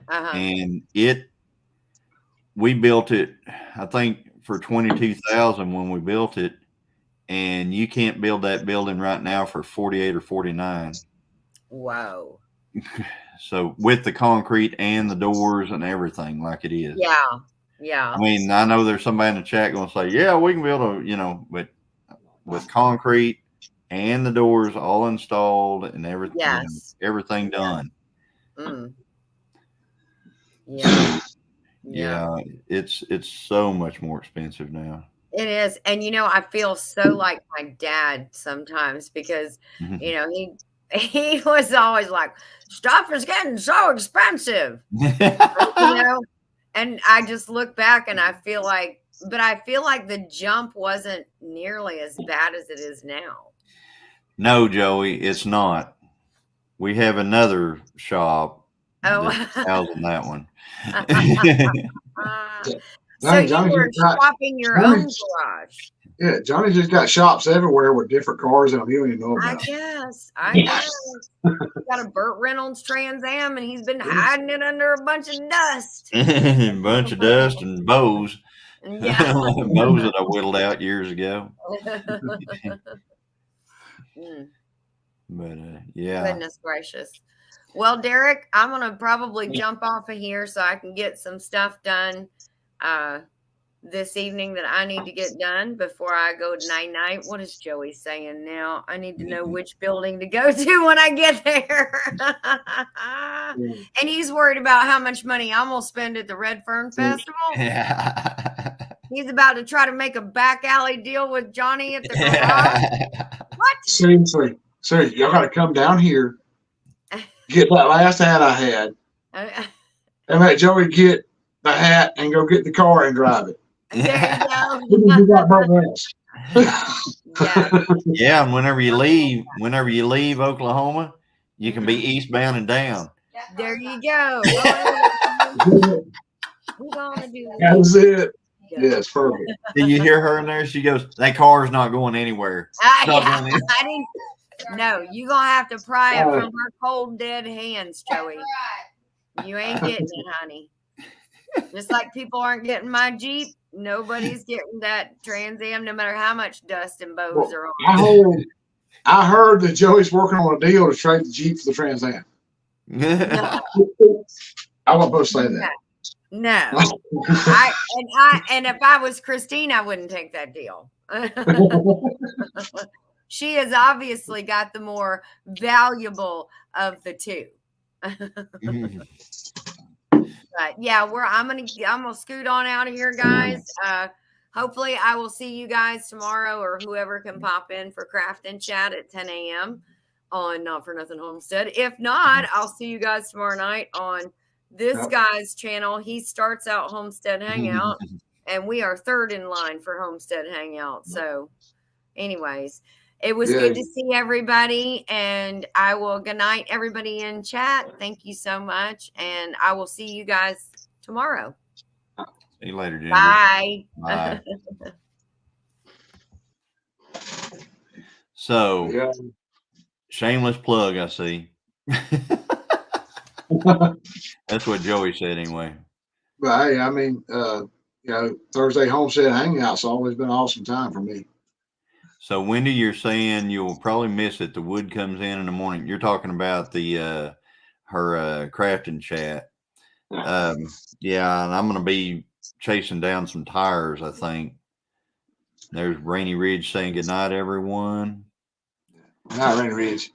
Speaker 4: And we built it, I think, for $22,000 when we built it. And you can't build that building right now for 48 or 49.
Speaker 3: Wow.
Speaker 4: So with the concrete and the doors and everything like it is.
Speaker 3: Yeah. Yeah.
Speaker 4: I mean, I know there's somebody in the chat going to say, yeah, we can build but with concrete and the doors all installed and everything,
Speaker 3: yes.
Speaker 4: Everything done.
Speaker 3: Mm. Yeah.
Speaker 4: Yeah. It's so much more expensive now.
Speaker 3: It is. And, I feel so like my dad sometimes because, he was always like, stuff is getting so expensive, and I just look back and I feel like the jump wasn't nearly as bad as it is now.
Speaker 4: No, Joey, it's not. We have another shop that's housing that one.
Speaker 3: So you were shopping your own garage.
Speaker 1: Yeah, Johnny just got shops everywhere with different cars that you don't even know about.
Speaker 3: I guess. He's got a Burt Reynolds Trans Am, and he's been hiding it under a bunch of dust.
Speaker 4: A bunch of dust and bows.
Speaker 3: Yeah.
Speaker 4: Bows that I whittled out years ago. But yeah.
Speaker 3: Goodness gracious. Well, Derek, I'm going to probably jump off of here so I can get some stuff done this evening that I need to get done before I go night-night. What is Joey saying now? I need to know which building to go to when I get there. And he's worried about how much money I'm going to spend at the Red Fern Festival. He's about to try to make a back alley deal with Johnny at the garage. What?
Speaker 1: Seriously, y'all got to come down here, get that last hat I had, and let Joey get the hat and go get the car and drive it.
Speaker 3: There you go.
Speaker 4: Yeah, and whenever you leave Oklahoma, you can be eastbound and down.
Speaker 3: There you go. We're gonna do this.
Speaker 1: That's it. Yes, perfect.
Speaker 4: Did you hear her in there? She goes, "That car's not going anywhere."
Speaker 3: No, you're gonna have to pry it from her cold, dead hands, Joey. You ain't getting it, honey. Just like people aren't getting my Jeep, Nobody's getting that Trans Am, no matter how much dust and bows are
Speaker 1: I
Speaker 3: on.
Speaker 1: heard that Joey's working on a deal to trade the Jeep for the Trans Am.
Speaker 3: No,
Speaker 1: I wasn't supposed to say that.
Speaker 3: no. And if I was Christine, I wouldn't take that deal. She has obviously got the more valuable of the two. But yeah, I'm gonna scoot on out of here, guys. Hopefully I will see you guys tomorrow, or whoever can pop in for Craft and Chat at 10 a.m. on Not For Nothing Homestead. If not, I'll see you guys tomorrow night on this guy's channel. He starts out Homestead Hangout, and we are third in line for Homestead Hangout. So anyways, it was good to see everybody, and I will good night everybody in chat. Thank you so much, and I will see you guys tomorrow.
Speaker 4: See you later, Ginger.
Speaker 3: Bye.
Speaker 4: Bye. So, shameless plug, I see. That's what Joey said anyway.
Speaker 1: But hey, I mean, Thursday Homestead Hangout's always been an awesome time for me.
Speaker 4: So Wendy, you're saying you'll probably miss it. The wood comes in the morning. You're talking about the her Craft and Chat. Yeah, and I'm gonna be chasing down some tires, I think. There's Rainy Ridge saying good night, everyone.
Speaker 1: Not Rainy Ridge.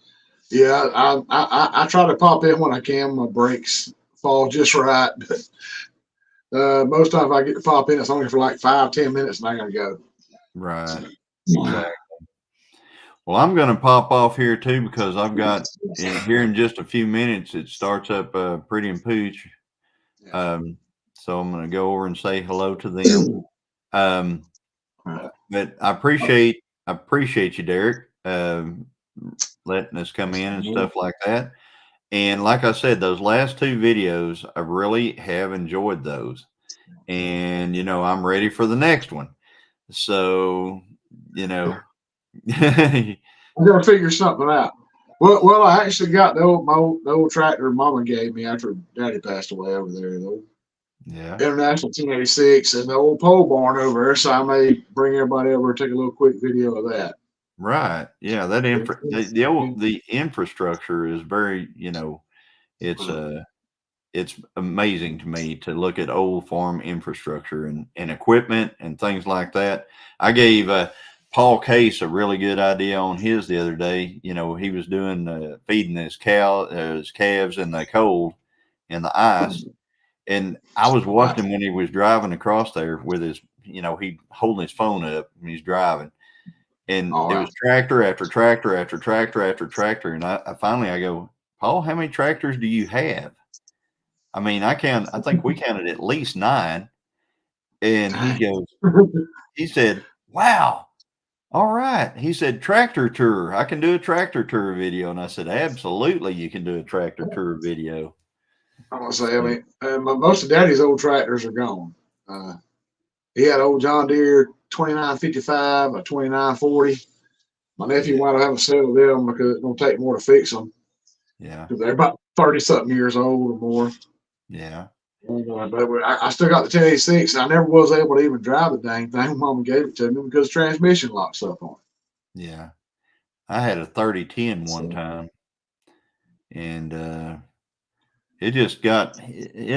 Speaker 1: Yeah, I try to pop in when I can. My brakes fall just right, but most times I get to pop in, it's only for like 5-10 minutes, and I gotta go.
Speaker 4: Right. Exactly. Well, I'm going to pop off here too, because I've got here in just a few minutes. It starts up Pretty and Pooch. So I'm going to go over and say hello to them. But I appreciate you, Derek, letting us come in and stuff like that. And like I said, those last two videos, I really have enjoyed those. And, I'm ready for the next one. So, I
Speaker 1: gotta figure something out. Well, I actually got the old tractor Mama gave me after Daddy passed away over there. The International 1086 and the old pole barn over there. So I may bring everybody over and take a little quick video of that.
Speaker 4: Right. Yeah. That the infrastructure is very, it's amazing to me to look at old farm infrastructure and equipment and things like that. I gave Paul Case a really good idea on his the other day. He was doing feeding his calves in the cold and the ice. And I was watching him when he was driving across there with his, he holding his phone up and he's driving. And it was tractor after tractor after tractor after tractor. And I finally go, Paul, how many tractors do you have? I mean, I think we counted at least 9. And he said, wow. All right. He said, tractor tour. I can do a tractor tour video. And I said, absolutely. You can do a tractor tour video.
Speaker 1: I want to say, most of Daddy's old tractors are gone. He had an old John Deere 2955, a 2940. My nephew might have a set of them because it's going to take more to fix them.
Speaker 4: Yeah.
Speaker 1: Because they're about 30-something years old or more.
Speaker 4: Yeah.
Speaker 1: But I still got the 1086, and I never was able to even drive the dang thing. Mama gave it to me because the transmission locks up on it.
Speaker 4: Yeah. I had a 3010 one time, and it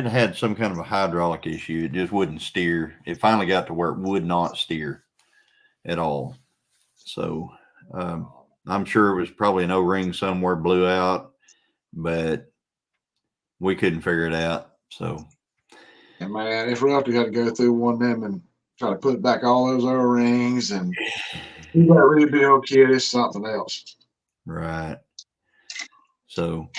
Speaker 4: had some kind of a hydraulic issue. It just wouldn't steer. It finally got to where it would not steer at all. So I'm sure it was probably an O-ring somewhere blew out, but we couldn't figure it out. So,
Speaker 1: and man, it's rough to have to go through one of them and try to put back all those O-rings, and you got a rebuild kit. It's something else.
Speaker 4: Right. So,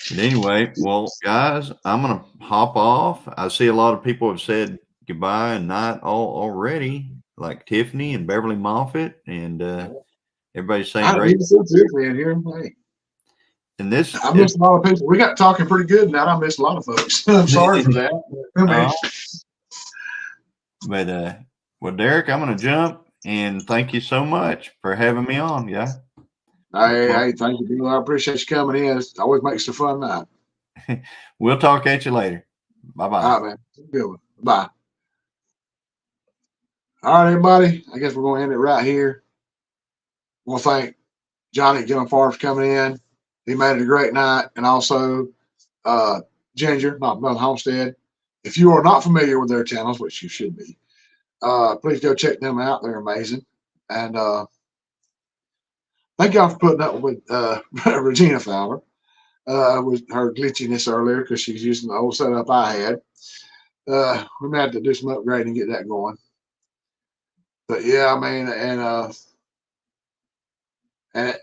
Speaker 4: but anyway, well, guys, I'm going to hop off. I see a lot of people have said goodbye and night already, like Tiffany and Beverly Moffitt, and everybody's saying great.
Speaker 1: In here. Hey.
Speaker 4: And this,
Speaker 1: I missed a lot of people. We got talking pretty good now. I missed a lot of folks. I'm sorry for that.
Speaker 4: Well, Derek, I'm going to jump, and thank you so much for having me on. Yeah.
Speaker 1: Hey, thank you, Bill. I appreciate you coming in. It always makes it a fun night.
Speaker 4: We'll talk at you later. Bye-bye.
Speaker 1: All right, man. Good one. Bye. All right, everybody. I guess we're going to end it right here. I want to thank Johnny at Gillum Farms coming in. He made it a great night. And also Ginger, not Brother Homestead. If you are not familiar with their channels, which you should be, please go check them out. They're amazing. And thank y'all for putting up with Regina Fowler with her glitchiness earlier because she's using the old setup I had. We may have to do some upgrading and get that going. But yeah, I mean,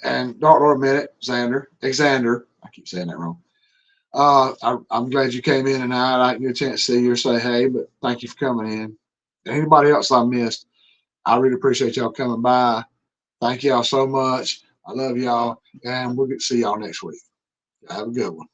Speaker 1: and Dark Lord Minute, Xander, I keep saying that wrong. I'm glad you came in tonight. I didn't get a chance to see you or say hey, but thank you for coming in. And anybody else I missed, I really appreciate y'all coming by. Thank y'all so much. I love y'all, and we'll get to see y'all next week. Have a good one.